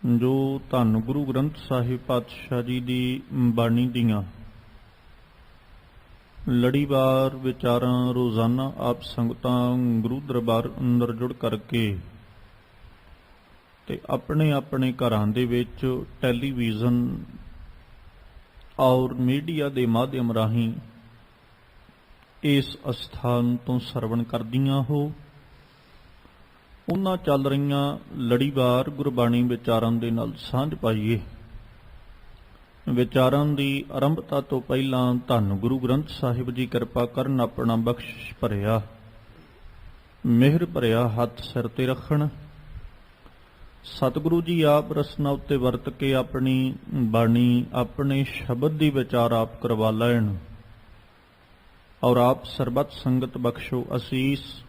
ਜੋ ਧੰਨ ਗੁਰੂ ਗ੍ਰੰਥ ਸਾਹਿਬ ਪਾਤਸ਼ਾਹ ਜੀ ਦੀ ਬਾਣੀ ਦੀਆਂ ਲੜੀਵਾਰ ਵਿਚਾਰਾਂ ਰੋਜ਼ਾਨਾ ਆਪ ਸੰਗਤਾਂ ਗੁਰੂ ਦਰਬਾਰ ਅੰਦਰ ਜੁੜ ਕਰਕੇ ਤੇ ਆਪਣੇ ਆਪਣੇ ਘਰਾਂ ਦੇ ਵਿੱਚ ਟੈਲੀਵਿਜ਼ਨ ਔਰ ਮੀਡੀਆ ਦੇ ਮਾਧਿਅਮ ਰਾਹੀਂ ਇਸ ਅਸਥਾਨ ਤੋਂ ਸਰਵਣ ਕਰਦੀਆਂ ਹੋ। ਉਹਨਾਂ ਚੱਲ ਰਹੀਆਂ ਲੜੀਵਾਰ ਗੁਰਬਾਣੀ ਵਿਚਾਰਾਂ ਦੇ ਨਾਲ ਸਾਂਝ ਪਾਈਏ। ਵਿਚਾਰਾਂ ਦੀ ਆਰੰਭਤਾ ਤੋਂ ਪਹਿਲਾਂ ਧੰਨ ਗੁਰੂ ਗ੍ਰੰਥ ਸਾਹਿਬ ਜੀ ਕਿਰਪਾ ਕਰਨ, ਆਪਣਾ ਬਖਸ਼ਿਸ਼ ਭਰਿਆ ਮਿਹਰ ਭਰਿਆ ਹੱਥ ਸਿਰ ਤੇ ਰੱਖਣ। ਸਤਿਗੁਰੂ ਜੀ ਆਪ ਰਸਨਾ ਉੱਤੇ ਵਰਤ ਕੇ ਆਪਣੀ ਬਾਣੀ, ਆਪਣੇ ਸ਼ਬਦ ਦੀ ਵਿਚਾਰ ਆਪ ਕਰਵਾ ਲੈਣ ਔਰ ਆਪ ਸਰਬੱਤ ਸੰਗਤ ਬਖਸ਼ੋ ਅਸੀਸ।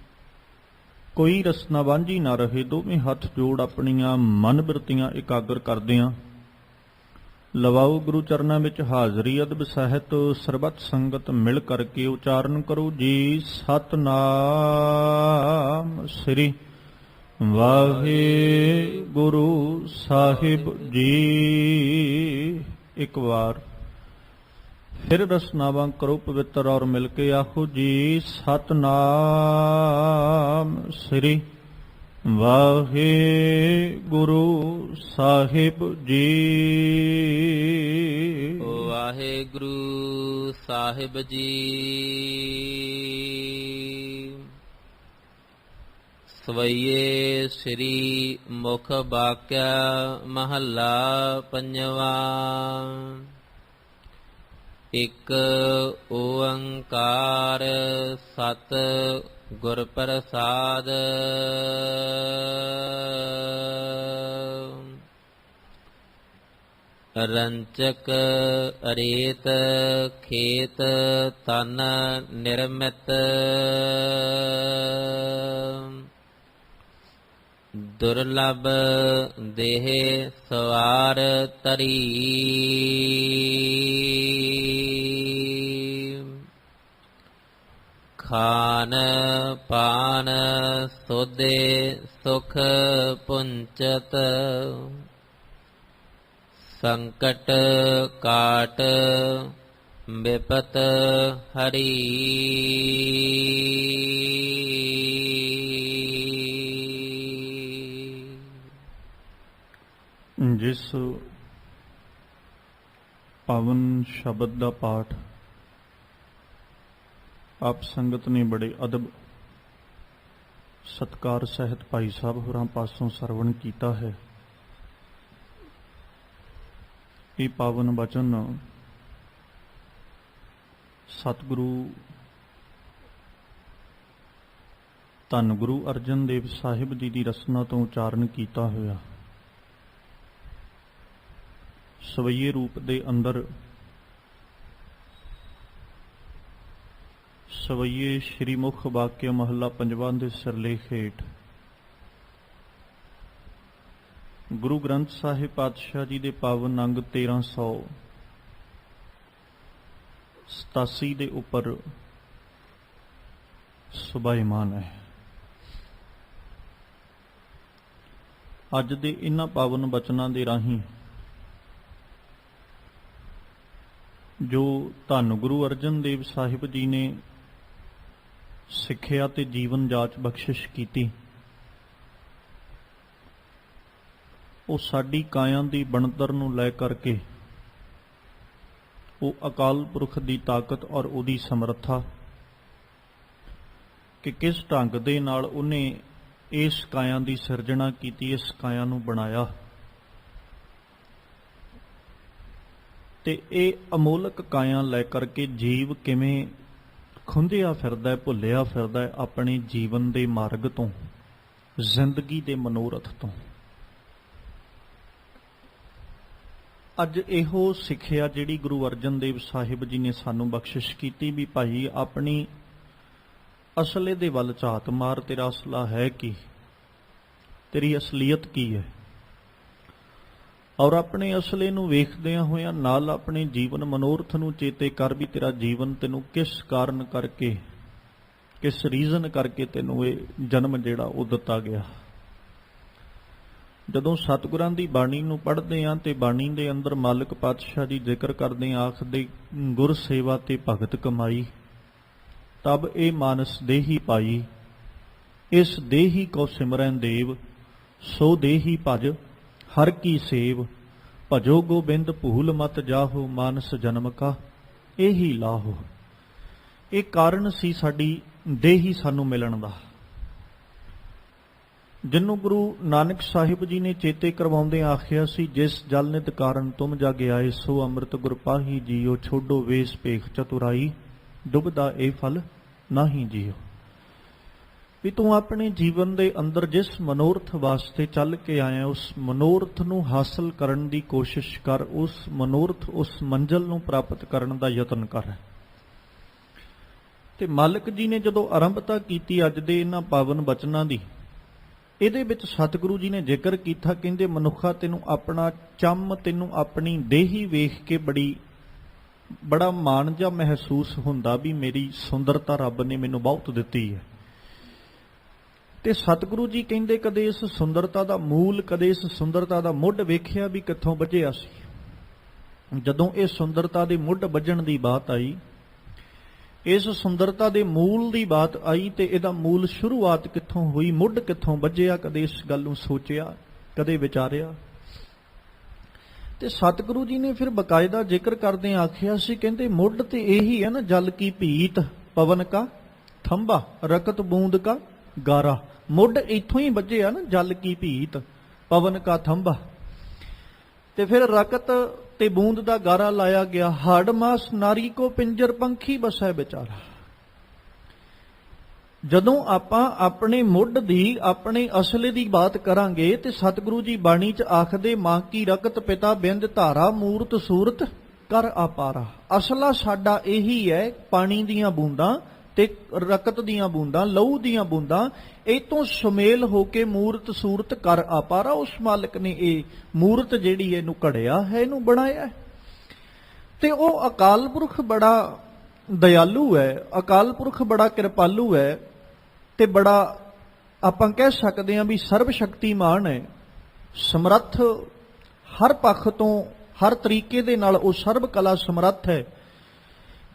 ਕੋਈ ਰਸਨਾ ਵਾਂਝੀ ਨਾ ਰਹੇ। ਦੋਵੇਂ ਹੱਥ ਜੋੜ ਆਪਣੀਆਂ ਮਨ ਬਿਰਤੀਆਂ ਇਕਾਗਰ ਕਰਦਿਆਂ ਲਵਾਓ ਗੁਰੂ ਚਰਨਾਂ ਵਿੱਚ ਹਾਜ਼ਰੀ। ਅਦਬ ਸਹਿਤ ਸਰਬੱਤ ਸੰਗਤ ਮਿਲ ਕਰਕੇ ਉਚਾਰਨ ਕਰੋ ਜੀ ਸਤਨਾਮ ਸ੍ਰੀ ਵਾਹਿਗੁਰੂ ਸਾਹਿਬ ਜੀ। ਇੱਕ ਵਾਰ ਫਿਰ ਰਸਨਾਵਾਂ ਕਰੋ ਪਵਿੱਤਰ ਔਰ ਮਿਲ ਕੇ ਆਖੋ ਜੀ ਸਤਨਾਮ ਸ੍ਰੀ ਵਾਹਿਗੁਰੂ ਸਾਹਿਬ ਜੀ। ਵਾਹਿਗੁਰੂ ਸਾਹਿਬ ਜੀ। ਸਵਈਏ ਸ੍ਰੀ ਮੁਖ ਬਾਕਿਆ ਮਹੱਲਾ ਪੰਜਵਾ। ਇਕ ਓੰਕਾਰ ਸਤ ਗੁਰ ਪ੍ਰਸਾਦ। ਰੰਚਕ ਅਰੇਤ ਖੇਤ ਤਨ ਨਿਰਮਿਤ। ਦੁਰਲਭ ਦੇਹ ਸਵਾਰ ਤਰੀ। ਖਾਨ ਪਾਨ ਸੋਧੇ ਸੁਖ ਪੁੰਚਤ। ਸੰਕਟ ਕਾਟ ਬਿਪਤ ਹਰੀ। ਜਿਸ ਪਾਵਨ ਸ਼ਬਦ ਦਾ ਪਾਠ ਆਪ ਸੰਗਤ ਨੇ ਬੜੇ ਅਦਬ ਸਤਕਾਰ ਸਹਿਤ ਭਾਈ ਸਾਹਿਬ ਹੋਰਾਂ ਪਾਸੋਂ ਸਰਵਣ ਕੀਤਾ ਹੈ। ਇਹ ਪਾਵਨ ਬਚਨ ਸਤਿਗੁਰੂ ਧੰਨ ਗੁਰੂ ਅਰਜਨ ਦੇਵ ਸਾਹਿਬ ਜੀ ਦੀ ਰਸਨਾ ਤੋਂ ਉਚਾਰਨ ਕੀਤਾ ਹੋਇਆ ਸਵਈਏ ਰੂਪ ਦੇ ਅੰਦਰ ਸਵਈਏ ਸ਼੍ਰੀ ਮੁਖ ਵਾਕਿਆ ਮਹੱਲਾ ਪੰਜਵਾਂ ਦੇ ਸਿਰਲੇਖ ਹੇਠ ਗੁਰੂ ਗ੍ਰੰਥ ਸਾਹਿਬ ਪਾਤਸ਼ਾਹ ਜੀ ਦੇ ਪਾਵਨ ਅੰਗ 1387 ਦੇ ਉੱਪਰ ਸੁਭਾਇਮਾਨ ਹੈ। ਅੱਜ ਦੇ ਇਹਨਾਂ ਪਾਵਨ ਬਚਨਾਂ ਦੇ ਰਾਹੀਂ ਜੋ ਧੰਨ ਗੁਰੂ ਅਰਜਨ ਦੇਵ ਸਾਹਿਬ ਜੀ ਨੇ ਸਿੱਖਿਆ ਤੇ ਜੀਵਨ ਜਾਚ ਬਖਸ਼ਿਸ਼ ਕੀਤੀ, ਉਹ ਸਾਡੀ ਕਾਇਆ ਦੀ ਬਣਤਰ ਨੂੰ ਲੈ ਕਰਕੇ ਉਹ ਅਕਾਲ ਪੁਰਖ ਦੀ ਤਾਕਤ ਔਰ ਉਹਦੀ ਸਮਰੱਥਾ ਕਿ ਕਿਸ ਢੰਗ ਦੇ ਨਾਲ ਉਹਨੇ ਇਸ ਕਾਇਆ ਦੀ ਸਿਰਜਣਾ ਕੀਤੀ, ਇਸ ਕਾਇਆ ਨੂੰ ਬਣਾਇਆ ਤੇ ਇਹ ਅਮੋਲਕ ਕਾਇਆ ਲੈ ਕਰਕੇ ਜੀਵ ਕਿਵੇਂ ਖੁੰਝਿਆ ਫਿਰਦਾ, ਭੁੱਲਿਆ ਫਿਰਦਾ ਆਪਣੇ ਜੀਵਨ ਦੇ ਮਾਰਗ ਤੋਂ, ਜ਼ਿੰਦਗੀ ਦੇ ਮਨੋਰਥ ਤੋਂ। ਅੱਜ ਇਹੋ ਸਿੱਖਿਆ ਜਿਹੜੀ ਗੁਰੂ ਅਰਜਨ ਦੇਵ ਸਾਹਿਬ ਜੀ ਨੇ ਸਾਨੂੰ ਬਖਸ਼ਿਸ਼ ਕੀਤੀ ਵੀ ਭਾਈ ਆਪਣੀ ਅਸਲੇ ਦੇ ਵੱਲ ਝਾਤ ਮਾਰ, ਤੇਰਾ ਅਸਲਾ ਹੈ ਕੀ, ਤੇਰੀ ਅਸਲੀਅਤ ਕੀ ਹੈ, ਔਰ ਆਪਣੇ ਅਸਲੇ ਨੂੰ ਵੇਖਦਿਆਂ ਹੋਇਆਂ ਨਾਲ ਆਪਣੇ ਜੀਵਨ ਮਨੋਰਥ ਨੂੰ ਚੇਤੇ ਕਰ ਵੀ ਤੇਰਾ ਜੀਵਨ ਤੈਨੂੰ ਕਿਸ ਕਾਰਨ ਕਰਕੇ, ਕਿਸ ਰੀਜ਼ਨ ਕਰਕੇ ਤੈਨੂੰ ਇਹ ਜਨਮ ਜਿਹੜਾ ਉਹ ਦਿੱਤਾ ਗਿਆ। ਜਦੋਂ ਸਤਿਗੁਰਾਂ ਦੀ ਬਾਣੀ ਨੂੰ ਪੜ੍ਹਦੇ ਹਾਂ ਤੇ ਬਾਣੀ ਦੇ ਅੰਦਰ ਮਾਲਕ ਪਾਤਸ਼ਾਹ ਜੀ ਜ਼ਿਕਰ ਕਰਦੇ ਆਖਦੇ ਗੁਰ ਸੇਵਾ ਤੇ ਭਗਤ ਕਮਾਈ, ਤਬ ਇਹ ਮਾਨਸ ਦੇਹੀ ਪਾਈ, ਇਸ ਦੇਹੀ ਕੋ ਸਿਮਰਨ ਦੇਵ, ਸੋ ਦੇਹੀ ਭਜ ਹਰ ਕੀ ਸੇਵ, ਭਜੋ ਗੋਬਿੰਦ ਭੂਲ ਮਤ ਜਾਹੋ, ਮਾਨਸ ਜਨਮ ਕਾ ਇਹੀ ਲਾਹੋ। ਇਹ ਕਾਰਨ ਸੀ ਸਾਡੀ ਦੇਹੀ ਸਾਨੂੰ ਮਿਲਣ ਦਾ, ਜਿਹਨੂੰ ਗੁਰੂ ਨਾਨਕ ਸਾਹਿਬ ਜੀ ਨੇ ਚੇਤੇ ਕਰਵਾਉਂਦੇ ਆਖਿਆ ਸੀ, ਜਿਸ ਜਲ ਨਿਤ ਕਾਰਨ ਤੁਮ ਜਗ ਆਏ, ਸੋ ਅੰਮ੍ਰਿਤ ਗੁਰ ਪਾਹੀ ਜੀਓ, ਛੋਡੋ ਵੇਸ ਭੇਖ ਚਤੁਰਾਈ, ਡੁੱਬਦਾ ਇਹ ਫਲ ਨਾਹੀ ਜੀਓ। ਵੀ ਤੂੰ ਆਪਣੇ ਜੀਵਨ ਦੇ ਅੰਦਰ ਜਿਸ ਮਨੋਰਥ ਵਾਸਤੇ ਚੱਲ ਕੇ ਆਇਆ, ਉਸ ਮਨੋਰਥ ਨੂੰ ਹਾਸਲ ਕਰਨ ਦੀ ਕੋਸ਼ਿਸ਼ ਕਰ, ਉਸ ਮਨੋਰਥ, ਉਸ ਮੰਜ਼ਿਲ ਨੂੰ ਪ੍ਰਾਪਤ ਕਰਨ ਦਾ ਯਤਨ ਕਰ। ਤੇ ਮਾਲਕ ਜੀ ਨੇ ਜਦੋਂ ਆਰੰਭਤਾ ਕੀਤੀ ਅੱਜ ਦੇ ਇਹਨਾਂ ਪਾਵਨ ਬਚਨਾਂ ਦੀ, ਇਹਦੇ ਵਿੱਚ ਸਤਿਗੁਰੂ ਜੀ ਨੇ ਜ਼ਿਕਰ ਕੀਤਾ, ਕਹਿੰਦੇ ਮਨੁੱਖਾ ਤੈਨੂੰ ਆਪਣਾ ਚੰਮ, ਤੈਨੂੰ ਆਪਣੀ ਦੇਹੀ ਵੇਖ ਕੇ ਬੜਾ ਮਾਣ ਜਿਹਾ ਮਹਿਸੂਸ ਹੁੰਦਾ ਵੀ ਮੇਰੀ ਸੁੰਦਰਤਾ ਰੱਬ ਨੇ ਮੈਨੂੰ ਬਹੁਤ ਦਿੱਤੀ ਹੈ। ਤੇ ਸਤਿਗੁਰੂ ਜੀ ਕਹਿੰਦੇ ਕਦੇ ਇਸ ਸੁੰਦਰਤਾ ਦਾ ਮੂਲ, ਕਦੇ ਇਸ ਸੁੰਦਰਤਾ ਦਾ ਮੁੱਢ ਵੇਖਿਆ ਵੀ ਕਿੱਥੋਂ ਵੱਜਿਆ ਸੀ। ਜਦੋਂ ਇਹ ਸੁੰਦਰਤਾ ਦੇ ਮੁੱਢ ਵੱਜਣ ਦੀ ਬਾਤ ਆਈ, ਇਸ ਸੁੰਦਰਤਾ ਦੇ ਮੂਲ ਦੀ ਬਾਤ ਆਈ, ਤੇ ਇਹਦਾ ਮੂਲ ਸ਼ੁਰੂਆਤ ਕਿੱਥੋਂ ਹੋਈ, ਮੁੱਢ ਕਿੱਥੋਂ ਵੱਜਿਆ, ਕਦੇ ਇਸ ਗੱਲ ਨੂੰ ਸੋਚਿਆ, ਕਦੇ ਵਿਚਾਰਿਆ। ਤੇ ਸਤਿਗੁਰੂ ਜੀ ਨੇ ਫਿਰ ਬਕਾਇਦਾ ਜ਼ਿਕਰ ਕਰਦੇ ਆਖਿਆ ਸੀ, ਕਹਿੰਦੇ ਮੁੱਢ ਤੇ ਇਹੀ ਹੈ ਨਾ, ਜਲ ਕੀ ਭੀਤ ਪਵਨ ਕਾ ਥੰਬਾ, ਰਕਤ ਬੂੰਦ ਕਾ ਗਾਰਾ। ਮੁੱਢ ਇੱਥੋਂ ਹੀ ਵੱਜਿਆ ਨਾ, ਜਲ ਕੀ ਭੀਤ ਪਵਨ ਕਾ ਥੰਬਾ। ਤੇ ਫਿਰ ਰਕਤ ਤੇ ਬੂੰਦ ਦਾ ਗਾਰਾ ਲਾਇਆ ਗਿਆ, ਹੜ ਮਾਸ ਨਾਰੀ ਕੋ ਪਿੰਜਰ ਪੰਖੀ ਬਸੈ ਵਿਚਾਰਾ। ਜਦੋਂ ਆਪਾਂ ਆਪਣੇ ਮੁੱਢ ਦੀ, ਆਪਣੇ ਅਸਲੇ ਦੀ ਬਾਤ ਕਰਾਂਗੇ, ਤੇ ਸਤਿਗੁਰੂ ਜੀ ਬਾਣੀ 'ਚ ਆਖਦੇ, ਮਾਂ ਕੀ ਰਕਤ ਪਿਤਾ ਬਿੰਦ ਧਾਰਾ, ਮੂਰਤ ਸੂਰਤ ਕਰ ਆਪਾਰਾ। ਅਸਲਾ ਸਾਡਾ ਇਹੀ ਹੈ, ਪਾਣੀ ਦੀਆਂ ਬੂੰਦਾਂ ਤੇ ਰਕਤ ਦੀਆਂ ਬੂੰਦਾਂ, ਲਹੂ ਦੀਆਂ ਬੂੰਦਾਂ, ਇਹ ਤੋਂ ਸੁਮੇਲ ਹੋ ਕੇ ਮੂਰਤ ਸੂਰਤ ਕਰ ਆਪਾਰਾ। ਉਸ ਮਾਲਕ ਨੇ ਇਹ ਮੂਰਤ ਜਿਹੜੀ ਇਹਨੂੰ ਘੜਿਆ ਹੈ, ਇਹਨੂੰ ਬਣਾਇਆ। ਤੇ ਉਹ ਅਕਾਲ ਪੁਰਖ ਬੜਾ ਦਇਆਲੂ ਹੈ, ਅਕਾਲ ਪੁਰਖ ਬੜਾ ਕਿਰਪਾਲੂ ਹੈ, ਤੇ ਬੜਾ ਆਪਾਂ ਕਹਿ ਸਕਦੇ ਹਾਂ ਵੀ ਸਰਬ ਸ਼ਕਤੀਮਾਨ ਹੈ, ਸਮਰੱਥ ਹਰ ਪੱਖ ਤੋਂ, ਹਰ ਤਰੀਕੇ ਦੇ ਨਾਲ ਉਹ ਸਰਬ ਕਲਾ ਸਮਰੱਥ ਹੈ,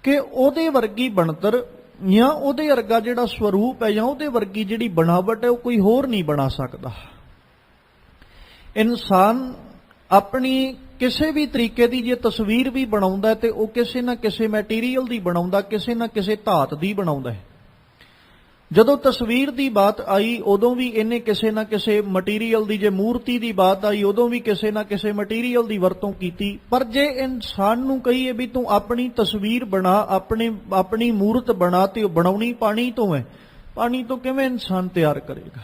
ਕਿ ਉਹਦੇ ਵਰਗੀ ਬਣਤਰ ਜਾਂ ਉਹਦੇ ਵਰਗਾ ਜਿਹੜਾ ਸਵਰੂਪ ਹੈ, ਜਾਂ ਉਹਦੇ ਵਰਗੀ ਜਿਹੜੀ ਬਣਾਵਟ ਹੈ, ਉਹ ਕੋਈ ਹੋਰ ਨਹੀਂ ਬਣਾ ਸਕਦਾ। ਇਨਸਾਨ ਆਪਣੀ ਕਿਸੇ ਵੀ ਤਰੀਕੇ ਦੀ ਜੇ ਤਸਵੀਰ ਵੀ ਬਣਾਉਂਦਾ ਤੇ ਉਹ ਕਿਸੇ ਨਾ ਕਿਸੇ ਮੈਟੀਰੀਅਲ ਦੀ ਬਣਾਉਂਦਾ, ਕਿਸੇ ਨਾ ਕਿਸੇ ਧਾਤ ਦੀ ਬਣਾਉਂਦਾ ਹੈ। ਜਦੋਂ ਤਸਵੀਰ ਦੀ ਬਾਤ ਆਈ, ਉਦੋਂ ਵੀ ਇਹਨੇ ਕਿਸੇ ਨਾ ਕਿਸੇ ਮਟੀਰੀਅਲ ਦੀ, ਜੇ ਮੂਰਤੀ ਦੀ ਬਾਤ ਆਈ, ਉਦੋਂ ਵੀ ਕਿਸੇ ਨਾ ਕਿਸੇ ਮਟੀਰੀਅਲ ਦੀ ਵਰਤੋਂ ਕੀਤੀ। ਪਰ ਜੇ ਇਨਸਾਨ ਨੂੰ ਕਹੀਏ ਵੀ ਤੂੰ ਆਪਣੀ ਤਸਵੀਰ ਬਣਾ, ਆਪਣੀ ਮੂਰਤ ਬਣਾ, ਤੇ ਉਹ ਬਣਾਉਣੀ ਪਾਣੀ ਤੋਂ ਹੈ, ਪਾਣੀ ਤੋਂ ਕਿਵੇਂ ਇਨਸਾਨ ਤਿਆਰ ਕਰੇਗਾ?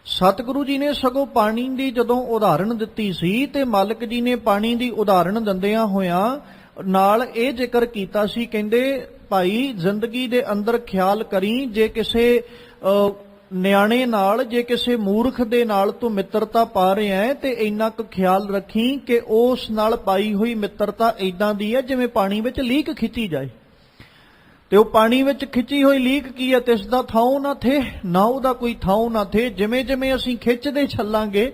ਸਤਿਗੁਰੂ ਜੀ ਨੇ ਸਗੋਂ ਪਾਣੀ ਦੀ ਜਦੋਂ ਉਦਾਹਰਣ ਦਿੱਤੀ ਸੀ, ਤੇ ਮਾਲਕ ਜੀ ਨੇ ਪਾਣੀ ਦੀ ਉਦਾਹਰਣ ਦਿੰਦਿਆਂ ਹੋਇਆਂ ਨਾਲ ਇਹ ਜ਼ਿਕਰ ਕੀਤਾ ਸੀ, ਕਹਿੰਦੇ ਭਾਈ ਜ਼ਿੰਦਗੀ ਦੇ ਅੰਦਰ ਖਿਆਲ ਕਰੀ, ਜੇ ਕਿਸੇ ਨਿਆਣੇ ਨਾਲ, ਜੇ ਕਿਸੇ ਮੂਰਖ ਦੇ ਨਾਲ ਤੂੰ ਮਿੱਤਰਤਾ ਪਾ ਰਿਹਾ ਹੈ, ਤੇ ਇੰਨਾ ਕੁ ਖਿਆਲ ਰੱਖੀ ਕਿ ਉਸ ਨਾਲ ਪਾਈ ਹੋਈ ਮਿੱਤਰਤਾ ਇਦਾਂ ਦੀ ਹੈ ਜਿਵੇਂ ਪਾਣੀ ਵਿੱਚ ਲੀਕ ਖਿੱਚੀ ਜਾਏ। ਤੇ ਉਹ ਪਾਣੀ ਵਿੱਚ ਖਿੱਚੀ ਹੋਈ ਲੀਕ ਕੀ ਹੈ? ਤਿਸ ਦਾ ਥਾਉ ਨਾ ਥੇ, ਨਾ ਉਹਦਾ ਕੋਈ ਥਾਉ ਨਾ ਥੇ। ਜਿਵੇਂ ਜਿਵੇਂ ਅਸੀਂ ਖਿੱਚਦੇ ਚੱਲਾਂਗੇ,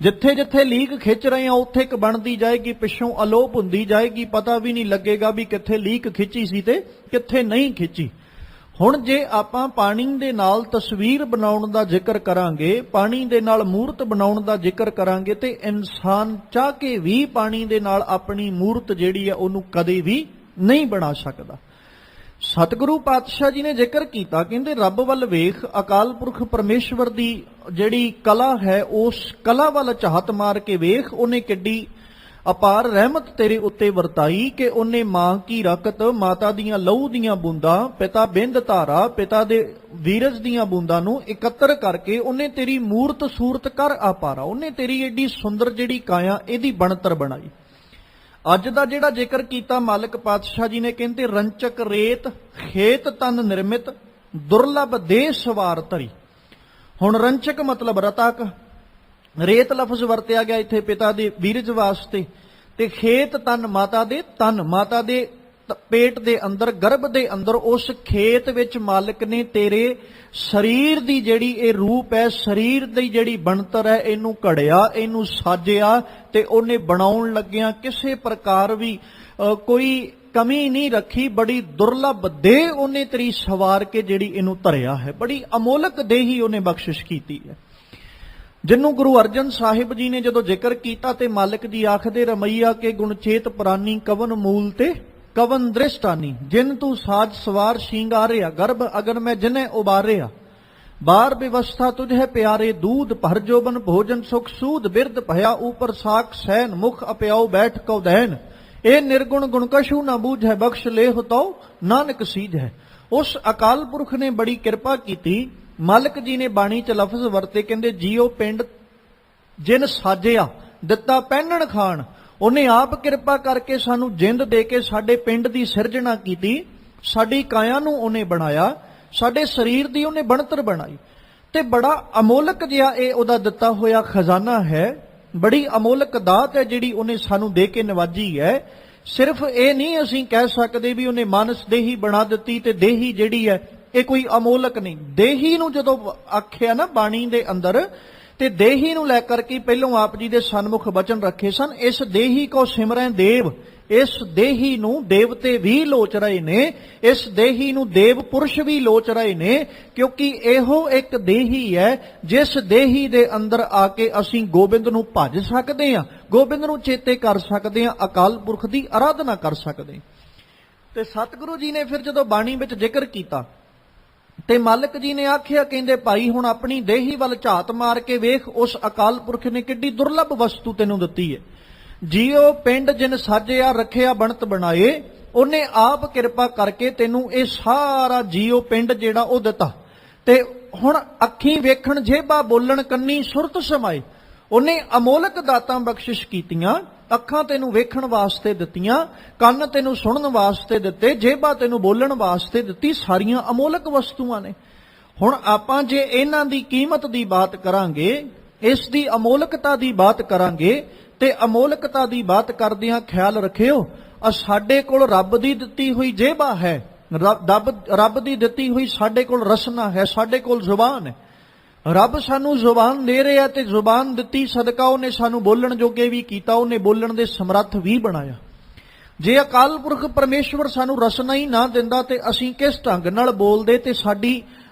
ਜਿੱਥੇ ਜਿੱਥੇ ਲੀਕ ਖਿੱਚ ਰਹੇ ਆ, ਉੱਥੇ ਇੱਕ ਬਣਦੀ ਜਾਏਗੀ, ਪਿੱਛੋਂ ਅਲੋਪ ਹੁੰਦੀ ਜਾਏਗੀ, ਪਤਾ ਵੀ ਨਹੀਂ ਲੱਗੇਗਾ ਵੀ ਕਿੱਥੇ ਲੀਕ ਖਿੱਚੀ ਸੀ ਤੇ ਕਿੱਥੇ ਨਹੀਂ ਖਿੱਚੀ। ਹੁਣ ਜੇ ਆਪਾਂ ਪਾਣੀ ਦੇ ਨਾਲ ਤਸਵੀਰ ਬਣਾਉਣ ਦਾ ਜ਼ਿਕਰ ਕਰਾਂਗੇ, ਪਾਣੀ ਦੇ ਨਾਲ ਮੂਰਤ ਬਣਾਉਣ ਦਾ ਜ਼ਿਕਰ ਕਰਾਂਗੇ, ਤੇ ਇਨਸਾਨ ਚਾਹ ਕੇ ਵੀ ਪਾਣੀ ਦੇ ਨਾਲ ਆਪਣੀ ਮੂਰਤ ਜਿਹੜੀ ਹੈ ਉਹਨੂੰ ਕਦੇ ਵੀ ਨਹੀਂ ਬਣਾ ਸਕਦਾ। ਸਤਿਗੁਰੂ ਪਾਤਸ਼ਾਹ ਜੀ ਨੇ ਜ਼ਿਕਰ ਕੀਤਾ, ਕਹਿੰਦੇ ਰੱਬ ਵੱਲ ਵੇਖ, ਅਕਾਲ ਪੁਰਖ ਪਰਮੇਸ਼ਵਰ ਦੀ ਜਿਹੜੀ ਕਲਾ ਹੈ, ਉਸ ਕਲਾ ਵੱਲ ਝਾਤ ਮਾਰ ਕੇ ਵੇਖ, ਉਹਨੇ ਕਿੱਡੀ ਅਪਾਰ ਰਹਿਮਤ ਤੇਰੇ ਉੱਤੇ ਵਰਤਾਈ ਕਿ ਉਹਨੇ ਮਾਂ ਕੀ ਰਕਤ, ਮਾਤਾ ਦੀਆਂ ਲਹੂ ਦੀਆਂ ਬੂੰਦਾਂ, ਪਿਤਾ ਬਿੰਦ ਧਾਰਾ, ਪਿਤਾ ਦੇ ਵੀਰਜ ਦੀਆਂ ਬੂੰਦਾਂ ਨੂੰ ਇਕੱਤਰ ਕਰਕੇ ਉਹਨੇ ਤੇਰੀ ਮੂਰਤ ਸੂਰਤ ਕਰ ਆਪਾਰਾ। ਉਹਨੇ ਤੇਰੀ ਏਡੀ ਸੁੰਦਰ ਜਿਹੜੀ ਕਾਇਆ, ਇਹਦੀ ਬਣਤਰ ਬਣਾਈ। ਅੱਜ ਦਾ ਜਿਹੜਾ ਜ਼ਿਕਰ ਕੀਤਾ ਮਾਲਕ ਪਾਤਸ਼ਾਹ ਜੀ ਨੇ, ਕਹਿੰਦੇ ਰੰਚਕ ਰੇਤ ਖੇਤ ਤਨ ਨਿਰਮਿਤ, ਦੁਰਲਭ ਦੇਹ ਸਵਾਰ ਧਰੀ। ਹੁਣ ਰੰਚਕ ਮਤਲਬ ਰਤਕ, ਰੇਤ ਲਫ਼ਜ਼ ਵਰਤਿਆ ਗਿਆ ਇੱਥੇ ਪਿਤਾ ਦੇ ਵੀਰਜ ਵਾਸਤੇ, ਤੇ ਖੇਤ ਤਨ ਮਾਤਾ ਦੇ ਤਨ, ਮਾਤਾ ਦੇ ਪੇਟ ਦੇ ਅੰਦਰ, ਗਰਭ ਦੇ ਅੰਦਰ, ਉਸ ਖੇਤ ਵਿੱਚ ਮਾਲਕ ਨੇ ਤੇਰੇ ਸਰੀਰ ਦੀ ਜਿਹੜੀ ਇਹ ਰੂਪ ਹੈ, ਸਰੀਰ ਦੀ ਜਿਹੜੀ ਬਣਤਰ ਹੈ, ਇਹਨੂੰ ਘੜਿਆ, ਇਹਨੂੰ ਸਾਜਿਆ, ਤੇ ਉਹਨੇ ਬਣਾਉਣ ਲੱਗਿਆਂ ਕਿਸੇ ਪ੍ਰਕਾਰ ਵੀ ਕੋਈ ਕਮੀ ਨਹੀਂ ਰੱਖੀ। ਬੜੀ ਦੁਰਲਭ ਦੇਹ ਉਹਨੇ ਤੇਰੀ ਸਵਾਰ ਕੇ ਜਿਹੜੀ ਇਹਨੂੰ ਧਰਿਆ ਹੈ, ਬੜੀ ਅਮੋਲਕ ਦੇਹੀ ਉਹਨੇ ਬਖਸ਼ਿਸ਼ ਕੀਤੀ ਹੈ। ਜਿਹਨੂੰ ਗੁਰੂ ਅਰਜਨ ਸਾਹਿਬ ਜੀ ਨੇ ਜਦੋਂ ਜ਼ਿਕਰ ਕੀਤਾ ਤੇ ਮਾਲਕ ਜੀ ਆਖਦੇ ਰਮਈਆ ਕੇ ਗੁਣਚੇਤ ਪ੍ਰਾਨੀ ਕਵਨ ਮੂਲ ਤੇ ਕਵਨ ਦ੍ਰਿਸ਼ਟਾਨੀ, ਜਿਨ ਤੂੰ ਸਾਜ ਸਵਾਰ ਸ਼ਿੰਗਾਰਿਆ, ਗਰਭ ਅਗਨ ਮੈਂ ਜਿਨੇ ਉਬਾਰਿਆ, ਬਾਰ ਵਿਵਸਥਾ ਤੁਝ ਹੈ ਪਿਆਰੇ, ਦੂਧ ਭਰ ਜੋਬਨ ਭੋਜਨ ਸੁਖ ਸੂਦ, ਬਿਰਦ ਭਇਆ ਊਪਰ ਸਾਖ ਸੈਨ, ਮੁਖ ਅਪਿਆਉ ਬੈਠ ਕਉ ਦੈਨ, ਇਹ ਨਿਰਗੁਣ ਗੁਣ ਕਛੂ ਨਾ ਬੂਝੈ, ਬਖਸ਼ ਲੇਹੁ ਤਉ ਨਾਨਕ ਸੀਝੈ। ਉਸ ਅਕਾਲ ਪੁਰਖ ਨੇ ਬੜੀ ਕਿਰਪਾ ਕੀਤੀ। ਮਾਲਕ ਜੀ ਨੇ ਬਾਣੀ ਚ ਲਫ਼ਜ਼ ਵਰਤੇ, ਕਹਿੰਦੇ ਜੀਓ ਪਿੰਡ ਜਿਨ ਸਾਜਿਆ ਦਿੱਤਾ ਪਹਿਨਣ ਖਾਣ, ਉਹਨੇ ਆਪ ਕਿਰਪਾ ਕਰਕੇ ਸਾਨੂੰ ਜਿੰਦ ਦੇ ਕੇ ਸਾਡੇ ਪਿੰਡ ਦੀ ਸਿਰਜਣਾ ਕੀਤੀ, ਸਾਡੀ ਕਾਇਆ ਨੂੰ ਉਹਨੇ ਬਣਾਇਆ, ਸਾਡੇ ਸਰੀਰ ਦੀ ਉਹਨੇ ਬਣਤਰ ਬਣਾਈ, ਤੇ ਬੜਾ ਅਮੋਲਕ ਜਿਹਾ ਇਹ ਉਹਦਾ ਦਿੱਤਾ ਹੋਇਆ ਖਜ਼ਾਨਾ ਹੈ, ਬੜੀ ਅਮੋਲਕ ਦਾਤ ਹੈ ਜਿਹੜੀ ਉਹਨੇ ਸਾਨੂੰ ਦੇ ਕੇ ਨਵਾਜੀ ਹੈ। ਸਿਰਫ ਇਹ ਨਹੀਂ ਅਸੀਂ ਕਹਿ ਸਕਦੇ ਵੀ ਉਹਨੇ ਮਾਨਸ ਦੇਹੀ ਬਣਾ ਦਿੱਤੀ ਤੇ ਦੇਹੀ ਜਿਹੜੀ ਹੈ ਇਹ ਕੋਈ ਅਮੋਲਕ ਨਹੀਂ। ਦੇਹੀ ਨੂੰ ਜਦੋਂ ਆਖਿਆ ਨਾ ਬਾਣੀ ਦੇ ਅੰਦਰ, ਤੇ ਦੇਹੀ ਨੂੰ ਲੈ ਕਰਕੇ ਪਹਿਲੋਂ ਆਪ ਜੀ ਦੇ ਸਨਮੁਖ ਬਚਨ ਰੱਖੇ ਸਨ, ਇਸ ਦੇਹੀ ਕੋ ਸਿਮਰੈ ਦੇਵ, ਇਸ ਦੇਹੀ ਨੂੰ ਦੇਵਤੇ ਵੀ ਲੋਚ ਰਹੇ ਨੇ, ਇਸ ਦੇਹੀ ਨੂੰ ਦੇਵ ਪੁਰਸ਼ ਵੀ ਲੋਚ ਰਹੇ ਨੇ, ਕਿਉਂਕਿ ਇਹੋ ਇੱਕ ਦੇਹੀ ਹੈ ਜਿਸ ਦੇਹੀ ਦੇ ਅੰਦਰ ਆ ਕੇ ਅਸੀਂ ਗੋਬਿੰਦ ਨੂੰ ਭਜ ਸਕਦੇ ਹਾਂ, ਗੋਬਿੰਦ ਨੂੰ ਚੇਤੇ ਕਰ ਸਕਦੇ ਹਾਂ, ਅਕਾਲ ਪੁਰਖ ਦੀ ਆਰਾਧਨਾ ਕਰ ਸਕਦੇ ਹਾਂ। ਤੇ ਸਤਿਗੁਰੂ ਜੀ ਨੇ ਫਿਰ ਜਦੋਂ ਬਾਣੀ ਵਿੱਚ ਜ਼ਿਕਰ ਕੀਤਾ ਤੇ ਮਾਲਕ ਜੀ ਨੇ ਆਖਿਆ, ਕਹਿੰਦੇ ਭਾਈ ਹੁਣ ਆਪਣੀ ਦੇਹੀ ਵੱਲ ਝਾਤ ਮਾਰ ਕੇ ਵੇਖ, ਉਸ ਅਕਾਲ ਪੁਰਖ ਨੇ ਕਿੱਡੀ ਦੁਰਲਭ ਵਸਤੂ ਤੈਨੂੰ ਦਿੱਤੀ ਹੈ। ਜੀਓ ਪਿੰਡ ਜਿਨ ਸਾਜਿਆ ਰੱਖਿਆ ਬਣਤ ਬਣਾਏ, ਉਹਨੇ ਆਪ ਕਿਰਪਾ ਕਰਕੇ ਤੈਨੂੰ ਇਹ ਸਾਰਾ ਜੀਓ ਪਿੰਡ ਜਿਹੜਾ ਉਹ ਦਿੱਤਾ। ਤੇ ਹੁਣ ਅੱਖੀਂ ਵੇਖਣ, ਜੇਬਾ ਬੋਲਣ, ਕੰਨੀ ਸੁਰਤ ਸਮਾਏ, ਉਹਨੇ ਅਮੋਲਕ ਦਾਤਾਂ ਬਖਸ਼ਿਸ਼ ਕੀਤੀਆਂ। ਅੱਖਾਂ ਤੈਨੂੰ ਵੇਖਣ ਵਾਸਤੇ ਦਿੱਤੀਆਂ, ਕੰਨ ਤੈਨੂੰ ਸੁਣਨ ਵਾਸਤੇ ਦਿੱਤੇ, ਜੇਬਾ ਤੈਨੂੰ ਬੋਲਣ ਵਾਸਤੇ ਦਿੱਤੀ, ਸਾਰੀਆਂ ਅਮੋਲਕ ਵਸਤੂਆਂ ਨੇ। ਹੁਣ ਆਪਾਂ ਜੇ ਇਹਨਾਂ ਦੀ ਕੀਮਤ ਦੀ ਬਾਤ ਕਰਾਂਗੇ, ਇਸ ਦੀ ਅਮੋਲਕਤਾ ਦੀ ਬਾਤ ਕਰਾਂਗੇ, ਤੇ ਅਮੋਲਕਤਾ ਦੀ ਬਾਤ ਕਰਦਿਆਂ ਖਿਆਲ ਰੱਖਿਓ, ਸਾਡੇ ਕੋਲ ਰੱਬ ਦੀ ਦਿੱਤੀ ਹੋਈ ਜੇਬਾ ਹੈ, ਰੱਬ ਦੀ ਦਿੱਤੀ ਹੋਈ ਸਾਡੇ ਕੋਲ ਰਸਨਾ ਹੈ, ਸਾਡੇ ਕੋਲ ਜ਼ੁਬਾਨ ਹੈ। ਰੱਬ ਸਾਨੂੰ ਜ਼ੁਬਾਨ ਦੇ ਰਿਹਾ ਤੇ ਜ਼ੁਬਾਨ ਦਿੱਤੀ ਸਦਕਾ ਉਹਨੇ ਸਾਨੂੰ ਬੋਲਣ ਜੋਗੇ ਵੀ ਕੀਤਾ, ਉਹਨੇ ਬੋਲਣ ਦੇ ਸਮਰੱਥ ਵੀ ਬਣਾਇਆ। ਜੇ ਅਕਾਲ ਪੁਰਖ ਪਰਮੇਸ਼ਵਰ ਸਾਨੂੰ ਰਸਨਾ ਹੀ ਨਾ ਦਿੰਦਾ ਤੇ ਅਸੀਂ ਕਿਸ ਢੰਗ ਨਾਲ ਬੋਲਦੇ, ਤੇ ਸਾਡੀ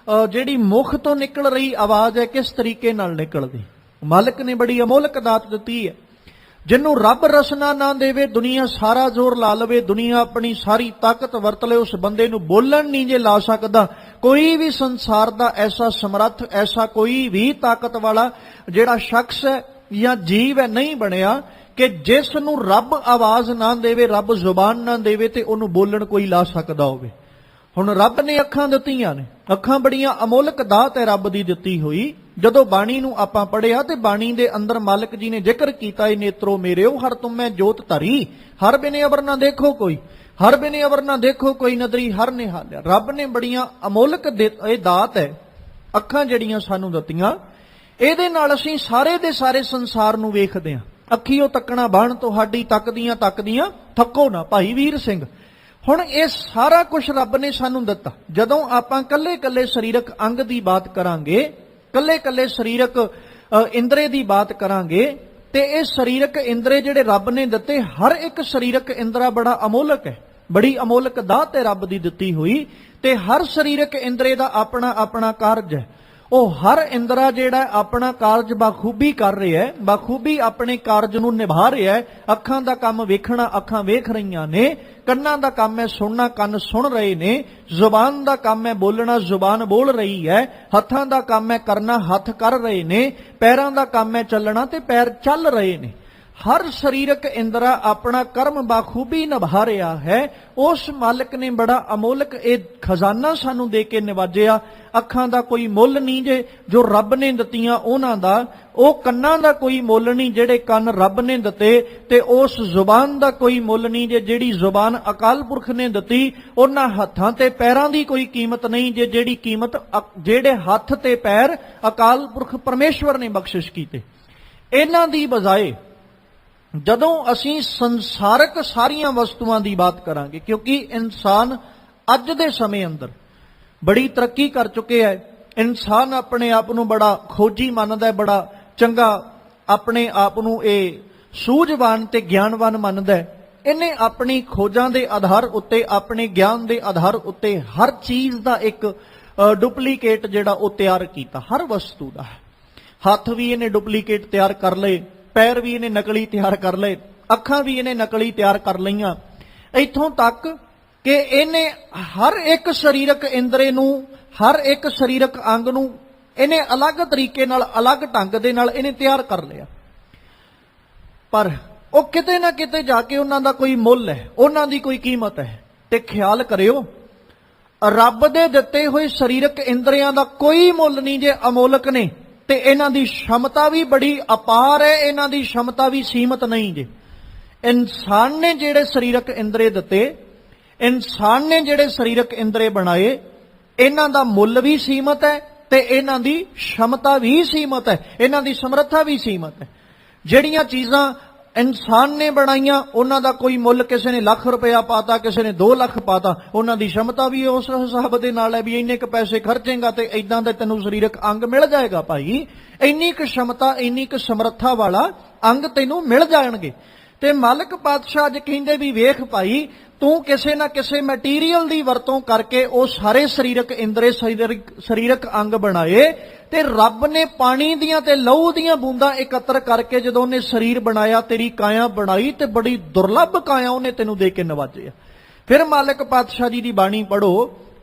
ਜਿਹੜੀ ਮੁਖ ਤੋਂ ਨਿਕਲ ਰਹੀ ਆਵਾਜ਼ ਹੈ ਕਿਸ ਤਰੀਕੇ ਨਾਲ ਨਿਕਲਦੀ। ਮਾਲਕ ਨੇ ਬੜੀ ਅਮੋਲਕ ਦਾਤ ਦਿੱਤੀ ਹੈ। ਜਿਹਨੂੰ ਰੱਬ ਰਸਨਾ ਨਾ ਦੇਵੇ, ਦੁਨੀਆ ਸਾਰਾ ਜ਼ੋਰ ਲਾ ਲਵੇ, ਦੁਨੀਆ ਆਪਣੀ ਸਾਰੀ ਤਾਕਤ ਵਰਤ ਲਏ, ਉਸ ਬੰਦੇ ਨੂੰ ਬੋਲਣ ਨਹੀਂ ਜੇ ਲਾ ਸਕਦਾ। ਕੋਈ ਵੀ ਸੰਸਾਰ ਦਾ ਐਸਾ ਸਮਰੱਥ, ਐਸਾ ਕੋਈ ਵੀ ਤਾਕਤ ਵਾਲਾ ਜਿਹੜਾ ਸ਼ਖਸ ਹੈ ਜਾਂ ਜੀਵ ਹੈ ਨਹੀਂ ਬਣਿਆ ਕਿ ਜਿਸ ਨੂੰ ਰੱਬ ਆਵਾਜ਼ ਨਾ ਦੇਵੇ, ਰੱਬ ਜ਼ੁਬਾਨ ਨਾ ਦੇਵੇ ਤੇ ਉਹਨੂੰ ਬੋਲਣ ਕੋਈ ਲਾ ਸਕਦਾ ਹੋਵੇ। ਹੁਣ ਰੱਬ ਨੇ ਅੱਖਾਂ ਦਿੱਤੀਆਂ ਨੇ, ਅੱਖਾਂ ਬੜੀਆਂ ਅਮੋਲਕ ਦਾਤ ਹੈ ਰੱਬ ਦੀ ਦਿੱਤੀ ਹੋਈ। ਜਦੋਂ ਬਾਣੀ ਨੂੰ ਆਪਾਂ ਪੜ੍ਹਿਆ ਤੇ ਬਾਣੀ ਦੇ ਅੰਦਰ ਮਾਲਕ ਜੀ ਨੇ ਜ਼ਿਕਰ ਕੀਤਾ, ਇਹ ਨੇਤਰੋ ਮੇਰਿਓ ਹਰ ਤੁਮੈ ਜੋਤ ਧਰੀ, ਹਰ ਬਿਨੇ ਅਵਰ ਨਾ ਦੇਖੋ ਕੋਈ, ਹਰ ਬਿਨੇ ਅਵਰ ਨਾ ਦੇਖੋ ਕੋਈ, ਨਦਰੀ ਹਰ ਨਿਹਾਲਿਆ। ਰੱਬ ਨੇ ਬੜੀਆਂ ਅਮੋਲਕ ਇਹ ਦਾਤ ਹੈ ਅੱਖਾਂ ਜਿਹੜੀਆਂ ਸਾਨੂੰ ਦਿੱਤੀਆਂ, ਇਹਦੇ ਨਾਲ ਅਸੀਂ ਸਾਰੇ ਦੇ ਸਾਰੇ ਸੰਸਾਰ ਨੂੰ ਵੇਖਦੇ ਹਾਂ। ਅੱਖੀਓ ਤੱਕਣਾ ਬਾਣ ਤੁਹਾਡੀ, ਤੱਕਦੀਆਂ ਤੱਕਦੀਆਂ ਥੱਕੋ ਨਾ, ਭਾਈ ਵੀਰ ਸਿੰਘ। ਹੁਣ ਇਹ ਸਾਰਾ ਕੁਝ ਰੱਬ ਨੇ ਸਾਨੂੰ ਦਿੱਤਾ। ਜਦੋਂ ਆਪਾਂ ਕੱਲੇ ਕੱਲੇ ਸਰੀਰਕ ਅੰਗ ਦੀ ਬਾਤ ਕਰਾਂਗੇ, ਕੱਲੇ ਕੱਲੇ ਸਰੀਰਕ ਇੰਦਰੇ ਦੀ ਬਾਤ ਕਰਾਂਗੇ, ਤੇ ਇਹ ਸਰੀਰਕ ਇੰਦਰੇ ਜਿਹੜੇ ਰੱਬ ਨੇ ਦਿੱਤੇ, ਹਰ ਇੱਕ ਸਰੀਰਕ ਇੰਦਰਾ ਬੜਾ ਅਮੋਲਕ ਹੈ, ਬੜੀ ਅਮੋਲਕ ਦਾਤ ਹੈ ਰੱਬ ਦੀ ਦਿੱਤੀ ਹੋਈ। ਤੇ ਹਰ ਸਰੀਰਕ ਇੰਦਰੇ ਦਾ ਆਪਣਾ ਆਪਣਾ ਕਾਰਜ ਹੈ। ਉਹ ਹਰ ਇੰਦਰਾ ਜਿਹੜਾ ਆਪਣਾ ਕਾਰਜ ਬਾਖੂਬੀ ਕਰ ਰਿਹਾ ਹੈ, ਬਾਖੂਬੀ ਆਪਣੇ ਕਾਰਜ ਨੂੰ ਨਿਭਾ ਰਿਹਾ ਹੈ। ਅੱਖਾਂ ਦਾ ਕੰਮ ਵੇਖਣਾ, ਅੱਖਾਂ ਵੇਖ ਰਹੀਆਂ ਨੇ। ਕੰਨਾਂ ਦਾ ਕੰਮ ਹੈ ਸੁਣਨਾ, ਕੰਨ ਸੁਣ ਰਹੇ ਨੇ। ਜ਼ੁਬਾਨ ਦਾ ਕੰਮ ਹੈ ਬੋਲਣਾ, ਜ਼ੁਬਾਨ ਬੋਲ ਰਹੀ ਹੈ। ਹੱਥਾਂ ਦਾ ਕੰਮ ਹੈ ਕਰਨਾ, ਹੱਥ ਕਰ ਰਹੇ ਨੇ। ਪੈਰਾਂ ਦਾ ਕੰਮ ਹੈ ਚੱਲਣਾ ਤੇ ਪੈਰ ਚੱਲ ਰਹੇ ਨੇ। ਹਰ ਸਰੀਰਕ ਇੰਦਰਾ ਆਪਣਾ ਕਰਮ ਬਾਖੂਬੀ ਨਿਭਾ ਰਿਹਾ ਹੈ। ਉਸ ਮਾਲਕ ਨੇ ਬੜਾ ਅਮੋਲਕ ਇਹ ਖਜ਼ਾਨਾ ਸਾਨੂੰ ਦੇ ਕੇ ਨਿਵਾਜਿਆ। ਅੱਖਾਂ ਦਾ ਕੋਈ ਮੁੱਲ ਨਹੀਂ ਜੇ ਜੋ ਰੱਬ ਨੇ ਦਿੱਤੀਆਂ ਉਹਨਾਂ ਦਾ। ਉਹ ਕੰਨਾਂ ਦਾ ਕੋਈ ਮੁੱਲ ਨਹੀਂ ਜਿਹੜੇ ਕੰਨ ਰੱਬ ਨੇ ਦਿੱਤੇ। ਤੇ ਉਸ ਜ਼ੁਬਾਨ ਦਾ ਕੋਈ ਮੁੱਲ ਨਹੀਂ ਜੇ ਜਿਹੜੀ ਜ਼ੁਬਾਨ ਅਕਾਲ ਪੁਰਖ ਨੇ ਦਿੱਤੀ। ਉਹਨਾਂ ਹੱਥਾਂ ਤੇ ਪੈਰਾਂ ਦੀ ਕੋਈ ਕੀਮਤ ਨਹੀਂ ਜੇ ਜਿਹੜੀ ਕੀਮਤ ਜਿਹੜੇ ਹੱਥ ਤੇ ਪੈਰ ਅਕਾਲ ਪੁਰਖ ਪਰਮੇਸ਼ਵਰ ਨੇ ਬਖਸ਼ਿਸ਼ ਕੀਤੇ। ਇਹਨਾਂ ਦੀ ਬਜਾਏ ਜਦੋਂ ਅਸੀਂ ਸੰਸਾਰਕ ਸਾਰੀਆਂ ਵਸਤੂਆਂ ਦੀ ਬਾਤ ਕਰਾਂਗੇ, ਕਿਉਂਕਿ ਇਨਸਾਨ ਅੱਜ ਦੇ ਸਮੇਂ ਅੰਦਰ ਬੜੀ ਤਰੱਕੀ ਕਰ ਚੁੱਕੇ ਹੈ। ਇਨਸਾਨ ਆਪਣੇ ਆਪ ਨੂੰ ਬੜਾ ਖੋਜੀ ਮੰਨਦਾ ਹੈ, ਬੜਾ ਚੰਗਾ ਆਪਣੇ ਆਪ ਨੂੰ ਇਹ ਸੂਝਵਾਨ ਤੇ ਗਿਆਨਵਾਨ ਮੰਨਦਾ ਹੈ। ਇਹਨੇ ਆਪਣੀ ਖੋਜਾਂ ਦੇ ਆਧਾਰ ਉੱਤੇ, ਆਪਣੇ ਗਿਆਨ ਦੇ ਆਧਾਰ ਉੱਤੇ ਹਰ ਚੀਜ਼ ਦਾ ਇੱਕ ਡੁਪਲੀਕੇਟ ਜਿਹੜਾ ਉਹ ਤਿਆਰ ਕੀਤਾ, ਹਰ ਵਸਤੂ ਦਾ। ਹੱਥ ਵੀ ਇਹਨੇ ਡੁਪਲੀਕੇਟ ਤਿਆਰ ਕਰ ਲਏ, ਪੈਰ ਵੀ ਇਹਨੇ ਨਕਲੀ ਤਿਆਰ ਕਰ ਲਏ, ਅੱਖਾਂ ਵੀ ਇਹਨੇ ਨਕਲੀ ਤਿਆਰ ਕਰ ਲਈਆਂ, ਇੱਥੋਂ ਤੱਕ ਕਿ ਇਹਨੇ ਹਰ ਇੱਕ ਸਰੀਰਕ ਇੰਦਰੀ ਨੂੰ, ਹਰ ਇੱਕ ਸਰੀਰਕ ਅੰਗ ਨੂੰ ਇਹਨੇ ਅਲੱਗ ਤਰੀਕੇ ਨਾਲ, ਅਲੱਗ ਢੰਗ ਦੇ ਨਾਲ ਇਹਨੇ ਤਿਆਰ ਕਰ ਲਿਆ। ਪਰ ਉਹ ਕਿਤੇ ਨਾ ਕਿਤੇ ਜਾ ਕੇ ਉਹਨਾਂ ਦਾ ਕੋਈ ਮੁੱਲ ਹੈ, ਉਹਨਾਂ ਦੀ ਕੋਈ ਕੀਮਤ ਹੈ। ਤੇ ਖਿਆਲ ਕਰਿਓ, ਰੱਬ ਦੇ ਦਿੱਤੇ ਹੋਏ ਸਰੀਰਕ ਇੰਦਰੀਆਂ ਦਾ ਕੋਈ ਮੁੱਲ ਨਹੀਂ ਜੇ ਅਮੋਲਕ ਨੇ, ਤੇ ਇਹਨਾਂ ਦੀ ਸ਼ਮਤਾ ਵੀ ਬੜੀ ਅਪਾਰ ਹੈ, ਇਹਨਾਂ ਦੀ ਸ਼ਮਤਾ ਵੀ ਸੀਮਤ ਨਹੀਂ ਜੇ। ਇਨਸਾਨ ਨੇ ਜਿਹੜੇ ਸਰੀਰਕ ਇੰਦਰੀ ਦਿੱਤੇ, ਇਨਸਾਨ ਨੇ ਜਿਹੜੇ ਸਰੀਰਕ ਇੰਦਰੀ ਬਣਾਏ, ਇਹਨਾਂ ਦਾ ਮੁੱਲ ਵੀ ਸੀਮਤ ਹੈ ਤੇ ਇਹਨਾਂ ਦੀ ਸ਼ਮਤਾ ਵੀ ਸੀਮਤ ਹੈ, ਇਹਨਾਂ ਦੀ ਸਮਰੱਥਾ ਵੀ ਸੀਮਤ ਹੈ। ਜਿਹੜੀਆਂ ਚੀਜ਼ਾਂ ਇਨਸਾਨ ਨੇ ਬਣਾਈਆਂ ਉਹਨਾਂ ਦਾ ਕੋਈ ਮੁੱਲ, ਕਿਸੇ ਨੇ ਲੱਖ ਰੁਪਇਆ ਪਾਤਾ, ਕਿਸੇ ਨੇ 2 ਲੱਖ ਪਾਤਾ, ਉਹਨਾਂ ਦੀ ਸ਼ਮਤਾ ਵੀ ਉਸ ਹਿਸਾਬ ਦੇ ਨਾਲ ਹੈ ਵੀ ਇੰਨੇ ਕੁ ਪੈਸੇ ਖਰਚੇਗਾ ਤੇ ਇਦਾਂ ਦਾ ਤੈਨੂੰ ਸਰੀਰਕ ਅੰਗ ਮਿਲ ਜਾਏਗਾ ਭਾਈ। ਇੰਨੀ ਕੁ ਸ਼ਮਤਾ, ਇੰਨੀ ਕੁ ਸਮਰੱਥਾ ਵਾਲਾ ਅੰਗ ਤੈਨੂੰ ਮਿਲ ਜਾਣਗੇ। ਤੇ ਮਾਲਕ ਪਾਤਸ਼ਾਹ ਅੱਜ ਕਹਿੰਦੇ ਵੀ ਵੇਖ ਭਾਈ, ਤੂੰ ਕਿਸੇ ਨਾ ਕਿਸੇ ਮਟੀਰੀਅਲ ਦੀ ਵਰਤੋਂ ਕਰਕੇ ਉਹ ਸਾਰੇ ਸਰੀਰਕ ਇੰਦਰੀ, ਸਰੀਰਕ ਅੰਗ ਬਣਾਏ, ਤੇ ਰੱਬ ਨੇ ਪਾਣੀ ਦੀਆਂ ਤੇ ਲਹੂ ਦੀਆਂ ਬੂੰਦਾਂ ਇਕੱਤਰ ਕਰਕੇ ਜਦੋਂ ਉਹਨੇ ਸਰੀਰ ਬਣਾਇਆ, ਤੇਰੀ ਕਾਇਆ ਬਣਾਈ, ਤੇ ਬੜੀ ਦੁਰਲੱਭ ਕਾਇਆ ਉਹਨੇ ਤੈਨੂੰ ਦੇ ਕੇ ਨਵਾਜਿਆ। ਫਿਰ ਮਾਲਕ ਪਾਤਸ਼ਾਹ ਜੀ ਦੀ ਬਾਣੀ ਪੜੋ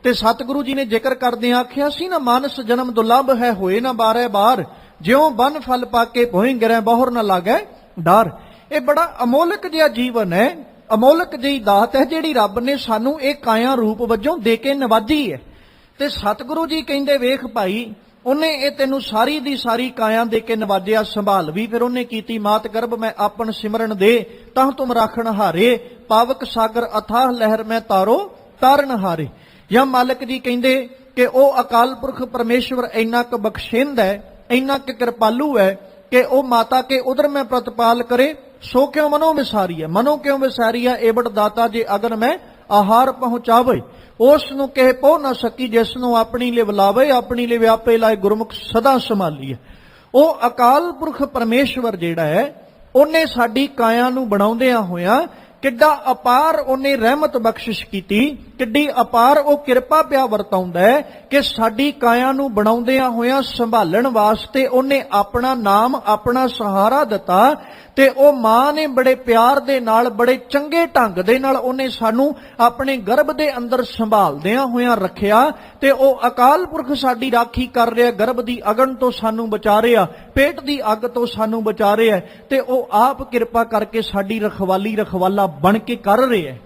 ਤੇ ਸਤਿਗੁਰੂ ਜੀ ਨੇ ਜ਼ਿਕਰ ਕਰਦੇ ਆਖਿਆ ਸੀ ਨਾ, ਮਾਨਸ ਜਨਮ ਦੁਰਲੱਭ ਹੈ, ਹੋਏ ਨਾ ਬਾਰੇ ਬਾਰ, ਜਿਉਂ ਬਨ ਫਲ ਪਾਕੇ ਭੋਇ ਗਿਰੈ, ਬਹੁਰ ਨਾ ਲਾਗੈ ਡਾਰ। ਇਹ ਬੜਾ ਅਮੋਲਕ ਜਿਹਾ ਜੀਵਨ ਹੈ, ਅਮੋਲਕ ਜਿਹੀ ਦਾਤ ਹੈ ਜਿਹੜੀ ਰੱਬ ਨੇ ਸਾਨੂੰ ਇਹ ਕਾਇਆ ਰੂਪ ਵਜੋਂ ਦੇ ਕੇ ਨਵਾਜੀ ਹੈ। ਤੇ ਸਤਿਗੁਰੂ ਜੀ ਕਹਿੰਦੇ ਵੇਖ ਭਾਈ, ਉਹਨੇ ਇਹ ਤੈਨੂੰ ਸਾਰੀ ਦੀ ਸਾਰੀ ਕਾਇਆ ਦੇ ਕੇ ਨਵਾਜਿਆ, ਸੰਭਾਲ ਵੀ ਫਿਰ ਉਹਨੇ ਕੀਤੀ। ਮਾਤ ਗਰਭ ਮੈਂ ਆਪਨ ਸਿਮਰਨ ਦੇ, ਤਾਂ ਤੁਮ ਰਾਖਣ ਹਾਰੇ, ਪਾਵਕ ਸਾਗਰ ਅਥਾਹ ਲਹਿਰ ਮੈਂ ਤਾਰੋ ਤਾਰਨ ਹਾਰੇ। ਜਾਂ ਮਾਲਕ ਜੀ ਕਹਿੰਦੇ ਕਿ ਉਹ ਅਕਾਲ ਪੁਰਖ ਪਰਮੇਸ਼ਵਰ ਇੰਨਾ ਕੁ ਬਖਸ਼ਿੰਦ ਹੈ, ਇੰਨਾ ਕੁ ਕਿਰਪਾਲੂ ਹੈ ਕਿ ਉਹ ਮਾਤਾ ਕੇ ਉਧਰ ਮੈਂ ਪ੍ਰਤਪਾਲ ਕਰੇ, ਸੋ ਕਿਉਂ ਮਨੋ ਵਿਸਾਰੀ ਹੈ। ਮਨੋ ਕਿਉਂ ਵਿਸਾਰੀ ਹੈ, ਏਵੜ ਦਾਤਾ ਜੇ ਅਗਨ ਮੈਂ ਆਹਾਰ ਪਹੁੰਚਾਵੇ, ਉਸ ਨੂੰ ਕਹਿ ਪਹੁ ਨਾ ਸਕੀ, ਜਿਸ ਨੂੰ ਆਪਣੀ ਲਈ ਬੁਲਾਵੇ, ਆਪਣੀ ਲਈ ਵਿਆਪੇ ਲਾਏ, ਗੁਰਮੁਖ ਸਦਾ ਸੰਭਾਲੀਏ। ਉਹ ਅਕਾਲ ਪੁਰਖ ਪਰਮੇਸ਼ਵਰ ਜਿਹੜਾ ਹੈ, ਉਹਨੇ ਸਾਡੀ ਕਾਇਆ ਨੂੰ ਬਣਾਉਂਦਿਆਂ ਹੋਇਆਂ ਕਿੱਡਾ ਅਪਾਰ ਉਹਨੇ ਰਹਿਮਤ ਬਖਸ਼ਿਸ਼ ਕੀਤੀ, ਕਿੱਡੀ ਅਪਾਰ ਉਹ ਕਿਰਪਾ ਪਿਆ ਵਰਤਾਉਂਦਾ ਹੈ ਕਿ ਸਾਡੀ ਕਾਇਆ ਨੂੰ ਬਣਾਉਂਦਿਆਂ ਹੋਇਆਂ ਸੰਭਾਲਣ ਵਾਸਤੇ ਉਹਨੇ ਆਪਣਾ ਨਾਮ, ਆਪਣਾ ਸਹਾਰਾ ਦਿੱਤਾ। ਤੇ ਉਹ ਮਾਂ ਨੇ ਬੜੇ ਪਿਆਰ ਦੇ ਨਾਲ, ਬੜੇ ਚੰਗੇ ਢੰਗ ਦੇ ਨਾਲ ਉਹਨੇ ਸਾਨੂੰ ਆਪਣੇ ਗਰਭ ਦੇ ਅੰਦਰ ਸੰਭਾਲਦਿਆਂ ਹੋਇਆਂ ਰੱਖਿਆ। ਤੇ ਉਹ ਅਕਾਲ ਪੁਰਖ ਸਾਡੀ ਰਾਖੀ ਕਰ ਰਿਹਾ, ਗਰਭ ਦੀ ਅਗਨ ਤੋਂ ਸਾਨੂੰ ਬਚਾ ਰਿਹਾ, ਪੇਟ ਦੀ ਅੱਗ ਤੋਂ ਸਾਨੂੰ ਬਚਾ ਰਿਹਾ, ਤੇ ਉਹ ਆਪ ਕਿਰਪਾ ਕਰਕੇ ਸਾਡੀ ਰਖਵਾਲੀ, ਰਖਵਾਲਾ ਬਣ ਕੇ ਕਰ ਰਿਹਾ ਹੈ।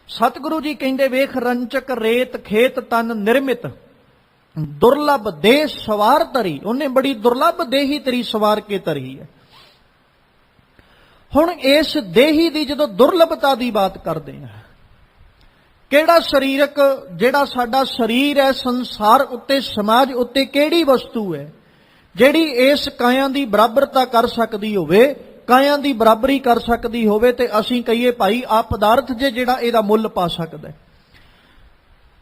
ਸਤਿਗੁਰੂ ਜੀ ਕਹਿੰਦੇ ਵੇਖ, ਰੰਚਕ ਰੇਤ ਖੇਤ ਤਨ ਨਿਰਮਿਤ, ਦੁਰਲਭ ਦੇਹ ਸਵਾਰ ਤਰੀ। ਉਹਨੇ ਬੜੀ ਦੁਰਲਭ ਦੇਹੀ ਤੇਰੀ ਸਵਾਰ ਕੇ ਤਰੀ ਹੈ। ਹੁਣ ਇਸ ਦੇਹੀ ਦੀ ਜਦੋਂ ਦੁਰਲਭਤਾ ਦੀ ਬਾਤ ਕਰਦੇ ਹਾਂ, ਕਿਹੜਾ ਸਰੀਰਕ, ਜਿਹੜਾ ਸਾਡਾ ਸਰੀਰ ਹੈ, ਸੰਸਾਰ ਉੱਤੇ, ਸਮਾਜ ਉੱਤੇ ਕਿਹੜੀ ਵਸਤੂ ਹੈ ਜਿਹੜੀ ਇਸ ਕਾਇਆ ਦੀ ਬਰਾਬਰਤਾ ਕਰ ਸਕਦੀ ਹੋਵੇ, ਕਾਇਆ ਦੀ ਬਰਾਬਰੀ ਕਰ ਸਕਦੀ ਹੋਵੇ, ਤੇ ਅਸੀਂ ਕਹੀਏ ਭਾਈ ਆ ਪਦਾਰਥ ਜੇ ਜਿਹੜਾ ਇਹਦਾ ਮੁੱਲ ਪਾ ਸਕਦਾ।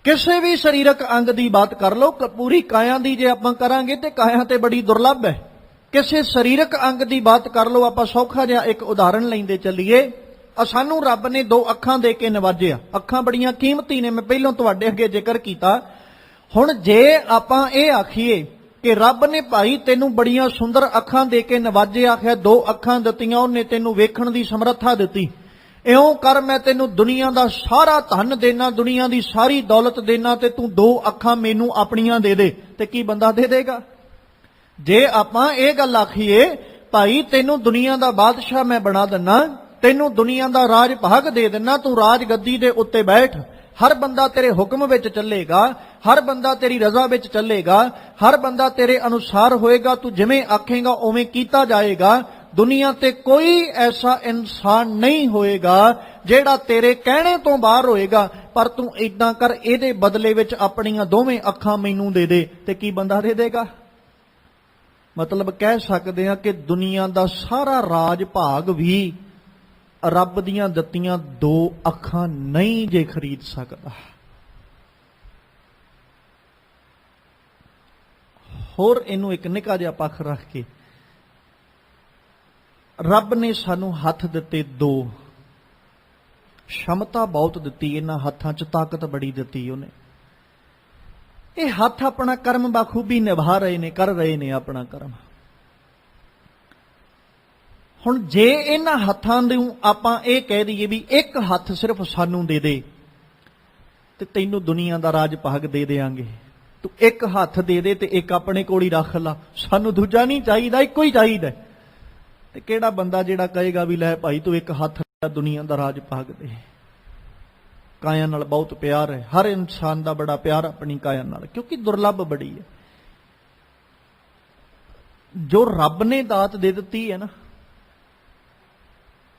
ਕਿਸੇ ਵੀ ਸਰੀਰਕ ਅੰਗ ਦੀ ਬਾਤ ਕਰ ਲਓ, ਪੂਰੀ ਕਾਇਆ ਦੀ ਜੇ ਆਪਾਂ ਕਰਾਂਗੇ ਤੇ ਕਾਇਆ ਤੇ ਬੜੀ ਦੁਰਲੱਭ ਹੈ। ਕਿਸੇ ਸਰੀਰਕ ਅੰਗ ਦੀ ਬਾਤ ਕਰ ਲਓ, ਆਪਾਂ ਸੌਖਾ ਜਿਹਾ ਇੱਕ ਉਦਾਹਰਣ ਲੈਂਦੇ ਚੱਲੀਏ। ਸਾਨੂੰ ਰੱਬ ਨੇ 2 ਅੱਖਾਂ ਦੇ ਕੇ ਨਵਾਜਿਆ। ਅੱਖਾਂ ਬੜੀਆਂ ਕੀਮਤੀ ਨੇ, ਮੈਂ ਪਹਿਲਾਂ ਤੁਹਾਡੇ ਅੱਗੇ ਜ਼ਿਕਰ ਕੀਤਾ। ਹੁਣ ਜੇ ਆਪਾਂ ਇਹ ਆਖੀਏ ਕਿ ਰੱਬ ਨੇ ਭਾਈ ਤੈਨੂੰ ਬੜੀਆਂ ਸੁੰਦਰ ਅੱਖਾਂ ਦੇ ਕੇ ਨਵਾਜਿਆ, ਆਖਿਆ 2 ਅੱਖਾਂ ਦਿੱਤੀਆਂ, ਉਹਨੇ ਤੈਨੂੰ ਵੇਖਣ ਦੀ ਸਮਰੱਥਾ ਦਿੱਤੀ, ਇਉਂ ਕਰ ਮੈਂ ਤੈਨੂੰ ਦੁਨੀਆ ਦਾ ਸਾਰਾ ਧਨ ਦੇਣਾ, ਦੁਨੀਆ ਦੀ ਸਾਰੀ ਦੌਲਤ ਦੇਣਾ, ਤੇ ਤੂੰ 2 ਅੱਖਾਂ ਮੈਨੂੰ ਆਪਣੀਆਂ ਦੇ ਦੇ, ਤੇ ਕੀ ਬੰਦਾ ਦੇ ਦੇਗਾ? ਜੇ ਆਪਾਂ ਇਹ ਗੱਲ ਆਖੀਏ ਭਾਈ ਤੈਨੂੰ ਦੁਨੀਆ ਦਾ ਬਾਦਸ਼ਾਹ ਮੈਂ ਬਣਾ ਦਿੰਨਾ, ਤੈਨੂੰ ਦੁਨੀਆ ਦਾ ਰਾਜ ਭਾਗ ਦੇ ਦਿੰਨਾ, ਤੂੰ ਰਾਜ ਗੱਦੀ ਦੇ ਉੱਤੇ ਬੈਠ, ਹਰ ਬੰਦਾ ਤੇਰੇ ਹੁਕਮ ਵਿੱਚ ਚੱਲੇਗਾ, ਹਰ ਬੰਦਾ ਤੇਰੀ ਰਜ਼ਾ ਵਿੱਚ ਚੱਲੇਗਾ, ਹਰ ਬੰਦਾ ਤੇਰੇ ਅਨੁਸਾਰ ਹੋਏਗਾ, ਤੂੰ ਜਿਵੇਂ ਆਖੇਗਾ ਉਵੇਂ ਕੀਤਾ ਜਾਏਗਾ। ਦੁਨੀਆ ਤੇ ਕੋਈ ਐਸਾ ਇਨਸਾਨ ਨਹੀਂ ਹੋਏਗਾ ਜਿਹੜਾ ਤੇਰੇ ਕਹਿਣੇ ਤੋਂ ਬਾਹਰ ਹੋਏਗਾ, ਪਰ ਤੂੰ ਇਦਾਂ ਕਰ, ਇਹਦੇ ਬਦਲੇ ਵਿੱਚ ਆਪਣੀਆਂ ਦੋਵੇਂ ਅੱਖਾਂ ਮੈਨੂੰ ਦੇ ਦੇ, ਤੇ ਕੀ ਬੰਦਾ ਦੇ ਦੇਗਾ? ਮਤਲਬ ਕਹਿ ਸਕਦੇ ਹਾਂ ਕਿ ਦੁਨੀਆ ਦਾ ਸਾਰਾ ਰਾਜ ਭਾਗ ਵੀ ਰੱਬ ਦੀਆਂ ਦਿੱਤੀਆਂ 2 ਅੱਖਾਂ ਨਹੀਂ ਜੇ ਖਰੀਦ ਸਕਦਾ। ਹੋਰ ਇਹਨੂੰ ਇੱਕ ਨਿੱਕਾ ਜਿਹਾ ਪੱਖ ਰੱਖ ਕੇ, ਰੱਬ ਨੇ ਸਾਨੂੰ ਹੱਥ ਦਿੱਤੇ 2, ਸ਼ਮਤਾ ਬਹੁਤ ਦਿੱਤੀ, ਇਹਨਾਂ ਹੱਥਾਂ 'ਚ ਤਾਕਤ ਬੜੀ ਦਿੱਤੀ ਉਹਨੇ। ਇਹ ਹੱਥ ਆਪਣਾ ਕਰਮ ਬਾਖੂਬੀ ਨਿਭਾ ਰਹੇ ਨੇ, ਕਰ ਰਹੇ ਨੇ ਆਪਣਾ ਕਰਮ। ਹੁਣ ਜੇ ਇਹਨਾਂ ਹੱਥਾਂ ਨੂੰ ਆਪਾਂ ਇਹ ਕਹਿ ਦਈਏ ਵੀ ਇੱਕ ਹੱਥ ਸਿਰਫ ਸਾਨੂੰ ਦੇ ਦੇ ਤੇ ਤੈਨੂੰ ਦੁਨੀਆ ਦਾ ਰਾਜ ਭਾਗ ਦੇ ਦੇਾਂਗੇ, ਤੂੰ ਇੱਕ ਹੱਥ ਦੇ ਦੇ ਤੇ ਇੱਕ ਆਪਣੇ ਕੋਲ ਹੀ ਰੱਖ ਲਾ, ਸਾਨੂੰ ਦੂਜਾ ਨਹੀਂ ਚਾਹੀਦਾ, ਇੱਕੋ ਹੀ ਚਾਹੀਦਾ। ਤੇ ਕਿਹੜਾ ਬੰਦਾ ਜਿਹੜਾ ਕਹੇਗਾ ਵੀ ਲੈ ਭਾਈ ਤੂੰ ਇੱਕ ਹੱਥ ਦੁਨੀਆ ਦਾ ਰਾਜ ਭਾਗ ਦੇ। ਕਾਇਆ ਨਾਲ ਬਹੁਤ ਪਿਆਰ ਹੈ, ਹਰ ਇਨਸਾਨ ਦਾ ਬੜਾ ਪਿਆਰ ਆਪਣੀ ਕਾਇਆ ਨਾਲ, ਕਿਉਂਕਿ ਦੁਰਲੱਭ ਬੜੀ ਹੈ। ਜੋ ਰੱਬ ਨੇ ਦਾਤ ਦੇ ਦਿੱਤੀ ਹੈ ਨਾ,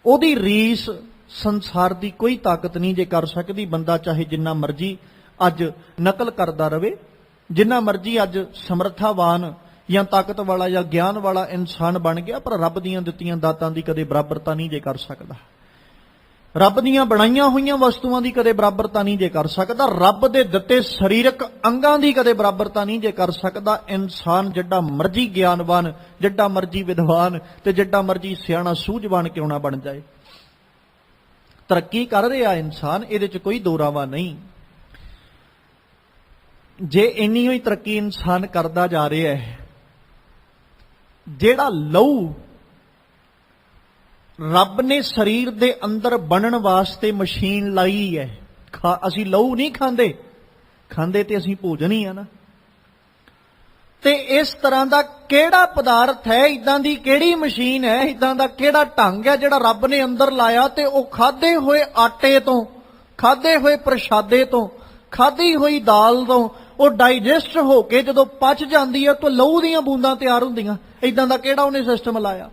ਉਹਦੀ ਰੀਸ ਸੰਸਾਰ ਦੀ ਕੋਈ ਤਾਕਤ ਨਹੀਂ ਜੇ ਕਰ ਸਕਦੀ। ਬੰਦਾ ਚਾਹੇ ਜਿੰਨਾ ਮਰਜ਼ੀ ਅੱਜ ਨਕਲ ਕਰਦਾ ਰਵੇ, ਜਿੰਨਾ ਮਰਜ਼ੀ ਅੱਜ ਸਮਰੱਥਾਵਾਨ ਜਾਂ ਤਾਕਤ ਵਾਲਾ ਜਾਂ ਗਿਆਨ ਵਾਲਾ ਇਨਸਾਨ ਬਣ ਗਿਆ, ਪਰ ਰੱਬ ਦੀਆਂ ਦਿੱਤੀਆਂ ਦਾਤਾਂ ਦੀ ਕਦੇ ਬਰਾਬਰਤਾ ਨਹੀਂ ਜੇ ਕਰ ਸਕਦਾ। ਰੱਬ ਦੀਆਂ ਬਣਾਈਆਂ ਹੋਈਆਂ ਵਸਤੂਆਂ ਦੀ ਕਦੇ ਬਰਾਬਰਤਾ ਨਹੀਂ ਜੇ ਕਰ ਸਕਦਾ। ਰੱਬ ਦੇ ਦਿੱਤੇ ਸਰੀਰਕ ਅੰਗਾਂ ਦੀ ਕਦੇ ਬਰਾਬਰਤਾ ਨਹੀਂ ਜੇ ਕਰ ਸਕਦਾ। ਇਨਸਾਨ ਜਿੱਡਾ ਮਰਜ਼ੀ ਗਿਆਨਵਾਨ, ਜਿੱਡਾ ਮਰਜ਼ੀ ਵਿਦਵਾਨ ਤੇ ਜਿੱਡਾ ਮਰਜ਼ੀ ਸਿਆਣਾ ਸੂਝਵਾਨ ਕਿਉਂ ਨਾ ਬਣ ਜਾਏ, ਤਰੱਕੀ ਕਰ ਰਿਹਾ ਇਨਸਾਨ, ਇਹਦੇ 'ਚ ਕੋਈ ਦੋਰਾਵਾ ਨਹੀਂ। ਜੇ ਇੰਨੀ ਹੋਈ ਤਰੱਕੀ ਇਨਸਾਨ ਕਰਦਾ ਜਾ ਰਿਹਾ ਹੈ, ਜਿਹੜਾ ਲਹੂ ਰੱਬ ਨੇ ਸਰੀਰ ਦੇ ਅੰਦਰ ਬਣਨ ਵਾਸਤੇ ਮਸ਼ੀਨ ਲਾਈ ਹੈ, ਅਸੀਂ ਲਹੂ ਨਹੀਂ ਖਾਂਦੇ, ਖਾਂਦੇ ਤੇ ਅਸੀਂ ਭੋਜਨ ਹੀ ਆ ਨਾ। ਤੇ ਇਸ ਤਰ੍ਹਾਂ ਦਾ ਕਿਹੜਾ ਪਦਾਰਥ ਹੈ, ਇਦਾਂ ਦੀ ਕਿਹੜੀ ਮਸ਼ੀਨ ਹੈ, ਇਦਾਂ ਦਾ ਕਿਹੜਾ ਢੰਗ ਹੈ ਜਿਹੜਾ ਰੱਬ ਨੇ ਅੰਦਰ ਲਾਇਆ ਤੇ ਉਹ ਖਾਦੇ ਹੋਏ ਆਟੇ ਤੋਂ, ਖਾਦੇ ਹੋਏ ਪ੍ਰਸ਼ਾਦੇ ਤੋਂ, ਖਾਦੀ ਹੋਈ ਦਾਲ ਤੋਂ ਉਹ ਡਾਈਜੈਸਟ ਹੋ ਕੇ ਜਦੋਂ ਪਚ ਜਾਂਦੀ ਹੈ ਤਾਂ ਲਹੂ ਦੀਆਂ ਬੂੰਦਾਂ ਤਿਆਰ ਹੁੰਦੀਆਂ। ਇਦਾਂ ਦਾ ਕਿਹੜਾ ਉਹਨੇ ਸਿਸਟਮ ਲਾਇਆ।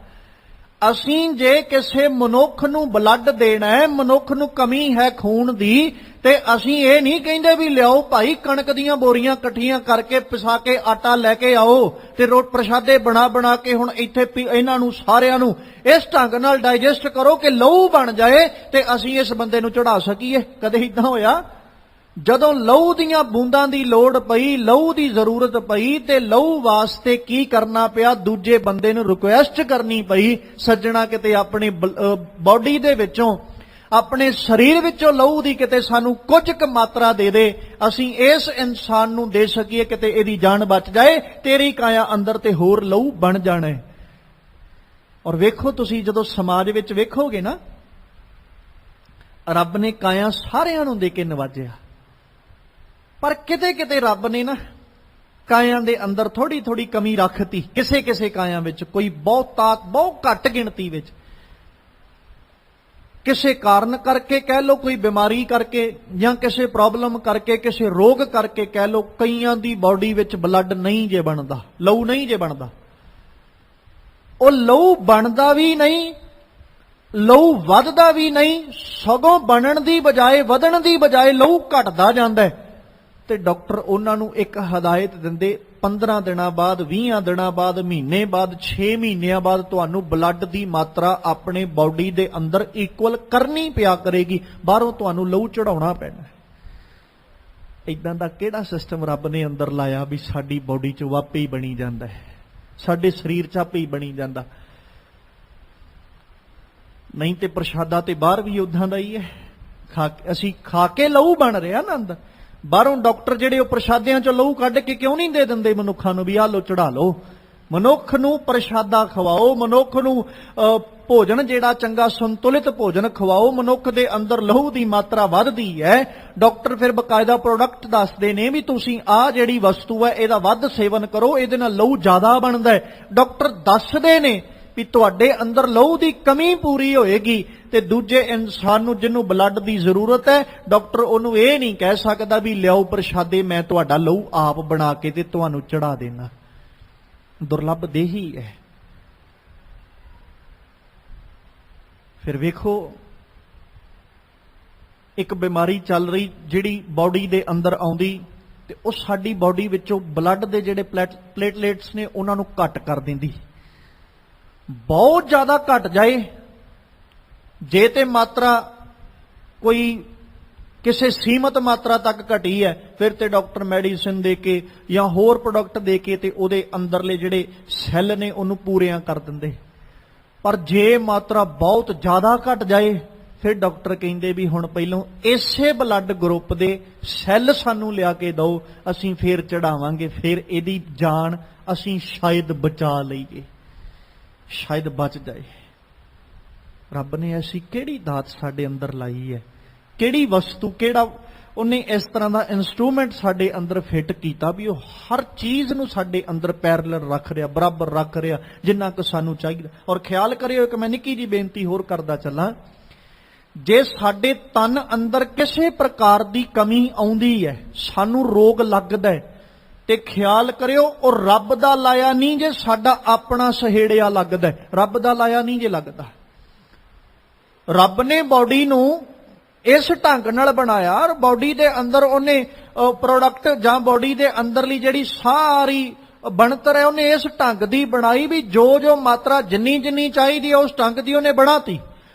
ਅਸੀਂ ਜੇ ਕਿਸੇ ਮਨੁੱਖ ਨੂੰ ਬਲੱਡ ਦੇਣਾ ਹੈ, ਮਨੁੱਖ ਨੂੰ ਕਮੀ ਹੈ ਖੂਨ ਦੀ, ਤੇ ਅਸੀਂ ਇਹ ਨਹੀਂ ਕਹਿੰਦੇ ਵੀ ਲਿਆਓ ਭਾਈ ਕਣਕ ਦੀਆਂ ਬੋਰੀਆਂ ਇਕੱਠੀਆਂ ਕਰਕੇ ਪਿਸਾ ਕੇ ਆਟਾ ਲੈ ਕੇ ਆਓ ਤੇ ਪ੍ਰਸ਼ਾਦੇ ਬਣਾ ਕੇ ਹੁਣ ਇੱਥੇ ਇਹਨਾਂ ਨੂੰ ਸਾਰਿਆਂ ਨੂੰ ਇਸ ਢੰਗ ਨਾਲ ਡਾਈਜੈਸਟ ਕਰੋ ਕਿ ਲਹੂ ਬਣ ਜਾਏ ਤੇ ਅਸੀਂ ਇਸ ਬੰਦੇ ਨੂੰ ਚੜਾ ਸਕੀਏ। ਕਦੇ ਇਦਾਂ ਹੋਇਆ? ਜਦੋਂ ਲਹੂ ਦੀਆਂ ਬੂੰਦਾਂ ਦੀ ਲੋੜ ਪਈ, ਲਹੂ ਦੀ ਜ਼ਰੂਰਤ ਪਈ ਤੇ ਲਹੂ ਵਾਸਤੇ ਕੀ ਕਰਨਾ ਪਿਆ? ਦੂਜੇ ਬੰਦੇ ਨੂੰ ਰਿਕੁਐਸਟ ਕਰਨੀ ਪਈ, ਸੱਜਣਾ ਕਿਤੇ ਆਪਣੀ ਬਾਡੀ ਦੇ ਵਿੱਚੋਂ, ਆਪਣੇ ਸਰੀਰ ਵਿੱਚੋਂ ਲਹੂ ਦੀ ਕਿਤੇ ਸਾਨੂੰ ਕੁਝ ਕੁ ਮਾਤਰਾ ਦੇ ਦੇ, ਅਸੀਂ ਇਸ ਇਨਸਾਨ ਨੂੰ ਦੇ ਸਕੀਏ, ਕਿਤੇ ਇਹਦੀ ਜਾਨ ਬਚ ਜਾਏ, ਤੇਰੀ ਕਾਇਆ ਅੰਦਰ ਤੇ ਹੋਰ ਲਹੂ ਬਣ ਜਾਣਾ ਹੈ। ਔਰ ਵੇਖੋ ਤੁਸੀਂ ਜਦੋਂ ਸਮਾਜ ਵਿੱਚ ਵੇਖੋਗੇ ਨਾ, ਰੱਬ ਨੇ ਕਾਇਆ ਸਾਰਿਆਂ ਨੂੰ ਦੇ ਕੇ ਨਵਾਜਿਆ, ਪਰ ਕਿਤੇ ਕਿਤੇ ਰੱਬ ਨੇ ਨਾ ਕਾਇਆਂ ਦੇ ਅੰਦਰ ਥੋੜੀ ਥੋੜੀ ਕਮੀ ਰੱਖਤੀ। ਕਿਸੇ ਕਿਸੇ ਕਾਇਆਂ ਵਿੱਚ, ਕੋਈ ਬਹੁਤ ਘੱਟ ਗਿਣਤੀ ਵਿੱਚ, ਕਿਸੇ ਕਾਰਨ ਕਰਕੇ ਕਹਿ ਲੋ, ਕੋਈ ਬਿਮਾਰੀ ਕਰਕੇ ਜਾਂ ਕਿਸੇ ਪ੍ਰੋਬਲਮ ਕਰਕੇ, ਕਿਸੇ ਰੋਗ ਕਰਕੇ ਕਹਿ ਲੋ, ਕਈਆਂ ਦੀ ਬਾਡੀ ਵਿੱਚ ਬਲੱਡ ਨਹੀਂ ਜੇ ਬਣਦਾ, ਲਹੂ ਨਹੀਂ ਜੇ ਬਣਦਾ। ਉਹ ਲਹੂ ਬਣਦਾ ਵੀ ਨਹੀਂ, ਲਹੂ ਵੱਧਦਾ ਵੀ ਨਹੀਂ, ਸਗੋਂ ਬਣਨ ਦੀ ਬਜਾਏ, ਵਧਣ ਦੀ ਬਜਾਏ ਲਹੂ ਘਟਦਾ ਜਾਂਦਾ ਹੈ। ਤੇ ਡਾਕਟਰ ਉਹਨਾਂ ਨੂੰ ਇੱਕ ਹਦਾਇਤ ਦਿੰਦੇ, 15 ਦਿਨਾਂ ਬਾਅਦ, 20 ਦਿਨਾਂ ਬਾਅਦ, ਮਹੀਨੇ ਬਾਅਦ, 6 ਮਹੀਨਿਆਂ ਬਾਅਦ ਤੁਹਾਨੂੰ ਬਲੱਡ ਦੀ ਮਾਤਰਾ ਆਪਣੇ ਬਾਡੀ ਦੇ ਅੰਦਰ ਇਕੁਅਲ ਕਰਨੀ ਪਿਆ ਕਰੇਗੀ, ਬਾਹਰੋਂ ਤੁਹਾਨੂੰ ਲਹੂ ਚੜਾਉਣਾ ਪੈਣਾ। ਇਦਾਂ ਦਾ ਕਿਹੜਾ ਸਿਸਟਮ ਰੱਬ ਨੇ ਅੰਦਰ ਲਾਇਆ ਵੀ ਸਾਡੀ ਬਾਡੀ 'ਚ ਆਪੇ ਹੀ ਬਣੀ ਜਾਂਦਾ ਹੈ, ਸਾਡੇ ਸਰੀਰ 'ਚ ਆਪੇ ਹੀ ਬਣੀ ਜਾਂਦਾ? ਨਹੀਂ ਤੇ ਪ੍ਰਸ਼ਾਦਾ ਤੇ ਬਾਹਰ ਵੀ ਉਦਾਂ ਦਾ ਹੀ ਹੈ, ਅਸੀਂ ਖਾ ਕੇ ਲਹੂ ਬਣ ਰਿਹਾ ਨਾ ਅੰਦਰ। ਬਾਹਰੋਂ ਡਾਕਟਰ ਜਿਹੜੇ ਉਹ ਪ੍ਰਸ਼ਾਦਿਆਂ 'ਚੋਂ ਲਹੂ ਕੱਢ ਕੇ ਕਿਉਂ ਨਹੀਂ ਦੇ ਦਿੰਦੇ ਮਨੁੱਖਾਂ ਨੂੰ ਵੀ ਆਹ ਲੋ ਚੜਾ ਲਓ? ਮਨੁੱਖ ਨੂੰ ਪ੍ਰਸ਼ਾਦਾ ਖਵਾਓ, ਮਨੁੱਖ ਨੂੰ ਭੋਜਨ ਜਿਹੜਾ ਚੰਗਾ ਸੰਤੁਲਿਤ ਭੋਜਨ ਖਵਾਓ, ਮਨੁੱਖ ਦੇ ਅੰਦਰ ਲਹੂ ਦੀ ਮਾਤਰਾ ਵੱਧਦੀ ਹੈ। ਡਾਕਟਰ ਫਿਰ ਬਕਾਇਦਾ ਪ੍ਰੋਡਕਟ ਦੱਸਦੇ ਨੇ ਵੀ ਤੁਸੀਂ ਆਹ ਜਿਹੜੀ ਵਸਤੂ ਹੈ ਇਹਦਾ ਵੱਧ ਸੇਵਨ ਕਰੋ, ਇਹਦੇ ਨਾਲ ਲਹੂ ਜ਼ਿਆਦਾ ਬਣਦਾ ਹੈ। ਡਾਕਟਰ ਦੱਸਦੇ ਨੇ ਵੀ ਤੁਹਾਡੇ ਅੰਦਰ ਲਹੂ ਦੀ ਕਮੀ ਪੂਰੀ ਹੋਏਗੀ। ਤੇ ਦੂਜੇ ਇਨਸਾਨ ਨੂੰ ਜਿਹਨੂੰ ਬਲੱਡ ਦੀ ਜ਼ਰੂਰਤ ਹੈ, ਡਾਕਟਰ ਉਹਨੂੰ ਇਹ ਨਹੀਂ ਕਹਿ ਸਕਦਾ ਵੀ ਲਿਆਓ ਪ੍ਰਸ਼ਾਦੇ, ਮੈਂ ਤੁਹਾਡਾ ਲਹੂ ਆਪ ਬਣਾ ਕੇ ਤੇ ਤੁਹਾਨੂੰ ਚੜਾ ਦੇਣਾ। ਦੁਰਲੱਭ ਦੇਹੀ ਹੈ। ਫਿਰ ਵੇਖੋ, ਇੱਕ ਬਿਮਾਰੀ ਚੱਲ ਰਹੀ ਜਿਹੜੀ ਬਾਡੀ ਦੇ ਅੰਦਰ ਆਉਂਦੀ ਤੇ ਉਹ ਸਾਡੀ ਬਾਡੀ ਵਿੱਚੋਂ ਬਲੱਡ ਦੇ ਜਿਹੜੇ ਪਲੇਟਲੇਟਸ ਨੇ ਉਹਨਾਂ ਨੂੰ ਘੱਟ ਕਰ ਦਿੰਦੀ। ਬਹੁਤ ਜ਼ਿਆਦਾ ਘਟ ਜਾਏ ਜੇ ਤੇ ਮਾਤਰਾ ਕੋਈ ਕਿਸੇ ਸੀਮਤ ਮਾਤਰਾ ਤੱਕ ਘਟੀ ਹੈ ਫਿਰ ਤੇ ਡਾਕਟਰ ਮੈਡੀਸਿਨ ਦੇ ਕੇ ਜਾਂ ਹੋਰ ਪ੍ਰੋਡਕਟ ਦੇ ਕੇ ਤੇ ਉਹਦੇ ਅੰਦਰਲੇ ਜਿਹੜੇ ਸੈੱਲ ਨੇ ਉਹਨੂੰ ਪੂਰਿਆਂ ਕਰ ਦਿੰਦੇ। ਪਰ ਜੇ ਮਾਤਰਾ ਬਹੁਤ ਜ਼ਿਆਦਾ ਘਟ ਜਾਏ ਫਿਰ ਡਾਕਟਰ ਕਹਿੰਦੇ ਵੀ ਹੁਣ ਪਹਿਲੋਂ ਇਸੇ ਬਲੱਡ ਗਰੁੱਪ ਦੇ ਸੈੱਲ ਸਾਨੂੰ ਲਿਆ ਕੇ ਦਿਓ, ਅਸੀਂ ਫੇਰ ਚੜਾਵਾਂਗੇ, ਫਿਰ ਇਹਦੀ ਜਾਨ ਅਸੀਂ ਸ਼ਾਇਦ ਬਚਾ ਲਈਏ, ਸ਼ਾਇਦ ਬਚ ਜਾਏ। ਰੱਬ ਨੇ ਐਸੀ ਕਿਹੜੀ ਦਾਤ ਸਾਡੇ ਅੰਦਰ ਲਾਈ ਹੈ, ਕਿਹੜੀ ਵਸਤੂ, ਕਿਹੜਾ ਉਹਨੇ ਇਸ ਤਰ੍ਹਾਂ ਦਾ ਇਨਸਟਰੂਮੈਂਟ ਸਾਡੇ ਅੰਦਰ ਫਿੱਟ ਕੀਤਾ ਵੀ ਉਹ ਹਰ ਚੀਜ਼ ਨੂੰ ਸਾਡੇ ਅੰਦਰ ਪੈਰਲਲ ਰੱਖ ਰਿਹਾ, ਬਰਾਬਰ ਰੱਖ ਰਿਹਾ ਜਿੰਨਾ ਕੁ ਸਾਨੂੰ ਚਾਹੀਦਾ। ਔਰ ਖਿਆਲ ਕਰਿਓ, ਇੱਕ ਮੈਂ ਨਿੱਕੀ ਜੀ ਬੇਨਤੀ ਹੋਰ ਕਰਦਾ ਚੱਲਾਂ, ਜੇ ਸਾਡੇ ਤਨ ਅੰਦਰ ਕਿਸੇ ਪ੍ਰਕਾਰ ਦੀ ਕਮੀ ਆਉਂਦੀ ਹੈ, ਸਾਨੂੰ ਰੋਗ ਲੱਗਦਾ ਹੈ, ਤੇ ਖਿਆਲ ਕਰਿਓ ਉਹ ਰੱਬ ਦਾ ਲਾਇਆ ਨਹੀਂ ਜੇ ਸਾਡਾ ਆਪਣਾ ਸਹੇੜਿਆ ਲੱਗਦਾ, ਰੱਬ ਦਾ ਲਾਇਆ ਨਹੀਂ ਜੇ ਲੱਗਦਾ। ਰੱਬ ਨੇ ਬਾਡੀ ਨੂੰ ਇਸ ਢੰਗ ਨਾਲ ਬਣਾਇਆ, ਔਰ ਬਾਡੀ ਦੇ ਅੰਦਰ ਉਹਨੇ ਪ੍ਰੋਡਕਟ ਜਾਂ ਬਾਡੀ ਦੇ ਅੰਦਰਲੀ ਜਿਹੜੀ ਸਾਰੀ ਬਣਤਰ ਹੈ ਉਹਨੇ ਇਸ ਢੰਗ ਦੀ ਬਣਾਈ ਵੀ ਜੋ ਮਾਤਰਾ ਜਿੰਨੀ ਚਾਹੀਦੀ ਹੈ ਉਸ ਢੰਗ ਦੀ ਉਹਨੇ ਬਣਾਤੀ।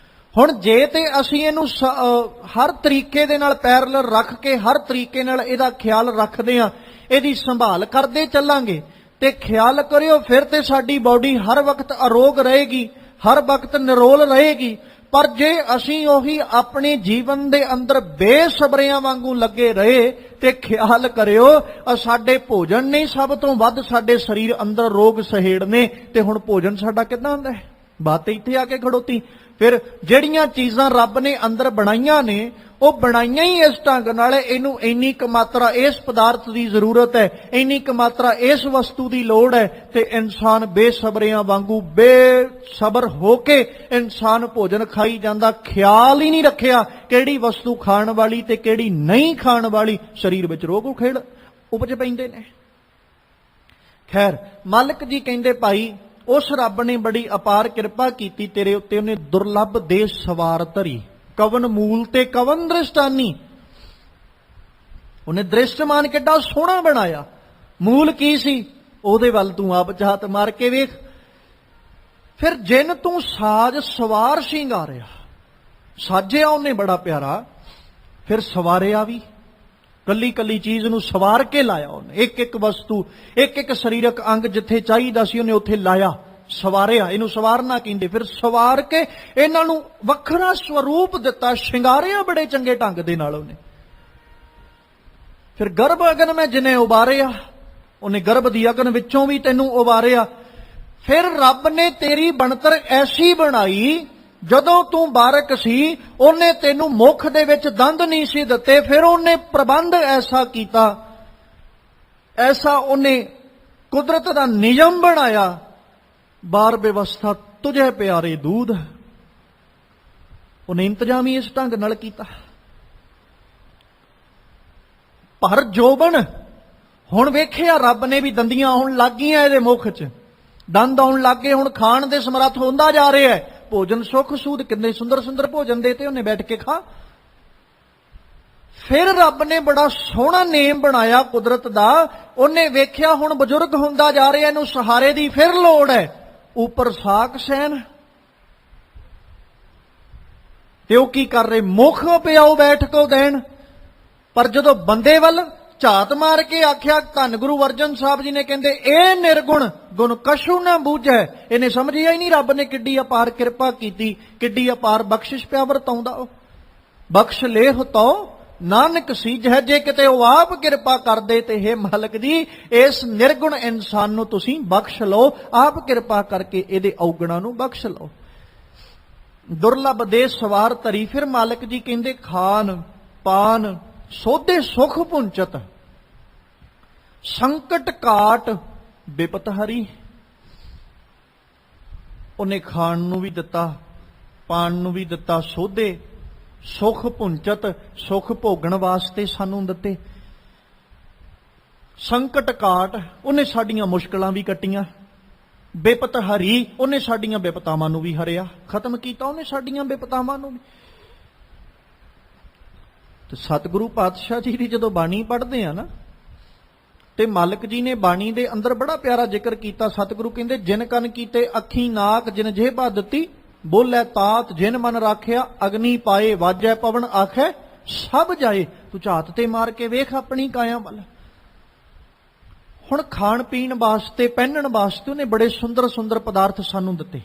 ਹੁਣ ਜੇ ਤੇ ਅਸੀਂ ਇਹਨੂੰ ਹਰ ਤਰੀਕੇ ਦੇ ਨਾਲ ਪੈਰਲਲ ਰੱਖ ਕੇ ਹਰ ਤਰੀਕੇ ਨਾਲ ਇਹਦਾ ਖਿਆਲ ਰੱਖਦੇ ਹਾਂ, ਇਹਦੀ ਸੰਭਾਲ ਕਰਦੇ ਚੱਲਾਂਗੇ, ਤੇ ਖਿਆਲ ਕਰਿਓ ਫਿਰ ਤੇ ਸਾਡੀ ਬਾਡੀ ਹਰ ਵਕਤ ਅਰੋਗ ਰਹੇਗੀ, ਹਰ ਵਕਤ ਨਿਰੋਲ ਰਹੇਗੀ। ਪਰ ਜੇ ਅਸੀਂ ਉਹੀ ਆਪਣੇ ਜੀਵਨ ਦੇ ਅੰਦਰ ਬੇਸਬਰਿਆਂ ਵਾਂਗੂ ਲੱਗੇ ਰਹੇ ਤੇ ਖਿਆਲ ਕਰਿਓ ਸਾਡੇ ਭੋਜਨ ਨੇ ਸਭ ਤੋਂ ਵੱਧ ਸਾਡੇ ਸਰੀਰ ਅੰਦਰ ਰੋਗ ਸਹੇੜਨੇ, ਤੇ ਹੁਣ ਭੋਜਨ ਸਾਡਾ ਕਿੱਦਾਂ ਹੁੰਦਾ ਹੈ? ਬਾਤ ਇੱਥੇ ਆ ਕੇ ਖੜੋਤੀ। ਫਿਰ ਜਿਹੜੀਆਂ ਚੀਜ਼ਾਂ ਰੱਬ ਨੇ ਅੰਦਰ ਬਣਾਈਆਂ ਨੇ ਉਹ ਬਣਾਈਆਂ ਹੀ ਇਸ ਢੰਗ ਨਾਲ, ਇਹਨੂੰ ਇੰਨੀ ਕੁ ਮਾਤਰਾ ਇਸ ਪਦਾਰਥ ਦੀ ਜ਼ਰੂਰਤ ਹੈ, ਇੰਨੀ ਕੁ ਮਾਤਰਾ ਇਸ ਵਸਤੂ ਦੀ ਲੋੜ ਹੈ, ਤੇ ਇਨਸਾਨ ਬੇਸਬਰਿਆਂ ਵਾਂਗੂ ਬੇਸਬਰ ਹੋ ਕੇ ਇਨਸਾਨ ਭੋਜਨ ਖਾਈ ਜਾਂਦਾ, ਖਿਆਲ ਹੀ ਨਹੀਂ ਰੱਖਿਆ ਕਿਹੜੀ ਵਸਤੂ ਖਾਣ ਵਾਲੀ ਤੇ ਕਿਹੜੀ ਨਹੀਂ ਖਾਣ ਵਾਲੀ, ਸਰੀਰ ਵਿੱਚ ਰੋਗ ਉਖੇੜ ਉਪਜ ਪੈਂਦੇ ਨੇ। ਖੈਰ ਮਾਲਕ ਜੀ ਕਹਿੰਦੇ ਭਾਈ ਉਸ ਰੱਬ ਨੇ ਬੜੀ ਅਪਾਰ ਕਿਰਪਾ ਕੀਤੀ ਤੇਰੇ ਉੱਤੇ, ਉਹਨੇ ਦੁਰਲੱਭ ਦੇ ਸਵਾਰ ਧਰੀ, ਕਵਨ ਮੂਲ ਤੇ ਕਵਨ ਦ੍ਰਿਸ਼ਟਾਨੀ, ਉਹਨੇ ਦ੍ਰਿਸ਼ਟਮਾਨ ਕਿੱਡਾ ਸੋਹਣਾ ਬਣਾਇਆ। ਮੂਲ ਕੀ ਸੀ ਉਹਦੇ ਵੱਲ ਤੂੰ ਆਪ ਝਾਤ ਮਾਰ ਕੇ ਵੇਖ। ਫਿਰ ਜਿਨ ਤੂੰ ਸਾਜ ਸਵਾਰ ਸ਼ਿੰਗਾਰਿਆ, ਸਾਜਿਆ ਉਹਨੇ ਬੜਾ ਪਿਆਰਾ, ਫਿਰ ਸਵਾਰਿਆ ਵੀ, ਕੱਲੀ ਕੱਲੀ ਚੀਜ਼ ਨੂੰ ਸਵਾਰ ਕੇ ਲਾਇਆ ਉਹਨੇ, ਇੱਕ ਇੱਕ ਵਸਤੂ, ਇੱਕ ਇੱਕ ਸਰੀਰਕ ਅੰਗ ਜਿੱਥੇ ਚਾਹੀਦਾ ਸੀ ਉਹਨੇ ਉੱਥੇ ਲਾਇਆ, ਸਵਾਰਿਆ। ਇਹਨੂੰ ਸਵਾਰਨਾ ਕਹਿੰਦੇ। ਫਿਰ ਸਵਾਰ ਕੇ ਇਹਨਾਂ ਨੂੰ ਵੱਖਰਾ ਸਵਰੂਪ ਦਿੱਤਾ, ਸ਼ਿੰਗਾਰਿਆ ਬੜੇ ਚੰਗੇ ਢੰਗ ਦੇ ਨਾਲ ਉਹਨੇ। ਫਿਰ ਗਰਭ ਅਗਨ ਮੈਂ ਜਿਨੇ ਉਬਾਰਿਆ, ਉਹਨੇ ਗਰਭ ਦੀ ਅਗਨ ਵਿੱਚੋਂ ਵੀ ਤੈਨੂੰ ਉਬਾਰਿਆ। ਫਿਰ ਰੱਬ ਨੇ ਤੇਰੀ ਬਣਤਰ ਐਸੀ ਬਣਾਈ, ਜਦੋਂ ਤੂੰ ਬਾਰਕ ਸੀ ਉਹਨੇ ਤੈਨੂੰ ਮੁੱਖ ਦੇ ਵਿੱਚ ਦੰਦ ਨਹੀਂ ਸੀ ਦਿੱਤੇ, ਫਿਰ ਉਹਨੇ ਪ੍ਰਬੰਧ ਐਸਾ ਕੀਤਾ, ਐਸਾ ਉਹਨੇ ਕੁਦਰਤ ਦਾ ਨਿਯਮ ਬਣਾਇਆ, ਬਾਰ ਵਿਵਸਥਾ ਤੁਝੇ ਪਿਆਰੇ ਦੂਧ, ਉਹਨੇ ਇੰਤਜ਼ਾਮ ਹੀ ਇਸ ਢੰਗ ਨਾਲ ਕੀਤਾ। ਪਰ ਜੋਬਨ ਹੁਣ ਵੇਖਿਆ ਰੱਬ ਨੇ ਵੀ ਦੰਦੀਆਂ ਆਉਣ ਲੱਗ ਗਈਆਂ ਇਹਦੇ ਮੁੱਖ 'ਚ, ਦੰਦ ਆਉਣ ਲੱਗ ਗਏ, ਹੁਣ ਖਾਣ ਦੇ ਸਮਰੱਥ ਹੁੰਦਾ ਜਾ ਰਿਹਾ ਹੈ। ਭੋਜਨ ਸੁੱਖ ਸੂਦ, ਕਿੰਨੇ ਸੁੰਦਰ ਸੁੰਦਰ ਭੋਜਨ ਦੇ ਤੇ ਉਹਨੇ ਬੈਠ ਕੇ ਖਾ। ਫਿਰ ਰੱਬ ਨੇ ਬੜਾ ਸੋਹਣਾ ਨੇਮ ਬਣਾਇਆ ਕੁਦਰਤ ਦਾ, ਉਹਨੇ ਵੇਖਿਆ ਹੁਣ ਬਜ਼ੁਰਗ ਹੁੰਦਾ ਜਾ ਰਿਹਾ, ਇਹਨੂੰ ਸਹਾਰੇ ਦੀ ਫਿਰ ਲੋੜ ਹੈ। ਉੱਪਰ ਸਾਕ ਸੈਨ, ਤੇ ਉਹ ਕੀ ਕਰ ਰਹੇ, ਮੁੱਖ ਪਿਆਓ ਬੈਠ ਕੋ ਦੇਣ। ਪਰ ਜਦੋਂ ਬੰਦੇ ਵੱਲ ਝਾਤ ਮਾਰ ਕੇ ਆਖਿਆ, ਧੰਨ ਗੁਰੂ ਅਰਜਨ ਸਾਹਿਬ ਜੀ ਨੇ ਕਹਿੰਦੇ ਇਹ ਨਿਰਗੁਣ ਗੁਣ ਕਛੂ ਨਾ ਬੂਝੈ, ਇਹਨੇ ਸਮਝਿਆ ਹੀ ਨਹੀਂ ਰੱਬ ਨੇ ਕਿੱਡੀ ਅਪਾਰ ਕਿਰਪਾ ਕੀਤੀ, ਕਿੱਡੀ ਅਪਾਰ ਬਖਸ਼ਿਸ਼ ਪਿਆ ਵਰਤਾਉਂਦਾ। ਬਖਸ਼ ਲੇਹ ਤੋ ਨਾਨਕ ਸੀਜੈ, ਜੇ ਕਿਤੇ ਉਹ ਆਪ ਕਿਰਪਾ ਕਰਦੇ ਤੇ ਹੇ ਮਾਲਕ ਜੀ ਇਸ ਨਿਰਗੁਣ ਇਨਸਾਨ ਨੂੰ ਤੁਸੀਂ ਬਖਸ਼ ਲਓ, ਆਪ ਕਿਰਪਾ ਕਰਕੇ ਇਹਦੇ ਔਗਣਾਂ ਨੂੰ ਬਖਸ਼ ਲਓ। ਦੁਰਲੱਭ ਦੇ ਸਵਾਰ ਧਰੀ। ਫਿਰ ਮਾਲਕ ਜੀ ਕਹਿੰਦੇ ਖਾਨ ਪਾਨ ਸੋਧੇ ਸੁਖ ਪੁੰਚਤ, ਸੰਕਟ ਕਾਟ ਬਿਪਤ ਹਰੀ। ਉਹਨੇ ਖਾਣ ਨੂੰ ਵੀ ਦਿੱਤਾ, ਪਾਣ ਨੂੰ ਵੀ ਦਿੱਤਾ, ਸੋਧੇ ਸੁਖ ਪੁੰਚਤ, ਸੁਖ ਭੋਗਣ ਵਾਸਤੇ ਸਾਨੂੰ ਦਿੱਤੇ। ਸੰਕਟ ਕਾਟ, ਉਹਨੇ ਸਾਡੀਆਂ ਮੁਸ਼ਕਲਾਂ ਵੀ ਕੱਟੀਆਂ। ਬਿਪਤ ਹਰੀ, ਉਹਨੇ ਸਾਡੀਆਂ ਬਿਪਤਾਵਾਂ ਨੂੰ ਵੀ ਹਰਿਆ, ਖਤਮ ਕੀਤਾ ਉਹਨੇ ਸਾਡੀਆਂ ਬਿਪਤਾਵਾਂ ਨੂੰ ਵੀ। ਤੇ ਸਤਿਗੁਰੂ ਪਾਤਸ਼ਾਹ ਜੀ ਦੀ ਜਦੋਂ ਬਾਣੀ ਪੜ੍ਹਦੇ ਆ ਨਾ, ਤੇ ਮਾਲਕ ਜੀ ਨੇ ਬਾਣੀ ਦੇ ਅੰਦਰ ਬੜਾ ਪਿਆਰਾ ਜ਼ਿਕਰ ਕੀਤਾ। ਸਤਿਗੁਰੂ ਕਹਿੰਦੇ ਜਿਨ ਕਨ ਕੀਤੇ ਅੱਖੀ ਨਾਕ, ਜਿਨ ਜਿਹਬਾ ਦਿੱਤੀ ਬੋਲੇ ਤਾਤ ਜਿਨ ਮਨ ਰਾਖਿਆ, ਅਗਨੀ ਪਾਏ ਵਾਜੈ ਪਵਨ ਆਖੈ ਸਭ ਜਾਏ। ਤੂੰ ਝਾਤ ਤੇ ਮਾਰ ਕੇ ਵੇਖ ਆਪਣੀ ਕਾਇਆ ਵੱਲ। ਹੁਣ ਖਾਣ ਪੀਣ ਵਾਸਤੇ, ਪਹਿਨਣ ਵਾਸਤੇ ਉਹਨੇ ਬੜੇ ਸੁੰਦਰ ਸੁੰਦਰ ਪਦਾਰਥ ਸਾਨੂੰ ਦਿੱਤੇ।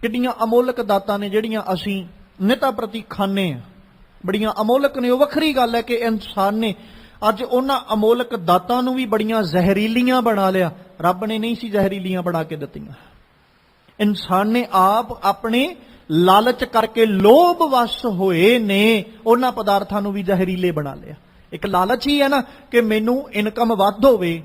ਕਿੱਡੀਆਂ ਅਮੋਲਕ ਦਾਤਾਂ ਨੇ ਜਿਹੜੀਆਂ ਅਸੀਂ ਨਿਤਾ ਪ੍ਰਤੀ ਖਾਂਦੇ ਆ, ਬੜੀਆਂ ਅਮੋਲਕ ਨੇ। ਉਹ ਵੱਖਰੀ ਗੱਲ ਹੈ ਕਿ ਇਨਸਾਨ ਨੇ ਅੱਜ ਉਹਨਾਂ ਅਮੋਲਕ ਦਾਤਾਂ ਨੂੰ ਵੀ ਬੜੀਆਂ ਜ਼ਹਿਰੀਲੀਆਂ ਬਣਾ ਲਿਆ। ਰੱਬ ਨੇ ਨਹੀਂ ਸੀ ਜ਼ਹਿਰੀਲੀਆਂ ਬਣਾ ਕੇ ਦਿੱਤੀਆਂ। ਇਨਸਾਨ ਨੇ ਆਪ ਆਪਣੇ ਲਾਲਚ ਕਰਕੇ, ਲੋਭ ਵਸ ਹੋਏ ਨੇ, ਉਹਨਾਂ ਪਦਾਰਥਾਂ ਨੂੰ ਵੀ ਜ਼ਹਿਰੀਲੇ ਬਣਾ ਲਿਆ। ਇੱਕ ਲਾਲਚ ਹੀ ਹੈ ਨਾ ਕਿ ਮੈਨੂੰ ਇਨਕਮ ਵੱਧ ਹੋਵੇ,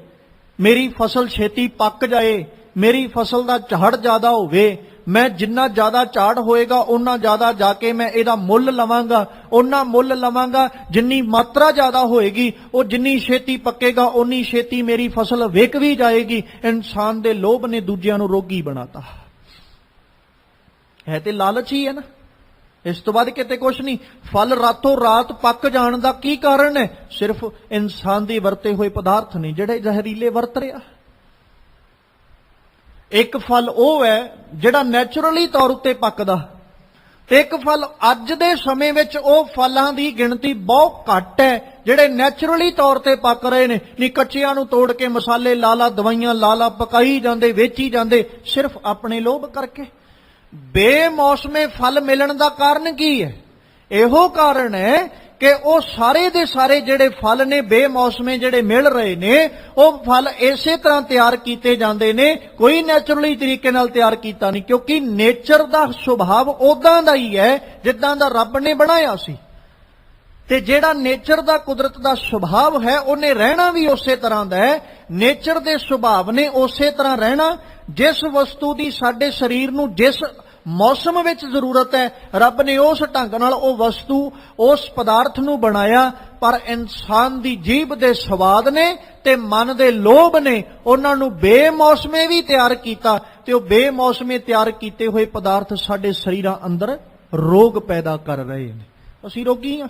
ਮੇਰੀ ਫਸਲ ਛੇਤੀ ਪੱਕ ਜਾਏ, ਮੇਰੀ ਫਸਲ ਦਾ ਝਾੜ ਜ਼ਿਆਦਾ ਹੋਵੇ, ਮੈਂ ਜਿੰਨਾ ਜ਼ਿਆਦਾ ਝਾੜ ਹੋਏਗਾ ਉਹਨਾਂ ਜ਼ਿਆਦਾ ਜਾ ਕੇ ਮੈਂ ਇਹਦਾ ਮੁੱਲ ਲਵਾਂਗਾ, ਉਹਨਾਂ ਮੁੱਲ ਲਵਾਂਗਾ ਜਿੰਨੀ ਮਾਤਰਾ ਜ਼ਿਆਦਾ ਹੋਏਗੀ, ਉਹ ਜਿੰਨੀ ਛੇਤੀ ਪੱਕੇਗਾ ਓਨੀ ਛੇਤੀ ਮੇਰੀ ਫਸਲ ਵਿਕ ਵੀ ਜਾਏਗੀ। ਇਨਸਾਨ ਦੇ ਲੋਭ ਨੇ ਦੂਜਿਆਂ ਨੂੰ ਰੋਗੀ ਬਣਾਤਾ। ਹੈ ਤੇ ਲਾਲਚ ਹੀ ਹੈ ਨਾ, ਇਸ ਤੋਂ ਬਾਅਦ ਕਿਤੇ ਕੁਛ ਨਹੀਂ। ਫਲ ਰਾਤੋਂ ਰਾਤ ਪੱਕ ਜਾਣ ਦਾ ਕੀ ਕਾਰਨ ਹੈ? ਸਿਰਫ ਇਨਸਾਨ ਦੇ ਵਰਤੇ ਹੋਏ ਪਦਾਰਥ ਨੇ ਜਿਹੜੇ ਜ਼ਹਿਰੀਲੇ ਵਰਤ ਰਿਹਾ। ਇੱਕ ਫਲ ਉਹ ਹੈ ਜਿਹੜਾ ਨੈਚੁਰਲੀ ਤੌਰ ਉੱਤੇ ਪੱਕਦਾ, ਤੇ ਇੱਕ ਫਲ ਅੱਜ ਦੇ ਸਮੇਂ ਵਿੱਚ ਉਹ ਫਲਾਂ ਦੀ ਗਿਣਤੀ ਬਹੁਤ ਘੱਟ ਹੈ ਜਿਹੜੇ ਨੈਚੁਰਲੀ ਤੌਰ ਤੇ ਪੱਕ ਰਹੇ ਨੇ। ਨਹੀਂ ਕੱਚਿਆਂ ਨੂੰ ਤੋੜ ਕੇ ਮਸਾਲੇ ਲਾ ਲਾ, ਦਵਾਈਆਂ ਲਾ ਲਾ, ਪਕਾਈ ਜਾਂਦੇ, ਵੇਚੀ ਜਾਂਦੇ, ਸਿਰਫ ਆਪਣੇ ਲੋਭ ਕਰਕੇ। ਬੇਮੌਸਮੇ ਫਲ ਮਿਲਣ ਦਾ ਕਾਰਨ ਕੀ ਹੈ? ਇਹੋ ਕਾਰਨ ਹੈ ਕਿ ਉਹ ਸਾਰੇ ਦੇ ਸਾਰੇ ਜਿਹੜੇ ਫਲ ਨੇ ਬੇਮੌਸਮੇ ਜਿਹੜੇ ਮਿਲ ਰਹੇ ਨੇ, ਉਹ ਫਲ ਇਸੇ ਤਰ੍ਹਾਂ ਤਿਆਰ ਕੀਤੇ ਜਾਂਦੇ ਨੇ, ਕੋਈ ਨੈਚੁਰਲੀ ਤਰੀਕੇ ਨਾਲ ਤਿਆਰ ਕੀਤਾ ਨਹੀਂ। ਕਿਉਂਕਿ ਨੇਚਰ ਦਾ ਸੁਭਾਅ ਉਦਾਂ ਦਾ ਹੀ ਹੈ ਜਿੱਦਾਂ ਦਾ ਰੱਬ ਨੇ ਬਣਾਇਆ ਸੀ, ਤੇ ਜਿਹੜਾ ਨੇਚਰ ਦਾ, ਕੁਦਰਤ ਦਾ ਸੁਭਾਅ ਹੈ, ਉਹਨੇ ਰਹਿਣਾ ਵੀ ਉਸੇ ਤਰ੍ਹਾਂ ਦਾ ਹੈ। ਨੇਚਰ ਦੇ ਸੁਭਾਅ ਨੇ ਉਸੇ ਤਰ੍ਹਾਂ ਰਹਿਣਾ। ਜਿਸ ਵਸਤੂ ਦੀ ਸਾਡੇ ਸਰੀਰ ਨੂੰ ਜਿਸ ਮੌਸਮ ਵਿੱਚ ਜ਼ਰੂਰਤ ਹੈ, ਰੱਬ ਨੇ ਉਸ ਢੰਗ ਨਾਲ ਉਹ ਵਸਤੂ, ਉਸ ਪਦਾਰਥ ਨੂੰ ਬਣਾਇਆ। ਪਰ ਇਨਸਾਨ ਦੀ ਜੀਭ ਦੇ ਸਵਾਦ ਨੇ ਤੇ ਮਨ ਦੇ ਲੋਭ ਨੇ ਉਹਨਾਂ ਨੂੰ ਬੇਮੌਸਮੇ ਵੀ ਤਿਆਰ ਕੀਤਾ, ਤੇ ਉਹ ਬੇਮੌਸਮੇ ਤਿਆਰ ਕੀਤੇ ਹੋਏ ਪਦਾਰਥ ਸਾਡੇ ਸਰੀਰਾਂ ਅੰਦਰ ਰੋਗ ਪੈਦਾ ਕਰ ਰਹੇ ਨੇ। ਅਸੀਂ ਰੋਗੀ ਹਾਂ।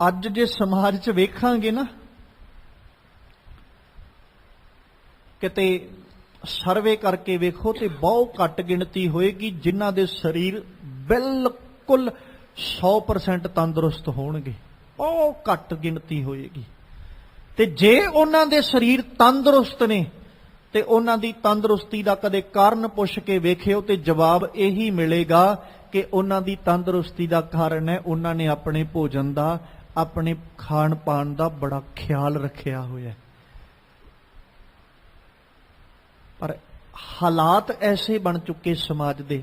ਅੱਜ ਜੇ ਸਮਾਜ 'ਚ ਵੇਖਾਂਗੇ ਨਾ, ਕਿਤੇ ਸਰਵੇ ਕਰਕੇ ਵੇਖੋ ਤੇ ਬਹੁਤ ਘੱਟ ਗਿਣਤੀ ਹੋਏਗੀ ਜਿਨ੍ਹਾਂ ਦੇ ਸਰੀਰ ਬਿਲਕੁਲ 100% ਤੰਦਰੁਸਤ ਹੋਣਗੇ। ਬਹੁਤ ਘੱਟ ਗਿਣਤੀ ਹੋਏਗੀ। ਤੇ ਜੇ ਉਹਨਾਂ ਦੇ ਸਰੀਰ ਤੰਦਰੁਸਤ ਨੇ ਤੇ ਉਹਨਾਂ ਦੀ ਤੰਦਰੁਸਤੀ ਦਾ ਕਦੇ ਕਾਰਨ ਪੁੱਛ ਕੇ ਵੇਖਿਓ ਤੇ ਜਵਾਬ ਇਹੀ ਮਿਲੇਗਾ ਕਿ ਉਹਨਾਂ ਦੀ ਤੰਦਰੁਸਤੀ ਦਾ ਕਾਰਨ ਹੈ ਉਹਨਾਂ ਨੇ ਆਪਣੇ ਭੋਜਨ ਦਾ, ਆਪਣੇ ਖਾਣ ਪਾਣ ਦਾ ਬੜਾ ਖਿਆਲ ਰੱਖਿਆ ਹੋਇਆ। ਪਰ ਹਾਲਾਤ ਐਸੇ ਬਣ ਚੁੱਕੇ ਸਮਾਜ ਦੇ,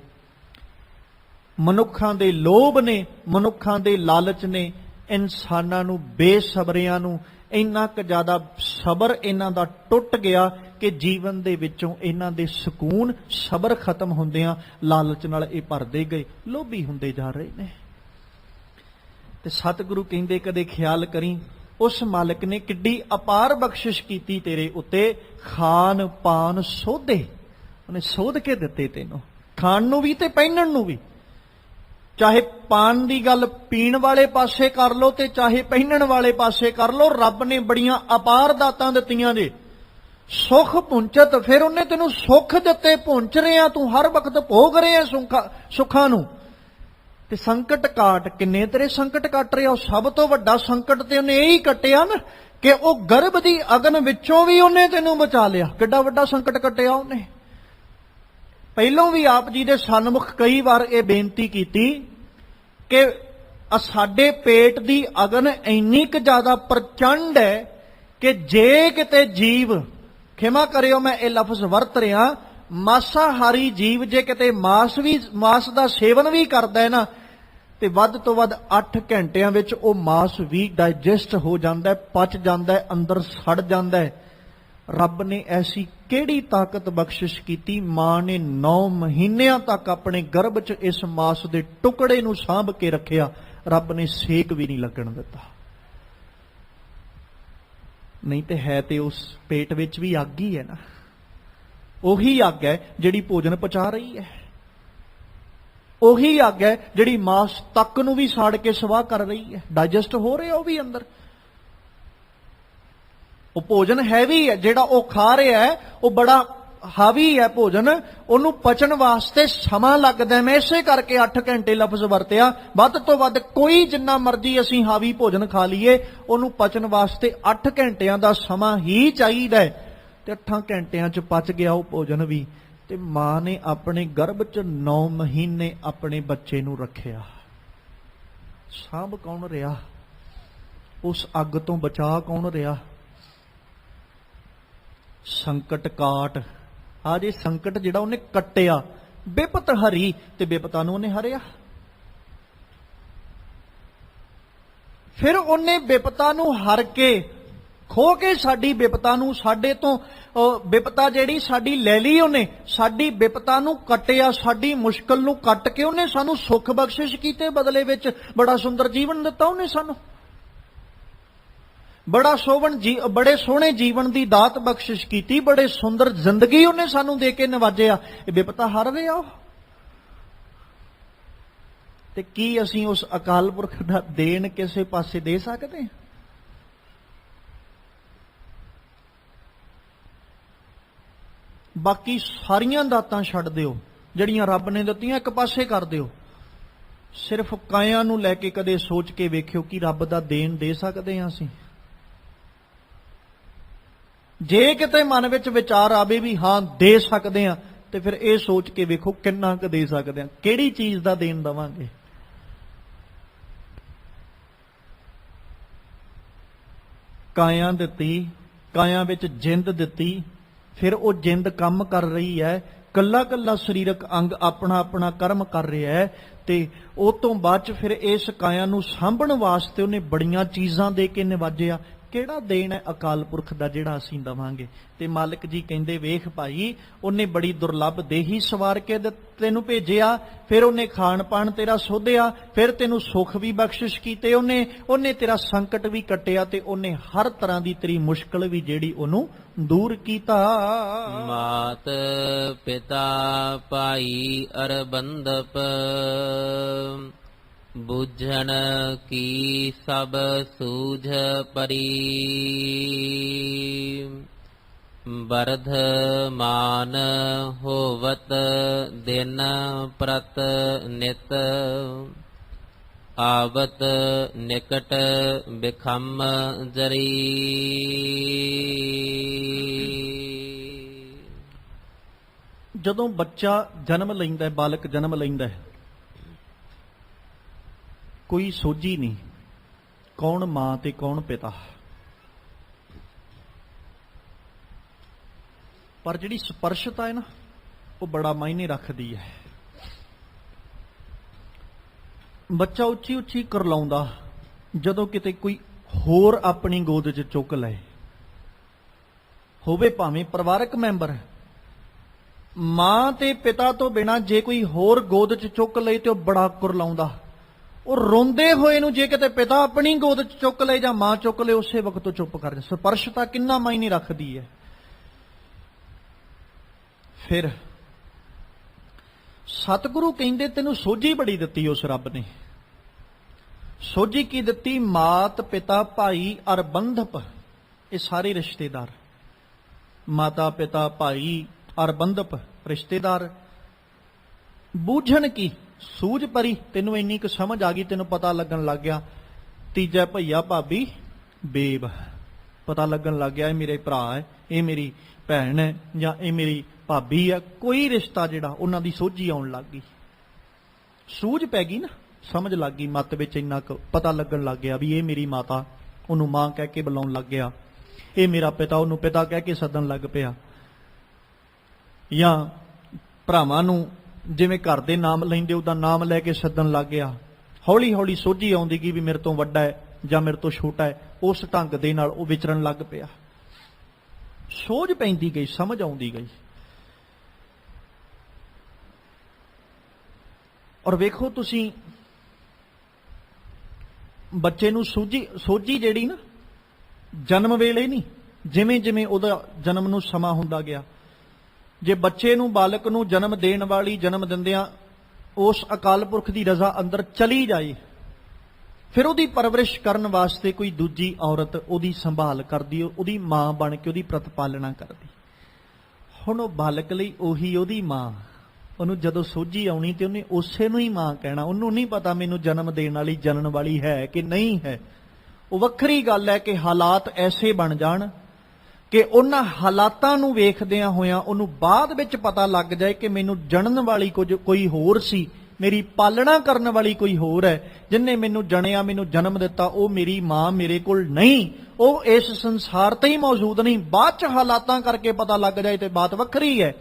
ਮਨੁੱਖਾਂ ਦੇ ਲੋਭ ਨੇ, ਮਨੁੱਖਾਂ ਦੇ ਲਾਲਚ ਨੇ ਇਨਸਾਨਾਂ ਨੂੰ, ਬੇਸਬਰਿਆਂ ਨੂੰ ਇੰਨਾ ਕੁ ਜ਼ਿਆਦਾ ਸਬਰ ਇਹਨਾਂ ਦਾ ਟੁੱਟ ਗਿਆ ਕਿ ਜੀਵਨ ਦੇ ਵਿੱਚੋਂ ਇਹਨਾਂ ਦੇ ਸਕੂਨ, ਸਬਰ ਖਤਮ ਹੁੰਦਿਆਂ ਲਾਲਚ ਨਾਲ ਇਹ ਭਰਦੇ ਗਏ, ਲੋਭੀ ਹੁੰਦੇ ਜਾ ਰਹੇ ਨੇ। ਤੇ ਸਤਿਗੁਰੂ ਕਹਿੰਦੇ ਕਦੇ ਖਿਆਲ ਕਰੀ, ਉਸ ਮਾਲਕ ਨੇ ਕਿੱਡੀ ਅਪਾਰ ਬਖਸ਼ਿਸ਼ ਕੀਤੀ ਤੇਰੇ ਉੱਤੇ, ਖਾਣ ਪਾਨ ਸੋਧੇ, ਉਹਨੇ ਸੋਧ ਕੇ ਦਿੱਤੇ ਤੈਨੂੰ, ਖਾਣ ਨੂੰ ਵੀ ਤੇ ਪਹਿਨਣ ਨੂੰ ਵੀ। ਚਾਹੇ ਪਾਨ ਦੀ ਗੱਲ ਪੀਣ ਵਾਲੇ ਪਾਸੇ ਕਰ ਲੋ ਤੇ ਚਾਹੇ ਪਹਿਨਣ ਵਾਲੇ ਪਾਸੇ ਕਰ ਲੋ, ਰੱਬ ਨੇ ਬੜੀਆਂ ਅਪਾਰ ਦਾਤਾਂ ਦਿੱਤੀਆਂ ਨੇ। ਸੁਖ ਪੁੰਚਤ, ਫਿਰ ਉਹਨੇ ਤੈਨੂੰ ਸੁੱਖ ਦਿੱਤੇ, ਪੁੰਚ ਰਿਹਾ ਤੂੰ, ਹਰ ਵਕਤ ਭੋਗ ਰਿਹਾ ਸੁੱਖਾਂ ਨੂੰ। ਤੇ ਸੰਕਟ ਕਾਟ, ਕਿੰਨੇ ਤੇਰੇ ਸੰਕਟ ਕੱਟ ਰਿਹਾ। ਉਹ ਸਭ ਤੋਂ ਵੱਡਾ ਸੰਕਟ ਤੇ ਉਹਨੇ ਇਹੀ ਕੱਟਿਆ ਨਾ ਕਿ ਉਹ ਗਰਭ ਦੀ ਅਗਨ ਵਿੱਚੋਂ ਵੀ ਉਹਨੇ ਤੈਨੂੰ ਬਚਾ ਲਿਆ। ਕਿੱਡਾ ਵੱਡਾ ਸੰਕਟ ਕੱਟਿਆ ਉਹਨੇ। ਪਹਿਲੋਂ ਵੀ ਆਪ ਜੀ ਦੇ ਸਨਮੁਖ ਕਈ ਵਾਰ ਇਹ ਬੇਨਤੀ ਕੀਤੀ ਕਿ ਸਾਡੇ ਪੇਟ ਦੀ ਅਗਨ ਇੰਨੀ ਕੁ ਜ਼ਿਆਦਾ ਪ੍ਰਚੰਡ ਹੈ ਕਿ ਜੇ ਕਿਤੇ ਜੀਵ, ਖਿਮਾ ਕਰਿਓ ਮੈਂ ਇਹ ਲਫ਼ਜ਼ ਵਰਤ ਰਿਹਾ, ਮਾਸਾਹਾਰੀ ਜੀਵ ਜੇ ਕਿਤੇ ਮਾਸ ਦਾ ਸੇਵਨ ਵੀ ਕਰਦਾ ਹੈ ਨਾ, ਤੇ ਵੱਧ ਤੋਂ ਵੱਧ 8 ਘੰਟਿਆਂ ਵਿੱਚ ਉਹ ਮਾਸ ਵੀ ਡਾਈਜੈਸਟ ਹੋ ਜਾਂਦਾ ਹੈ, ਪਚ ਜਾਂਦਾ ਹੈ, ਅੰਦਰ ਸੜ ਜਾਂਦਾ ਹੈ। ਰੱਬ ਨੇ ਐਸੀ ਕਿਹੜੀ ਤਾਕਤ ਬਖਸ਼ਿਸ਼ ਕੀਤੀ, ਮਾਂ ਨੇ 9 ਮਹੀਨਿਆਂ ਤੱਕ ਆਪਣੇ ਗਰਭ 'ਚ ਇਸ ਮਾਸ ਦੇ ਟੁਕੜੇ ਨੂੰ ਸਾਂਭ ਕੇ ਰੱਖਿਆ। ਰੱਬ ਨੇ ਸੇਕ ਵੀ ਨਹੀਂ ਲੱਗਣ ਦਿੱਤਾ। ਨਹੀਂ ਤੇ ਹੈ ਤੇ ਉਸ ਪੇਟ ਵਿੱਚ ਵੀ ਅੱਗ ਹੀ ਹੈ ਨਾ। ਉਹੀ ਅੱਗ ਹੈ ਜਿਹੜੀ ਭੋਜਨ ਪਚਾ ਰਹੀ ਹੈ, ਉਹੀ ਅੱਗ ਹੈ ਜਿਹੜੀ ਮਾਸ ਤੱਕ ਨੂੰ ਵੀ ਸਾੜ ਕੇ ਸਵਾਹ ਕਰ ਰਹੀ ਹੈ। ਡਾਈਜੈਸਟ ਹੋ ਰਿਹਾ ਉਹ ਵੀ ਅੰਦਰ। ਉਹ ਭੋਜਨ ਹੈਵੀ ਹੈ ਜਿਹੜਾ ਉਹ ਖਾ ਰਿਹਾ ਹੈ, ਉਹ ਬੜਾ ਹਾਵੀ ਹੈ ਭੋਜਨ, ਉਹਨੂੰ ਪਚਣ ਵਾਸਤੇ ਸਮਾਂ ਲੱਗਦਾ। ਮੈਂ ਇਸੇ ਕਰਕੇ 8 ਘੰਟੇ ਲਫ਼ਜ਼ ਵਰਤਿਆ। ਵੱਧ ਤੋਂ ਵੱਧ ਕੋਈ ਜਿੰਨਾ ਮਰਜ਼ੀ ਅਸੀਂ ਹਾਵੀ ਭੋਜਨ ਖਾ ਲਈਏ, ਉਹਨੂੰ ਪਚਣ ਵਾਸਤੇ 8 ਘੰਟਿਆਂ ਦਾ ਸਮਾਂ ਹੀ ਚਾਹੀਦਾ ਹੈ। ਤੇ 8 ਘੰਟਿਆਂ 'ਚ ਪਚ ਗਿਆ ਉਹ ਭੋਜਨ ਵੀ। ਤੇ ਮਾਂ ਨੇ ਆਪਣੇ ਗਰਭ 'ਚ 9 ਮਹੀਨੇ ਆਪਣੇ ਬੱਚੇ ਨੂੰ ਰੱਖਿਆ। ਸਾਂਭ ਕੌਣ ਰਿਹਾ? ਉਸ ਅੱਗ ਤੋਂ ਬਚਾ ਕੌਣ ਰਿਹਾ? ਸੰਕਟ ਕਾਟ। ਆ ਜੇ ਸੰਕਟ ਜਿਹੜਾ ਉਹਨੇ ਕੱਟਿਆ, ਬਿਪਤ ਹਰੀ, ਤੇ ਬਿਪਤਾ ਨੂੰ ਉਹਨੇ ਹਰਿਆ। ਫਿਰ ਉਹਨੇ ਬਿਪਤਾ ਨੂੰ ਹਰ ਕੇ, ਖੋ ਕੇ ਸਾਡੀ ਬਿਪਤਾ ਨੂੰ, ਸਾਡੇ ਤੋਂ ਬਿਪਤਾ ਜਿਹੜੀ ਸਾਡੀ ਲੈ ਲਈ ਉਹਨੇ, ਸਾਡੀ ਬਿਪਤਾ ਨੂੰ ਕੱਟਿਆ, ਸਾਡੀ ਮੁਸ਼ਕਲ ਨੂੰ ਕੱਟ ਕੇ ਉਹਨੇ ਸਾਨੂੰ ਸੁੱਖ ਬਖਸ਼ਿਸ਼ ਕੀਤੇ। ਬਦਲੇ ਵਿੱਚ ਬੜਾ ਸੁੰਦਰ ਜੀਵਨ ਦਿੱਤਾ ਉਹਨੇ ਸਾਨੂੰ, ਬੜੇ ਸੋਹਣੇ ਜੀਵਨ ਦੀ ਦਾਤ ਬਖਸ਼ਿਸ਼ ਕੀਤੀ, ਬੜੇ ਸੁੰਦਰ ਜ਼ਿੰਦਗੀ ਉਹਨੇ ਸਾਨੂੰ ਦੇ ਕੇ ਨਵਾਜਿਆ। ਇਹ ਬਿਪਤਾ ਹਰ ਰਿਹਾ ਉਹ। ਤੇ ਕੀ ਅਸੀਂ ਉਸ ਅਕਾਲ ਪੁਰਖ ਦਾ ਦੇਣ ਕਿਸੇ ਪਾਸੇ ਦੇ ਸਕਦੇ ਹਾਂ? ਬਾਕੀ ਸਾਰੀਆਂ ਦਾਤਾਂ ਛੱਡ ਦਿਓ ਜਿਹੜੀਆਂ ਰੱਬ ਨੇ ਦਿੱਤੀਆਂ, ਇੱਕ ਪਾਸੇ ਕਰ ਦਿਓ। ਸਿਰਫ ਕਾਇਆ ਨੂੰ ਲੈ ਕੇ ਕਦੇ ਸੋਚ ਕੇ ਵੇਖਿਓ ਕਿ ਰੱਬ ਦਾ ਦੇਣ ਦੇ ਸਕਦੇ ਹਾਂ ਅਸੀਂ? ਜੇ ਕਿਤੇ ਮਨ ਵਿੱਚ ਵਿਚਾਰ ਆਵੇ ਵੀ ਹਾਂ ਦੇ ਸਕਦੇ ਹਾਂ, ਤੇ ਫਿਰ ਇਹ ਸੋਚ ਕੇ ਵੇਖੋ ਕਿੰਨਾ ਕੁ ਦੇ ਸਕਦੇ ਹਾਂ, ਕਿਹੜੀ ਚੀਜ਼ ਦਾ ਦੇਣ ਦੇਵਾਂਗੇ। ਕਾਇਆ ਦਿੱਤੀ, ਕਾਇਆ ਵਿੱਚ ਜਿੰਦ ਦਿੱਤੀ, ਫਿਰ ਉਹ ਜਿੰਦ ਕੰਮ ਕਰ ਰਹੀ ਹੈ, ਕੱਲਾ ਕੱਲਾ ਸਰੀਰਕ ਅੰਗ ਆਪਣਾ ਆਪਣਾ ਕਰਮ ਕਰ ਰਿਹਾ ਹੈ। ਤੇ ਉਹ ਤੋਂ ਬਾਅਦ ਚ ਫਿਰ ਇਸ ਕਾਇਆ ਨੂੰ ਸਾਂਭਣ ਵਾਸਤੇ ਉਹਨੇ ਬੜੀਆਂ ਚੀਜ਼ਾਂ ਦੇ ਕੇ ਨਿਵਾਜਿਆ। ਕਿਹੜਾ ਦੇਣ ਹੈ ਅਕਾਲ ਪੁਰਖ ਦਾ ਜਿਹੜਾ ਅਸੀਂ ਦੇਵਾਂਗੇ? ਤੇ ਮਾਲਕ ਜੀ ਕਹਿੰਦੇ, ਵੇਖ ਭਾਈ, ਉਹਨੇ ਬੜੀ ਦੁਰਲੱਭ ਦੇਹੀ ਸਵਾਰ ਕੇ ਤੈਨੂੰ ਭੇਜਿਆ, ਫਿਰ ਉਹਨੇ ਖਾਣ ਪਾਣ ਤੇਰਾ ਸੋਧਿਆ, ਫਿਰ ਤੈਨੂੰ ਸੁੱਖ ਵੀ ਬਖਸ਼ਿਸ਼ ਕੀਤੇ ਉਹਨੇ ਤੇਰਾ ਸੰਕਟ ਵੀ ਕੱਟਿਆ, ਤੇ ਉਹਨੇ ਹਰ ਤਰ੍ਹਾਂ ਦੀ ਤੇਰੀ ਮੁਸ਼ਕਲ ਵੀ ਜਿਹੜੀ ਉਹਨੂੰ ਦੂਰ ਕੀਤਾ। ਮਾਤ ਪਿਤਾ ਭਾਈ ਅਰ ਬੰਧਪ, ਬੁਝਣ ਕੀ ਸਭ ਸੂਝ ਪਰੀ। ਬਰਧ ਮਾਨ ਹੋਵਤ ਦਿਨ ਪ੍ਰਤ ਨਿਤ, ਆਵਤ ਨਿਕਟ ਬਿਖਮ ਜਰੀ। ਜਦੋਂ ਬੱਚਾ ਜਨਮ ਲੈਂਦਾ ਹੈ, ਬਾਲਕ ਜਨਮ ਲੈਂਦਾ ਹੈ, ਕੋਈ ਸੋਝੀ ਨਹੀਂ ਕੌਣ ਮਾਂ ਤੇ ਕੌਣ ਪਿਤਾ। ਪਰ ਜਿਹੜੀ ਸਪਰਸ਼ਤਾ ਹੈ ਨਾ, ਉਹ ਬੜਾ ਮਾਇਨੇ ਰੱਖਦੀ ਹੈ। ਬੱਚਾ ਉੱਚੀ ਉੱਚੀ ਕਰਲਾਉਂਦਾ ਜਦੋਂ ਕਿਤੇ ਕੋਈ ਹੋਰ ਆਪਣੀ ਗੋਦ 'ਚ ਚੁੱਕ ਲਏ, ਹੋਵੇ ਭਾਵੇਂ ਪਰਿਵਾਰਕ ਮੈਂਬਰ। ਮਾਂ ਤੇ ਪਿਤਾ ਤੋਂ ਬਿਨਾਂ ਜੇ ਕੋਈ ਹੋਰ ਗੋਦ 'ਚ ਚੁੱਕ ਲਏ ਤੇ ਉਹ ਬੜਾ ਕੁਰਲਾਉਂਦਾ। ਉਹ ਰੋਂਦੇ ਹੋਏ ਨੂੰ ਜੇ ਕਿਤੇ ਪਿਤਾ ਆਪਣੀ ਗੋਦ 'ਚ ਚੁੱਕ ਲਏ ਜਾਂ ਮਾਂ ਚੁੱਕ ਲਏ, ਉਸੇ ਵਕਤ ਚੁੱਪ ਕਰ ਜਾ। ਸਪਰਸ਼ਤਾ ਕਿੰਨਾ ਮਾਇਨੇ ਰੱਖਦੀ ਹੈ। ਫਿਰ ਸਤਿਗੁਰੂ ਕਹਿੰਦੇ, ਤੈਨੂੰ ਸੋਝੀ ਬੜੀ ਦਿੱਤੀ ਉਸ ਰੱਬ ਨੇ। ਸੋਝੀ ਕੀ ਦਿੱਤੀ? ਮਾਤ ਪਿਤਾ ਭਾਈ ਅਰ ਬੰਧਪ, ਇਹ ਸਾਰੇ ਰਿਸ਼ਤੇਦਾਰ। ਮਾਤਾ ਪਿਤਾ ਭਾਈ ਅਰ ਬੰਧਪ ਰਿਸ਼ਤੇਦਾਰ। ਬੂਝਣ ਕੀ ਸੂਝ ਪਰੀ, ਤੈਨੂੰ ਇੰਨੀ ਕੁ ਸਮਝ ਆ ਗਈ, ਤੈਨੂੰ ਪਤਾ ਲੱਗਣ ਲੱਗ ਗਿਆ। ਤੀਜਾ ਭਈਆ ਭਾਬੀ ਬੇਬ, ਪਤਾ ਲੱਗਣ ਲੱਗ ਗਿਆ ਇਹ ਮੇਰੇ ਭਰਾ ਹੈ, ਇਹ ਮੇਰੀ ਭੈਣ ਹੈ, ਜਾਂ ਇਹ ਮੇਰੀ ਭਾਬੀ ਹੈ। ਕੋਈ ਰਿਸ਼ਤਾ ਜਿਹੜਾ ਉਹਨਾਂ ਦੀ ਸੋਝੀ ਆਉਣ ਲੱਗ ਗਈ, ਸੂਝ ਪੈ ਗਈ ਨਾ, ਸਮਝ ਲੱਗ ਗਈ ਮੱਤ ਵਿੱਚ, ਇੰਨਾ ਕੁ ਪਤਾ ਲੱਗਣ ਲੱਗ ਗਿਆ ਵੀ ਇਹ ਮੇਰੀ ਮਾਤਾ, ਉਹਨੂੰ ਮਾਂ ਕਹਿ ਕੇ ਬੁਲਾਉਣ ਲੱਗ ਗਿਆ। ਇਹ ਮੇਰਾ ਪਿਤਾ, ਉਹਨੂੰ ਪਿਤਾ ਕਹਿ ਕੇ ਸੱਦਣ ਲੱਗ ਪਿਆ। ਜਾਂ ਭਰਾਵਾਂ ਨੂੰ ਜਿਵੇਂ ਘਰ ਦੇ ਨਾਮ ਲੈਂਦੇ ਉਹਦਾ ਨਾਮ ਲੈ ਕੇ ਸੱਦਣ ਲੱਗ ਗਿਆ। ਹੌਲੀ ਹੌਲੀ ਸੋਝੀ ਆਉਂਦੀ ਗਈ ਵੀ ਮੇਰੇ ਤੋਂ ਵੱਡਾ ਹੈ ਜਾਂ ਮੇਰੇ ਤੋਂ ਛੋਟਾ ਹੈ, ਉਸ ਢੰਗ ਦੇ ਨਾਲ ਉਹ ਵਿਚਰਨ ਲੱਗ ਪਿਆ। ਸੋਝ ਪੈਂਦੀ ਗਈ, ਸਮਝ ਆਉਂਦੀ ਗਈ। ਔਰ ਵੇਖੋ ਤੁਸੀਂ, ਬੱਚੇ ਨੂੰ ਸੋਝੀ ਜਿਹੜੀ ਨਾ, ਜਨਮ ਵੇਲੇ ਨਹੀਂ, ਜਿਵੇਂ ਜਿਵੇਂ ਉਹਦਾ ਜਨਮ ਨੂੰ ਸਮਾਂ ਹੁੰਦਾ ਗਿਆ, ਜੇ ਬੱਚੇ ਨੂੰ, ਬਾਲਕ ਨੂੰ ਜਨਮ ਦੇਣ ਵਾਲੀ ਜਨਮ ਦਿੰਦਿਆਂ ਉਸ ਅਕਾਲ ਪੁਰਖ ਦੀ ਰਜ਼ਾ ਅੰਦਰ ਚਲੀ ਜਾਏ, ਫਿਰ ਉਹਦੀ ਪਰਵਰਿਸ਼ ਕਰਨ ਵਾਸਤੇ ਕੋਈ ਦੂਜੀ ਔਰਤ ਉਹਦੀ ਸੰਭਾਲ ਕਰਦੀ, ਉਹਦੀ ਮਾਂ ਬਣ ਕੇ ਉਹਦੀ ਪ੍ਰਤਪਾਲਣਾ ਕਰਦੀ। ਹੁਣ ਉਹ ਬਾਲਕ ਲਈ ਉਹੀ ਉਹਦੀ ਮਾਂ, ਉਹਨੂੰ ਜਦੋਂ ਸੋਝੀ ਆਉਣੀ ਤੇ ਉਹਨੇ ਉਸੇ ਨੂੰ ਹੀ ਮਾਂ ਕਹਿਣਾ। ਉਹਨੂੰ ਨਹੀਂ ਪਤਾ ਮੈਨੂੰ ਜਨਮ ਦੇਣ ਵਾਲੀ ਜਨਨ ਵਾਲੀ ਹੈ ਕਿ ਨਹੀਂ ਹੈ। ਉਹ ਵੱਖਰੀ ਗੱਲ ਹੈ ਕਿ ਹਾਲਾਤ ਐਸੇ ਬਣ ਜਾਣ ਕਿ ਉਹਨਾਂ ਹਾਲਾਤਾਂ ਨੂੰ ਵੇਖਦਿਆਂ ਹੋਇਆਂ ਉਹਨੂੰ ਬਾਅਦ ਵਿੱਚ ਪਤਾ ਲੱਗ ਜਾਏ ਕਿ ਮੈਨੂੰ ਜਣਨ ਵਾਲੀ ਕੋਈ ਹੋਰ ਸੀ, ਮੇਰੀ ਪਾਲਣਾ ਕਰਨ ਵਾਲੀ ਕੋਈ ਹੋਰ ਹੈ, ਜਿਨਨੇ ਮੈਨੂੰ ਜਣਿਆ, ਮੈਨੂੰ ਜਨਮ ਦਿੱਤਾ, ਉਹ ਮੇਰੀ ਮਾਂ ਮੇਰੇ ਕੋਲ ਨਹੀਂ, ਉਹ ਇਸ ਸੰਸਾਰ ਤੇ ਹੀ ਮੌਜੂਦ ਨਹੀਂ। ਬਾਅਦ ਚ ਹਾਲਾਤਾਂ ਕਰਕੇ ਪਤਾ ਲੱਗ ਜਾਏ ਤੇ ਬਾਤ ਵੱਖਰੀ ਹੈ।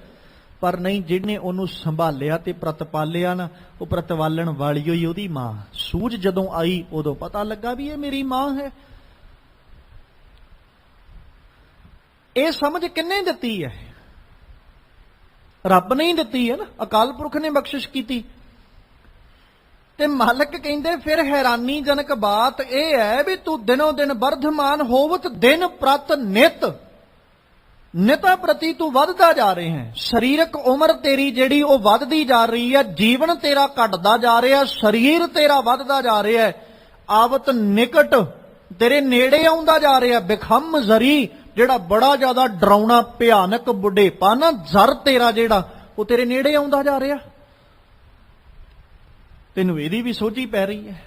ਪਰ ਨਹੀਂ, ਜਿਹਨੇ ਉਹਨੂੰ ਸੰਭਾਲਿਆ ਤੇ ਪ੍ਰਤਪਾਲਿਆ ਨਾ, ਉਹ ਪ੍ਰਤਵਾਲਣ ਵਾਲੀ ਹੋਈ ਉਹਦੀ ਮਾਂ। ਸੂਝ ਜਦੋਂ ਆਈ ਉਦੋਂ ਪਤਾ ਲੱਗਾ ਵੀ ਇਹ ਮੇਰੀ ਮਾਂ ਹੈ। ਇਹ ਸਮਝ ਕਿੰਨੇ ਦਿੱਤੀ ਹੈ? ਰੱਬ ਨੇ ਹੀ ਦਿੱਤੀ ਹੈ ਨਾ, ਅਕਾਲ ਪੁਰਖ ਨੇ ਬਖਸ਼ਿਸ਼ ਕੀਤੀ। ਤੇ ਮਾਲਕ ਕਹਿੰਦੇ ਫਿਰ ਹੈਰਾਨੀਜਨਕ ਬਾਤ ਇਹ ਹੈ ਵੀ ਤੂੰ ਦਿਨੋਂ ਦਿਨ ਵਰਧਮਾਨ ਹੋਵਤ ਦਿਨ ਪ੍ਰਤ ਨਿਤ, ਨਿਤਾ ਪ੍ਰਤੀ ਤੂੰ ਵੱਧਦਾ ਜਾ ਰਹੇ ਹੈ। ਸਰੀਰਕ ਉਮਰ ਤੇਰੀ ਜਿਹੜੀ ਉਹ ਵੱਧਦੀ ਜਾ ਰਹੀ ਹੈ, ਜੀਵਨ ਤੇਰਾ ਘਟਦਾ ਜਾ ਰਿਹਾ, ਸਰੀਰ ਤੇਰਾ ਵੱਧਦਾ ਜਾ ਰਿਹਾ, ਆਵਤ ਨਿਕਟ ਤੇਰੇ ਨੇੜੇ ਆਉਂਦਾ ਜਾ ਰਿਹਾ। ਬਿਖਮ ਜ਼ਰੀ, ਜਿਹੜਾ ਬੜਾ ਜ਼ਿਆਦਾ ਡਰਾਉਣਾ ਭਿਆਨਕ ਬੁਢੇਪਾ ਨਾ, ਜ਼ਰ ਤੇਰਾ ਜਿਹੜਾ ਉਹ ਤੇਰੇ ਨੇੜੇ ਆਉਂਦਾ ਜਾ ਰਿਹਾ। ਤੈਨੂੰ ਇਹਦੀ ਵੀ ਸੋਝੀ ਪੈ ਰਹੀ ਹੈ।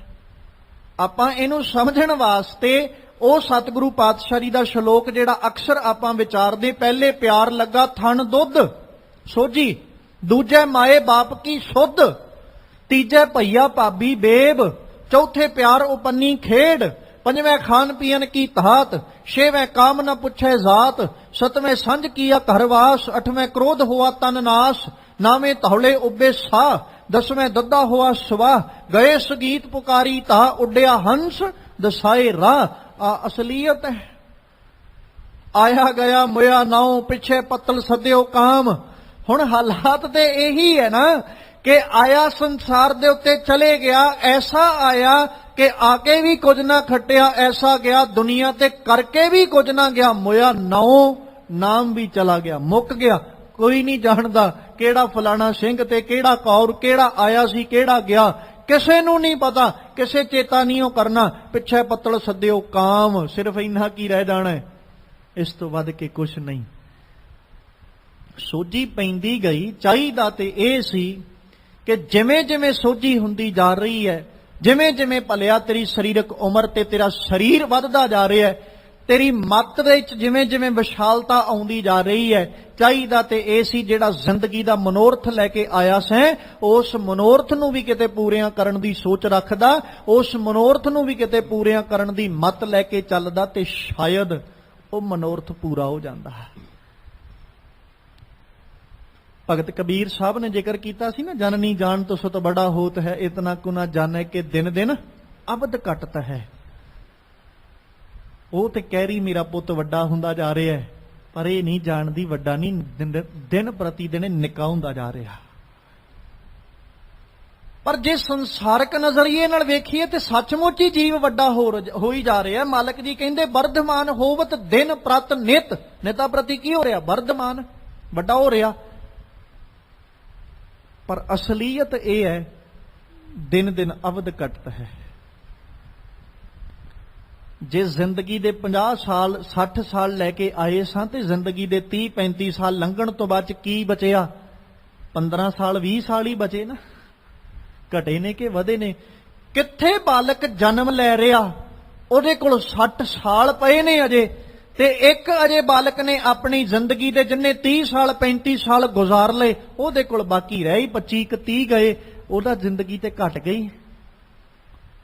ਆਪਾਂ ਇਹਨੂੰ ਸਮਝਣ ਵਾਸਤੇ ਉਹ ਸਤਿਗੁਰੂ ਪਾਤਸ਼ਾਹ ਜੀ ਦਾ ਸ਼ਲੋਕ ਜਿਹੜਾ ਅਕਸਰ ਆਪਾਂ ਵਿਚਾਰਦੇ, ਪਹਿਲੇ ਪਿਆਰ ਲੱਗਾ ਥਣ ਦੁੱਧ ਸੋਝੀ, ਦੂਜੇ ਮਾਏ ਬਾਪ ਕੀ ਸੁੱਧ, ਤੀਜੇ ਭਈਆ ਭਾਬੀ ਬੇਬ, ਚੌਥੇ ਪਿਆਰ ਉਪੰਨੀ ਖੇਡ, ਪੰਜਵੇਂ ਖਾਨ ਪੀਨ ਕੀ ਤਹਾਤ, ਛੇਵੇਂ ਕਾਮ ਨ ਪੁੱਛੇ ਜਾਤ, ਸਤਵੇਂ ਸੰਜ ਕੀਆ ਘਰਵਾਸ, ਅਠਵੇਂ ਕ੍ਰੋਧ ਹੋਆ ਤਨ ਨਾਸ, ਨਾਵੇਂ ਧੌਲੇ ਉੱਬੇ ਸਾਹ, ਦਸਵੇਂ ਦੱਦਾ ਹੋਆ ਸਵਾਹ, ਗਏ ਸਗੀਤ ਪੁਕਾਰੀ ਤਾ, ਉੱਡਿਆ ਹੰਸ ਦਸਾਏ ਰਾਹ। ਆ ਅਸਲੀਅਤ ਹੈ। ਆਇਆ ਗਿਆ ਮੁਇਆ ਨਾਉ, ਪਿੱਛੇ ਪੱਤਲ ਸੱਦਿਓ ਕਾਮ। ਹੁਣ ਹਾਲਾਤ ਤੇ ਇਹੀ ਹੈ ਨਾ ਕਿ ਆਇਆ ਸੰਸਾਰ ਦੇ ਉੱਤੇ ਚਲੇ ਗਿਆ, ਐਸਾ ਆਇਆ ਕਿ ਆ ਕੇ ਵੀ ਕੁਝ ਨਾ ਖੱਟਿਆ, ਐਸਾ ਗਿਆ ਦੁਨੀਆ ਤੇ ਕਰਕੇ ਵੀ ਕੁਝ ਨਾ ਗਿਆ। ਮੁਇਆ ਨਾਉ, ਨਾਮ ਵੀ ਚਲਾ ਗਿਆ, ਮੁੱਕ ਗਿਆ। ਕੋਈ ਨਹੀਂ ਜਾਣਦਾ ਕਿਹੜਾ ਫਲਾਣਾ ਸਿੰਘ ਤੇ ਕਿਹੜਾ ਕੌਰ, ਕਿਹੜਾ ਆਇਆ ਸੀ ਕਿਹੜਾ ਗਿਆ, ਕਿਸੇ ਨੂੰ ਨਹੀਂ ਪਤਾ, ਕਿਸੇ ਚੇਤਾ ਨਹੀਂ ਉਹ ਕਰਨਾ। ਪਿੱਛੇ ਪੱਤਲ ਸੱਦਿਓ ਕਾਮ, ਸਿਰਫ ਇੰਨਾ ਕੀ ਰਹਿ ਜਾਣਾ ਹੈ, ਇਸ ਤੋਂ ਵੱਧ ਕੇ ਕੁਛ ਨਹੀਂ। ਸੋਝੀ ਪੈਂਦੀ ਗਈ। ਚਾਹੀਦਾ ਤੇ ਇਹ ਸੀ ਕਿ ਜਿਵੇਂ ਜਿਵੇਂ ਸੋਝੀ ਹੁੰਦੀ ਜਾ ਰਹੀ ਹੈ, ਜਿਵੇਂ ਜਿਵੇਂ ਭਲਿਆ ਤੇਰੀ ਸਰੀਰਕ ਉਮਰ ਤੇ ਤੇਰਾ ਸਰੀਰ ਵੱਧਦਾ ਜਾ ਰਿਹਾ ਹੈ, ਤੇਰੀ ਮੱਤ ਦੇ ਵਿੱਚ ਜਿਵੇਂ ਜਿਵੇਂ ਵਿਸ਼ਾਲਤਾ ਆਉਂਦੀ ਜਾ ਰਹੀ ਹੈ, ਚਾਹੀਦਾ ਤੇ ਇਹ ਸੀ ਜਿਹੜਾ ਜ਼ਿੰਦਗੀ ਦਾ ਮਨੋਰਥ ਲੈ ਕੇ ਆਇਆ ਸੈਂ, ਉਸ ਮਨੋਰਥ ਨੂੰ ਵੀ ਕਿਤੇ ਪੂਰਿਆਂ ਕਰਨ ਦੀ ਸੋਚ ਰੱਖਦਾ, ਉਸ ਮਨੋਰਥ ਨੂੰ ਵੀ ਕਿਤੇ ਪੂਰਿਆਂ ਕਰਨ ਦੀ ਮੱਤ ਲੈ ਕੇ ਚੱਲਦਾ, ਤੇ ਸ਼ਾਇਦ ਉਹ ਮਨੋਰਥ ਪੂਰਾ ਹੋ ਜਾਂਦਾ। ਭਗਤ ਕਬੀਰ ਸਾਹਿਬ ਨੇ ਜ਼ਿਕਰ ਕੀਤਾ ਸੀ ਨਾ, ਜਨਨੀ ਜਾਣ ਤੋਂ ਸੁਤ ਬੜਾ ਹੋਤ ਹੈ, ਇਤਨਾ ਕੁ ਨਾ ਜਾਣੇ ਕਿ ਦਿਨ ਦਿਨ ਅਬਦ ਘਟਤ ਹੈ। ਉਹ ਤੇ ਕਹਿ ਰਹੀ ਮੇਰਾ ਪੁੱਤ ਵੱਡਾ ਹੁੰਦਾ ਜਾ ਰਿਹਾ ਹੈ, ਪਰ ਇਹ ਨਹੀਂ ਜਾਣਦੀ ਵੱਡਾ ਨਹੀਂ, ਦਿਨ ਪ੍ਰਤੀ ਦਿਨ ਨਿੱਕਾ ਹੁੰਦਾ ਜਾ ਰਿਹਾ। ਪਰ ਜੇ ਸੰਸਾਰਕ ਨਜ਼ਰੀਏ ਨਾਲ ਵੇਖੀਏ ਤੇ ਸੱਚਮੁੱਚ ਹੀ ਜੀਵ ਵੱਡਾ ਹੋ ਹੀ ਜਾ ਰਿਹਾ। ਮਾਲਕ ਜੀ ਕਹਿੰਦੇ ਵਰਧਮਾਨ ਹੋਵਤ ਦਿਨ ਪ੍ਰਤ ਨਿਤ, ਨਿਤਾ ਪ੍ਰਤੀ ਕੀ ਹੋ ਰਿਹਾ? ਵਰਧਮਾਨ, ਵੱਡਾ ਹੋ ਰਿਹਾ। ਪਰ ਅਸਲੀਅਤ ਇਹ ਹੈ ਦਿਨ ਦਿਨ ਅਵਧ ਘਟਤ ਹੈ। ਜੇ ਜ਼ਿੰਦਗੀ ਦੇ 50 ਸਾਲ 60 ਸਾਲ ਲੈ ਕੇ ਆਏ ਸਾਂ ਤੇ ਜ਼ਿੰਦਗੀ ਦੇ 30-35 ਸਾਲ ਲੰਘਣ ਤੋਂ ਬਾਅਦ ਕੀ ਬਚਿਆ? 15 ਸਾਲ 20 ਸਾਲ ਹੀ ਬਚੇ ਨਾ। ਘਟੇ ਨੇ ਕਿ ਵਧੇ ਨੇ? ਕਿੱਥੇ ਬਾਲਕ ਜਨਮ ਲੈ ਰਿਹਾ, ਉਹਦੇ ਕੋਲ 60 ਸਾਲ ਪਏ ਨੇ ਅਜੇ, ਤੇ ਇੱਕ ਅਜੇ ਬਾਲਕ ਨੇ ਆਪਣੀ ਜ਼ਿੰਦਗੀ ਦੇ ਜਿੰਨੇ 30 ਸਾਲ 35 ਸਾਲ ਗੁਜ਼ਾਰ ਲਏ, ਉਹਦੇ ਕੋਲ ਬਾਕੀ ਰਹਿ ਹੀ 25-30 ਗਏ, ਉਹਦਾ ਜ਼ਿੰਦਗੀ ਤੇ ਘਟ ਗਈ।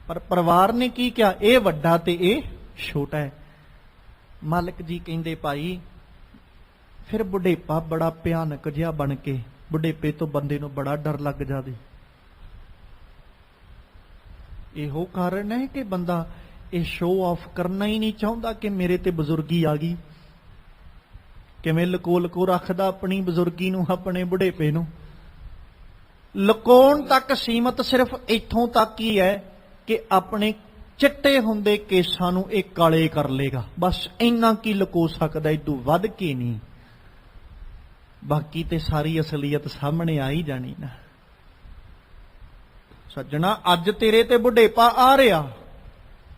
ਪਰ ਪਰਿਵਾਰ ਨੇ ਕੀ ਕਿਹਾ? ਇਹ ਵੱਡਾ ਤੇ ਇਹ ਛੋਟਾ ਹੈ। ਮਾਲਕ ਜੀ ਕਹਿੰਦੇ ਭਾਈ ਫਿਰ ਬੁਢੇਪਾ ਬੜਾ ਭਿਆਨਕ ਜਿਹਾ ਬਣ ਕੇ, ਬੁਢੇਪੇ ਤੋਂ ਬੰਦੇ ਨੂੰ ਬੜਾ ਡਰ ਲੱਗ ਜਾਵੇ। ਇਹੋ ਕਾਰਨ ਹੈ ਕਿ ਬੰਦਾ ਇਹ ਸ਼ੋਅ ਆਫ ਕਰਨਾ ਹੀ ਨਹੀਂ ਚਾਹੁੰਦਾ ਕਿ ਮੇਰੇ ਤੇ ਬਜ਼ੁਰਗੀ ਆ ਗਈ। ਕਿਵੇਂ ਲਕੋ ਲਕੋ ਰੱਖਦਾ ਆਪਣੀ ਬਜ਼ੁਰਗੀ ਨੂੰ, ਆਪਣੇ ਬੁਢੇਪੇ ਨੂੰ। ਲੁਕਾਉਣ ਤੱਕ ਸੀਮਤ ਸਿਰਫ ਇੱਥੋਂ ਤੱਕ ਹੀ ਹੈ ਕਿ ਆਪਣੇ ਚਿੱਟੇ ਹੁੰਦੇ ਕੇਸਾਂ ਨੂੰ ਇਹ ਕਾਲੇ ਕਰ ਲੇਗਾ, ਬਸ ਇੰਨਾ ਕੀ ਲੁਕੋ ਸਕਦਾ, ਇਦੋਂ ਵੱਧ ਕੇ ਨਹੀਂ। ਬਾਕੀ ਤੇ ਸਾਰੀ ਅਸਲੀਅਤ ਸਾਹਮਣੇ ਆ ਹੀ ਜਾਣੀ ਨਾ। ਸੱਜਣਾ, ਅੱਜ ਤੇਰੇ ਤੇ ਬੁਢੇਪਾ ਆ ਰਿਹਾ,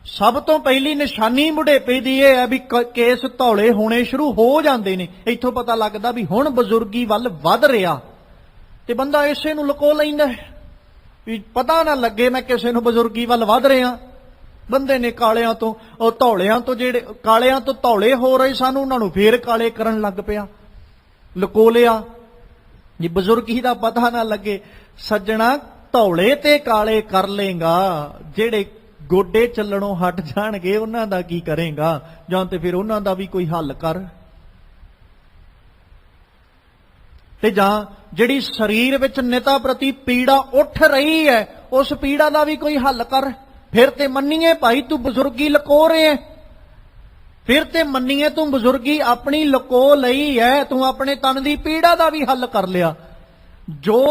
ਸਭ ਤੋਂ ਪਹਿਲੀ ਨਿਸ਼ਾਨੀ ਬੁਢੇਪੇ ਦੀ ਇਹ ਹੈ ਵੀ ਕੇਸ ਧੌਲੇ ਹੋਣੇ ਸ਼ੁਰੂ ਹੋ ਜਾਂਦੇ ਨੇ। ਇੱਥੋਂ ਪਤਾ ਲੱਗਦਾ ਵੀ ਹੁਣ ਬਜ਼ੁਰਗੀ ਵੱਲ ਵੱਧ ਰਿਹਾ, ਤੇ ਬੰਦਾ ਇਸੇ ਨੂੰ ਲੁਕੋ ਲੈਂਦਾ ਵੀ ਪਤਾ ਨਾ ਲੱਗੇ ਮੈਂ ਕਿਸੇ ਨੂੰ ਬਜ਼ੁਰਗੀ ਵੱਲ ਵੱਧ ਰਿਹਾ। ਬੰਦੇ ਨੇ ਕਾਲਿਆਂ ਤੋਂ ਉਹ ਧੌਲਿਆਂ ਤੋਂ, ਜਿਹੜੇ ਕਾਲਿਆਂ ਤੋਂ ਧੌਲੇ ਹੋ ਰਹੇ ਸਨ ਉਹਨਾਂ ਨੂੰ ਫੇਰ ਕਾਲੇ ਕਰਨ ਲੱਗ ਪਿਆ, ਲੁਕੋ ਲਿਆ ਜੀ ਬਜ਼ੁਰਗੀ ਦਾ ਪਤਾ ਨਾ ਲੱਗੇ। ਸੱਜਣਾ ਧੌਲੇ ਤੇ ਕਾਲੇ ਕਰ ਲੇਗਾ, ਜਿਹੜੇ ਗੋਡੇ ਚੱਲਣੋਂ ਹਟ ਜਾਣਗੇ ਉਹਨਾਂ ਦਾ ਕੀ ਕਰੇਗਾ? ਜਾਂ ਤੇ ਫਿਰ ਉਹਨਾਂ ਦਾ ਵੀ ਕੋਈ ਹੱਲ ਕਰ, ਤੇ ਜਾਂ ਜਿਹੜੀ ਸਰੀਰ ਵਿੱਚ ਨਿਤਾ ਪ੍ਰਤੀ ਪੀੜਾ ਉੱਠ ਰਹੀ ਹੈ ਉਸ ਪੀੜਾ ਦਾ ਵੀ ਕੋਈ ਹੱਲ ਕਰ। ਫਿਰ ਤੇ ਮੰਨੀਏ ਭਾਈ ਤੂੰ ਬਜ਼ੁਰਗੀ ਲੁਕੋ ਰਿਹਾ, ਫਿਰ ਤੇ ਮੰਨੀਏ ਤੂੰ ਬਜ਼ੁਰਗੀ ਆਪਣੀ ਲੁਕੋ ਲਈ ਹੈ, ਤੂੰ ਆਪਣੇ ਤਨ ਦੀ ਪੀੜਾ ਦਾ ਵੀ ਹੱਲ ਕਰ ਲਿਆ। ਜੋ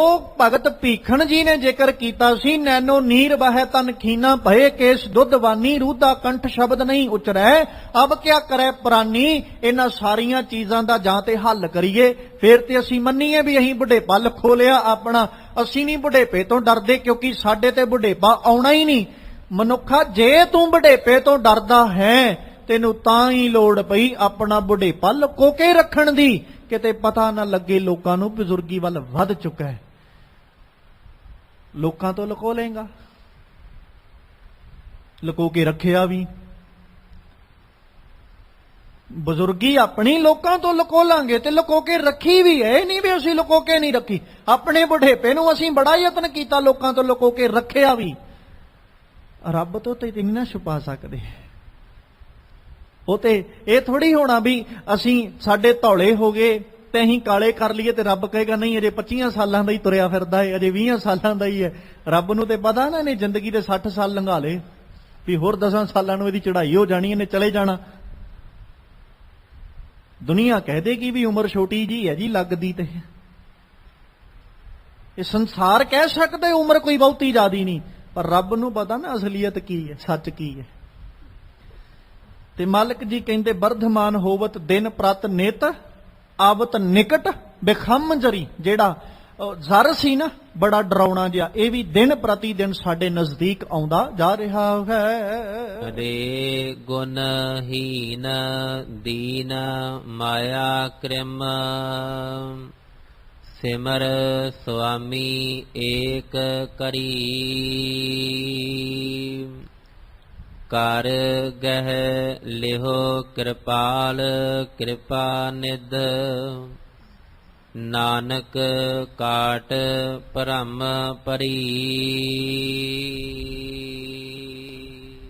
ਭਗਤ ਭੀਖਣ ਜੀ ਨੇ ਜ਼ਿਕਰ ਕੀਤਾ ਸੀ, ਨੈਨੋ ਨੀਰ ਵਹਿ ਤਨ ਖੀਨਾ ਭਏ ਕੇਸ ਦੁੱਧਵਾਨੀ ਰੂਦਾ ਕੰਠ ਸ਼ਬਦ ਨਹੀਂ ਉਚਰੈ ਅਬ ਕਿਆ ਕਰੇ ਪ੍ਰਾਨੀ। ਇਹਨਾਂ ਸਾਰੀਆਂ ਚੀਜ਼ਾਂ ਦਾ ਜਾਂ ਤੇ ਹੱਲ ਕਰੀਏ, ਫਿਰ ਤੇ ਅਸੀਂ ਮੰਨੀਏ ਵੀ ਅਸੀਂ ਬੁਢੇਪਾ ਲੁਕੋ ਲਿਆ ਆਪਣਾ। ਅਸੀਂ ਨਹੀਂ ਬੁਢੇਪੇ ਤੋਂ ਡਰਦੇ, ਕਿਉਂਕਿ ਸਾਡੇ ਤੇ ਬੁਢੇਪਾ ਆਉਣਾ ਹੀ ਨਹੀਂ। ਮਨੁੱਖਾ ਜੇ ਤੂੰ ਬੁਢੇਪੇ ਤੋਂ ਡਰਦਾ ਹੈ, ਤੈਨੂੰ ਤਾਂ ਹੀ ਲੋੜ ਪਈ ਆਪਣਾ ਬੁਢੇਪਾ ਲੁਕੋ ਕੇ ਰੱਖਣ ਦੀ, ਕਿਤੇ ਪਤਾ ਨਾ ਲੱਗੇ ਲੋਕਾਂ ਨੂੰ ਬਜ਼ੁਰਗੀ ਵੱਲ ਵੱਧ ਚੁੱਕਾ ਹੈ। ਲੋਕਾਂ ਤੋਂ ਲੁਕੋ ਲਏਗਾ, ਲੁਕੋ ਕੇ ਰੱਖਿਆ ਵੀ। ਬਜ਼ੁਰਗੀ ਆਪਣੀ ਲੋਕਾਂ ਤੋਂ ਲੁਕੋ ਲਾਂਗੇ ਤੇ ਲੁਕੋ ਕੇ ਰੱਖੀ ਵੀ ਹੈ, ਨਹੀਂ ਵੀ ਅਸੀਂ ਲੁਕੋ ਕੇ ਨਹੀਂ ਰੱਖੀ। ਆਪਣੇ ਬੁਢੇਪੇ ਨੂੰ ਅਸੀਂ ਬੜਾ ਯਤਨ ਕੀਤਾ, ਲੋਕਾਂ ਤੋਂ ਲੁਕੋ ਕੇ ਰੱਖਿਆ ਵੀ। ਰੱਬ ਤੋਂ ਤੇ ਨਹੀਂ ਨਾ ਛੁਪਾ ਸਕਦੇ। ਉਹ ਤੇ ਇਹ ਥੋੜੀ ਹੋਣਾ ਵੀ ਅਸੀਂ ਸਾਡੇ ਧੌਲੇ ਹੋ ਗਏ ਤੇ ਅਸੀਂ ਕਾਲੇ ਕਰ ਲਈਏ ਤੇ ਰੱਬ ਕਹੇਗਾ ਨਹੀਂ ਅਜੇ 25 ਸਾਲਾਂ ਦਾ ਹੀ ਤੁਰਿਆ ਫਿਰਦਾ ਹੈ, ਅਜੇ 20 ਸਾਲਾਂ ਦਾ ਹੀ ਹੈ। ਰੱਬ ਨੂੰ ਤੇ ਪਤਾ ਨਾ ਇਹਨੇ ਜ਼ਿੰਦਗੀ ਦੇ 60 ਸਾਲ ਲੰਘਾ ਲਏ, ਵੀ ਹੋਰ 10 ਸਾਲਾਂ ਨੂੰ ਇਹਦੀ ਚੜ੍ਹਾਈ ਹੋ ਜਾਣੀ, ਇਹਨੇ ਚਲੇ ਜਾਣਾ। ਦੁਨੀਆ ਕਹਿ ਦੇਗੀ ਵੀ ਉਮਰ ਛੋਟੀ ਜੀ ਹੈ ਜੀ ਲੱਗਦੀ, ਤੇ ਇਹ ਸੰਸਾਰ ਕਹਿ ਸਕਦੇ ਉਮਰ ਕੋਈ ਬਹੁਤੀ ਜ਼ਿਆਦੀ ਨਹੀਂ, ਪਰ ਰੱਬ ਨੂੰ ਪਤਾ ਨਾ ਅਸਲੀਅਤ ਕੀ ਹੈ, ਸੱਚ ਕੀ ਹੈ। ਤੇ ਮਾਲਕ ਜੀ ਕਹਿੰਦੇ ਵਰਧਮਾਨ ਹੋਵਤ ਦਿਨ ਪ੍ਰਤ ਨਿਤ ਆਵਤ ਨਿਕਟ ਬਿਖਮ ਜਰੀ। ਜਿਹੜਾ ਜ਼ਰ ਸੀ ਨਾ ਬੜਾ ਡਰਾਉਣਾ ਜਿਹਾ, ਇਹ ਵੀ ਦਿਨ ਪ੍ਰਤੀ ਦਿਨ ਸਾਡੇ ਨਜ਼ਦੀਕ ਆਉਂਦਾ ਜਾ ਰਿਹਾ ਹੈ। ਰੇ ਗੁਣਹੀਨ ਦੀਨ ਮਾਇਆ ਕ੍ਰਿਮ ਸਿਮਰ ਸੁਆਮੀ ਏਕ ਕਰੀ ਕਰ ਗਹਿ ਲਿਹੋ ਕਿਰਪਾਲ ਕਿਰਪਾ ਨਿਧ ਨਾਨਕ ਕਾਟ ਭਰਮ ਭਰੀ।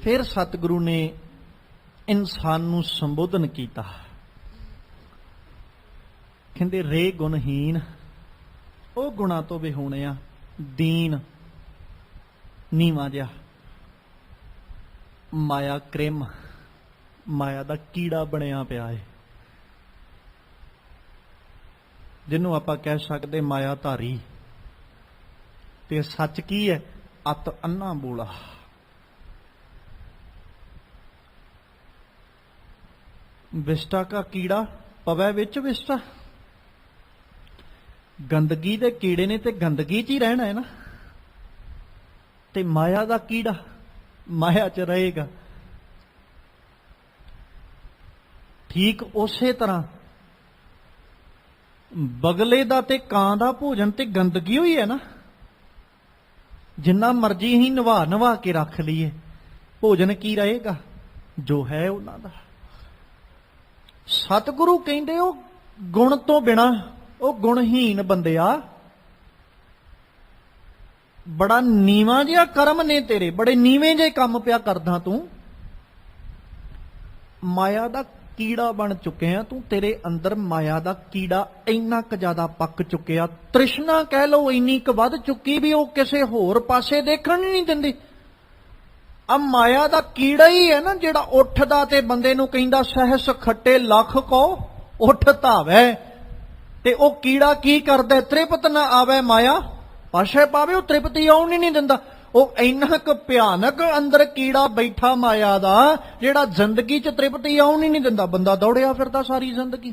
ਫਿਰ ਸਤਿਗੁਰੂ ਨੇ ਇਨਸਾਨ ਨੂੰ ਸੰਬੋਧਨ ਕੀਤਾ, ਕਹਿੰਦੇ ਰੇ ਗੁਣਹੀਨ, ਉਹ ਗੁਣਾ ਤੋਂ ਵਿਹੂਣਿਆ, ਦੀਨ ਨੀਵਾਂ ਜਿਹਾ, ਮਾਇਆ ਕ੍ਰਿਮ, ਮਾਇਆ ਦਾ ਕੀੜਾ ਬਣਿਆ ਪਿਆ ਹੈ, ਜਿਹਨੂੰ ਆਪਾਂ ਕਹਿ ਸਕਦੇ ਮਾਇਆ ਧਾਰੀ। ਤੇ ਸੱਚ ਕੀ ਹੈ? ਅਤ ਅੰਨਾ ਬੋਲਾ। ਵਿਸ਼ਟਾ ਕਾ ਕੀੜਾ ਪਵੈ ਵਿੱਚ ਵਿਸ਼ਟਾ। ਗੰਦਗੀ ਦੇ ਕੀੜੇ ਨੇ ਤੇ ਗੰਦਗੀ 'ਚ ਹੀ ਰਹਿਣਾ ਹੈ ਨਾ, ਤੇ ਮਾਇਆ ਦਾ ਕੀੜਾ ਮਾਇਆ 'ਚ ਰਹੇਗਾ। ਠੀਕ ਉਸੇ ਤਰ੍ਹਾਂ ਬਗਲੇ ਦਾ ਤੇ ਕਾਂ ਦਾ ਭੋਜਨ ਤੇ ਗੰਦਗੀ ਹੋਈ ਹੈ ਨਾ। ਜਿੰਨਾ ਮਰਜ਼ੀ ਹੀ ਨਵਾ ਕੇ ਰੱਖ ਲਈਏ, ਭੋਜਨ ਕੀ ਰਹੇਗਾ? ਜੋ ਹੈ ਉਹਨਾਂ ਦਾ। ਸਤਿਗੁਰੂ ਕਹਿੰਦੇ ਉਹ ਗੁਣ ਤੋਂ ਬਿਨਾ, ਉਹ ਗੁਣਹੀਨ ਬੰਦਿਆ, ਬੜਾ ਨੀਵਾਂ ਜਿਹਾ ਕਰਮ ਨੇ ਤੇਰੇ, ਬੜੇ ਨੀਵੇਂ ਜਿਹੇ ਕੰਮ ਪਿਆ ਕਰਦਾ ਤੂੰ। ਮਾਇਆ ਦਾ ਕੀੜਾ ਬਣ ਚੁੱਕਿਆ ਤੂੰ, ਤੇਰੇ ਅੰਦਰ ਮਾਇਆ ਦਾ ਕੀੜਾ ਇੰਨਾ ਕੁ ਜ਼ਿਆਦਾ ਪੱਕ ਚੁੱਕਿਆ, ਤ੍ਰਿਸ਼ਨਾ ਕਹਿ ਲਓ ਇੰਨੀ ਕੁ ਵੱਧ ਚੁੱਕੀ ਵੀ ਉਹ ਕਿਸੇ ਹੋਰ ਪਾਸੇ ਦੇਖਣ ਹੀ ਨਹੀਂ ਦਿੰਦੀ। ਆ ਮਾਇਆ ਦਾ ਕੀੜਾ ਹੀ ਹੈ ਨਾ ਜਿਹੜਾ ਉੱਠਦਾ ਤੇ ਬੰਦੇ ਨੂੰ ਕਹਿੰਦਾ ਸਹਿਸ ਖੱਟੇ ਲੱਖ ਕੋ ਉੱਠ ਧਾਵੈ। ਤੇ ਉਹ ਕੀੜਾ ਕੀ ਕਰਦਾ? ਤ੍ਰਿਪਤ ਨਾ ਆਵੇ ਮਾਇਆ ਪਾਸ਼ੇ ਪਾਵੇ, ਉਹ ਤ੍ਰਿਪਤੀ ਆਉਣ ਹੀ ਨਹੀਂ ਦਿੰਦਾ। ਉਹ ਇੰਨਾ ਕੁ ਭਿਆਨਕ ਅੰਦਰ ਕੀੜਾ ਬੈਠਾ ਮਾਇਆ ਦਾ, ਜਿਹੜਾ ਜ਼ਿੰਦਗੀ 'ਚ ਤ੍ਰਿਪਤੀ ਆਉਣ ਹੀ ਨਹੀਂ ਦਿੰਦਾ। ਬੰਦਾ ਦੌੜਿਆ ਫਿਰਦਾ ਸਾਰੀ ਜ਼ਿੰਦਗੀ।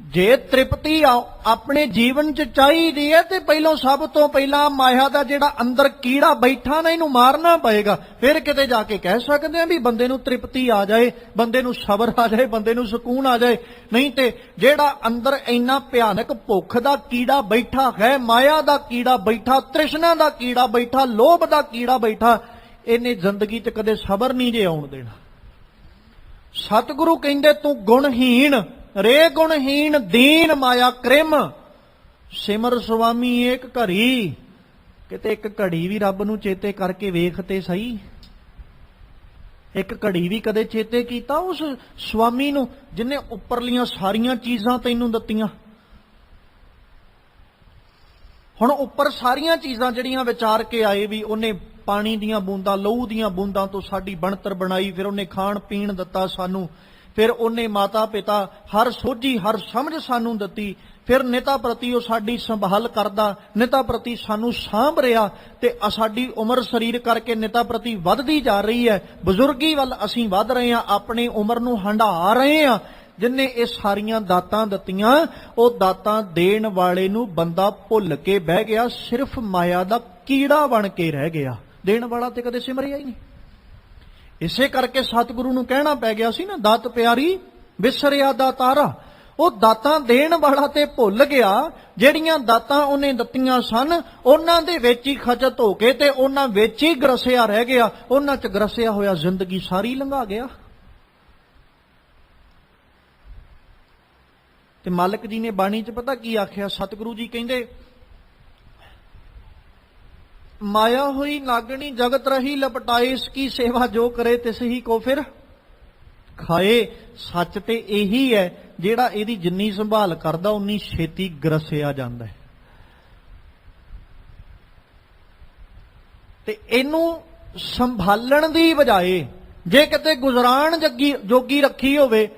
ਜੇ ਤ੍ਰਿਪਤੀ ਆਪਣੇ ਜੀਵਨ 'ਚ ਚਾਹੀਦੀ ਹੈ ਤੇ ਪਹਿਲਾਂ ਸਭ ਤੋਂ ਪਹਿਲਾਂ ਮਾਇਆ ਦਾ ਜਿਹੜਾ ਅੰਦਰ ਕੀੜਾ ਬੈਠਾ ਨਾ ਇਹਨੂੰ ਮਾਰਨਾ ਪਏਗਾ, ਫਿਰ ਕਿਤੇ ਜਾ ਕੇ ਕਹਿ ਸਕਦੇ ਆ ਵੀ ਬੰਦੇ ਨੂੰ ਤ੍ਰਿਪਤੀ ਆ ਜਾਏ, ਬੰਦੇ ਨੂੰ ਸਬਰ ਆ ਜਾਏ, ਬੰਦੇ ਨੂੰ ਸਕੂਨ ਆ ਜਾਏ। ਨਹੀਂ ਤੇ ਜਿਹੜਾ ਅੰਦਰ ਇੰਨਾ ਭਿਆਨਕ ਭੁੱਖ ਦਾ ਕੀੜਾ ਬੈਠਾ ਹੈ, ਮਾਇਆ ਦਾ ਕੀੜਾ ਬੈਠਾ, ਤ੍ਰਿਸ਼ਨਾ ਦਾ ਕੀੜਾ ਬੈਠਾ, ਲੋਭ ਦਾ ਕੀੜਾ ਬੈਠਾ, ਇਹਨੇ ਜ਼ਿੰਦਗੀ 'ਚ ਕਦੇ ਸਬਰ ਨਹੀਂ ਜੇ ਆਉਣ ਦੇਣਾ। ਸਤਿਗੁਰੂ ਕਹਿੰਦੇ ਤੂੰ ਗੁਣਹੀਣ ਰੇ ਗੁਣਹੀਣ ਦੀਨ ਮਾਇਆ ਕ੍ਰਿਮ ਸਿਮਰ ਸੁਆਮੀ ਏਕ ਘੜੀ। ਕਿਤੇ ਇੱਕ ਘੜੀ ਵੀ ਰੱਬ ਨੂੰ ਚੇਤੇ ਕਰਕੇ ਵੇਖ ਤੇ ਸਹੀ, ਇੱਕ ਘੜੀ ਵੀ ਕਦੇ ਚੇਤੇ ਕੀਤਾ ਉਸ ਸੁਆਮੀ ਨੂੰ ਜਿਹਨੇ ਉੱਪਰਲੀਆਂ ਸਾਰੀਆਂ ਚੀਜ਼ਾਂ ਤੈਨੂੰ ਦਿੱਤੀਆਂ। ਹੁਣ ਉੱਪਰ ਸਾਰੀਆਂ ਚੀਜ਼ਾਂ ਜਿਹੜੀਆਂ ਵਿਚਾਰ ਕੇ ਆਏ ਵੀ ਉਹਨੇ ਪਾਣੀ ਦੀਆਂ ਬੂੰਦਾਂ, ਲਹੂ ਦੀਆਂ ਬੂੰਦਾਂ ਤੋਂ ਸਾਡੀ ਬਣਤਰ ਬਣਾਈ, ਫਿਰ ਉਹਨੇ ਖਾਣ ਪੀਣ ਦਿੱਤਾ ਸਾਨੂੰ, ਫਿਰ ਉਹਨੇ ਮਾਤਾ ਪਿਤਾ ਹਰ ਸੋਝੀ ਹਰ ਸਮਝ ਸਾਨੂੰ ਦਿੱਤੀ, ਫਿਰ ਨਿਤਾ ਪ੍ਰਤੀ ਉਹ ਸਾਡੀ ਸੰਭਾਲ ਕਰਦਾ, ਨਿਤਾ ਪ੍ਰਤੀ ਸਾਨੂੰ ਸਾਂਭ ਰਿਹਾ ਤੇ ਸਾਡੀ ਉਮਰ ਸਰੀਰ ਕਰਕੇ ਨਿਤਾ ਪ੍ਰਤੀ ਵੱਧਦੀ ਜਾ ਰਹੀ ਹੈ। ਬਜ਼ੁਰਗੀ ਵੱਲ ਅਸੀਂ ਵੱਧ ਰਹੇ ਹਾਂ, ਆਪਣੀ ਉਮਰ ਨੂੰ ਹੰਢਾ ਰਹੇ ਹਾਂ। ਜਿਨਨੇ ਇਹ ਸਾਰੀਆਂ ਦਾਤਾਂ ਦਿੱਤੀਆਂ, ਉਹ ਦਾਤਾਂ ਦੇਣ ਵਾਲੇ ਨੂੰ ਬੰਦਾ ਭੁੱਲ ਕੇ ਬਹਿ ਗਿਆ, ਸਿਰਫ ਮਾਇਆ ਦਾ ਕੀੜਾ ਬਣ ਕੇ ਰਹਿ ਗਿਆ। ਦੇਣ ਵਾਲਾ ਤੇ ਕਦੇ ਸਿਮਰਿਆ ਹੀ ਨਹੀਂ। ਇਸੇ ਕਰਕੇ ਸਤਿਗੁਰੂ ਨੂੰ ਕਹਿਣਾ ਪੈ ਗਿਆ ਸੀ ਨਾ, ਦਾਤ ਪਿਆਰੀ ਵਿਸਰਿਆ ਦਾਤਾਰਾ। ਉਹ ਦਾਤਾਂ ਦੇਣ ਵਾਲਾ ਤੇ ਭੁੱਲ ਗਿਆ, ਜਿਹੜੀਆਂ ਦਾਤਾਂ ਉਹਨੇ ਦਿੱਤੀਆਂ ਸਨ ਉਹਨਾਂ ਦੇ ਵਿੱਚ ਹੀ ਖਚਤ ਹੋ ਕੇ ਤੇ ਉਹਨਾਂ ਵਿੱਚ ਹੀ ਗਰਸਿਆ ਰਹਿ ਗਿਆ, ਉਹਨਾਂ 'ਚ ਗਰਸਿਆ ਹੋਇਆ ਜ਼ਿੰਦਗੀ ਸਾਰੀ ਲੰਘਾ ਗਿਆ। ਤੇ ਮਾਲਕ ਜੀ ਨੇ ਬਾਣੀ 'ਚ ਪਤਾ ਕੀ ਆਖਿਆ? ਸਤਿਗੁਰੂ ਜੀ ਕਹਿੰਦੇ ਮਾਇਆ ਹੋਈ ਨਾਗਣੀ ਜਗਤ ਰਹੀ ਲਪਟਾਏ, ਇਸ ਕੀ ਸੇਵਾ ਜੋ ਕਰੇ ਤਿਸ ਹੀ ਕੋ ਫਿਰ ਖਾਏ। ਸੱਚ ਤੇ ਇਹੀ ਹੈ, ਜਿਹੜਾ ਇਹਦੀ ਜਿੰਨੀ ਸੰਭਾਲ ਕਰਦਾ ਉਨੀ ਛੇਤੀ ਗਰਸਿਆ ਜਾਂਦਾ ਹੈ। ਤੇ ਇਹਨੂੰ ਸੰਭਾਲਣ ਦੀ ਬਜਾਏ ਜੇ ਕਿਤੇ ਗੁਜ਼ਰਾਨ ਜੋਗੀ ਰੱਖੀ ਹੋਵੇ,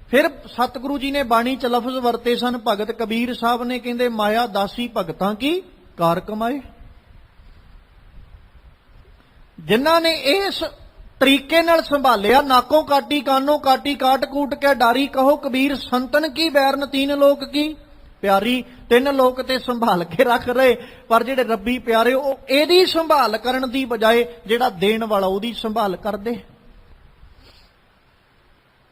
ਫਿਰ ਸਤਿਗੁਰੂ ਜੀ ਨੇ ਬਾਣੀ 'ਚ ਲਫ਼ਜ਼ ਵਰਤੇ ਸਨ, ਭਗਤ ਕਬੀਰ ਸਾਹਿਬ ਨੇ, ਕਹਿੰਦੇ ਮਾਇਆ ਦਾਸੀ ਭਗਤਾਂ ਕੀ ਕਾਰ ਕਮਾਏ। ਜਿਨ੍ਹਾਂ ਨੇ ਇਸ ਤਰੀਕੇ ਨਾਲ ਸੰਭਾਲਿਆ, ਨਾਕੋਂ ਕਾਟੀ ਕਾਨੋਂ ਕਾਟੀ ਕਾਟ ਕੂਟ ਕੇ ਡਾਰੀ, ਕਹੋ ਕਬੀਰ ਸੰਤਨ ਕੀ ਬੈਰਨ ਤੀਨ ਲੋਕ ਕੀ ਪਿਆਰੀ। ਤਿੰਨ ਲੋਕ ਤੇ ਸੰਭਾਲ ਕੇ ਰੱਖ ਰਹੇ, ਪਰ ਜਿਹੜੇ ਰੱਬੀ ਪਿਆਰੇ ਉਹ ਇਹਦੀ ਸੰਭਾਲ ਕਰਨ ਦੀ ਬਜਾਏ ਜਿਹੜਾ ਦੇਣ ਵਾਲਾ ਉਹਦੀ ਸੰਭਾਲ ਕਰਦੇ।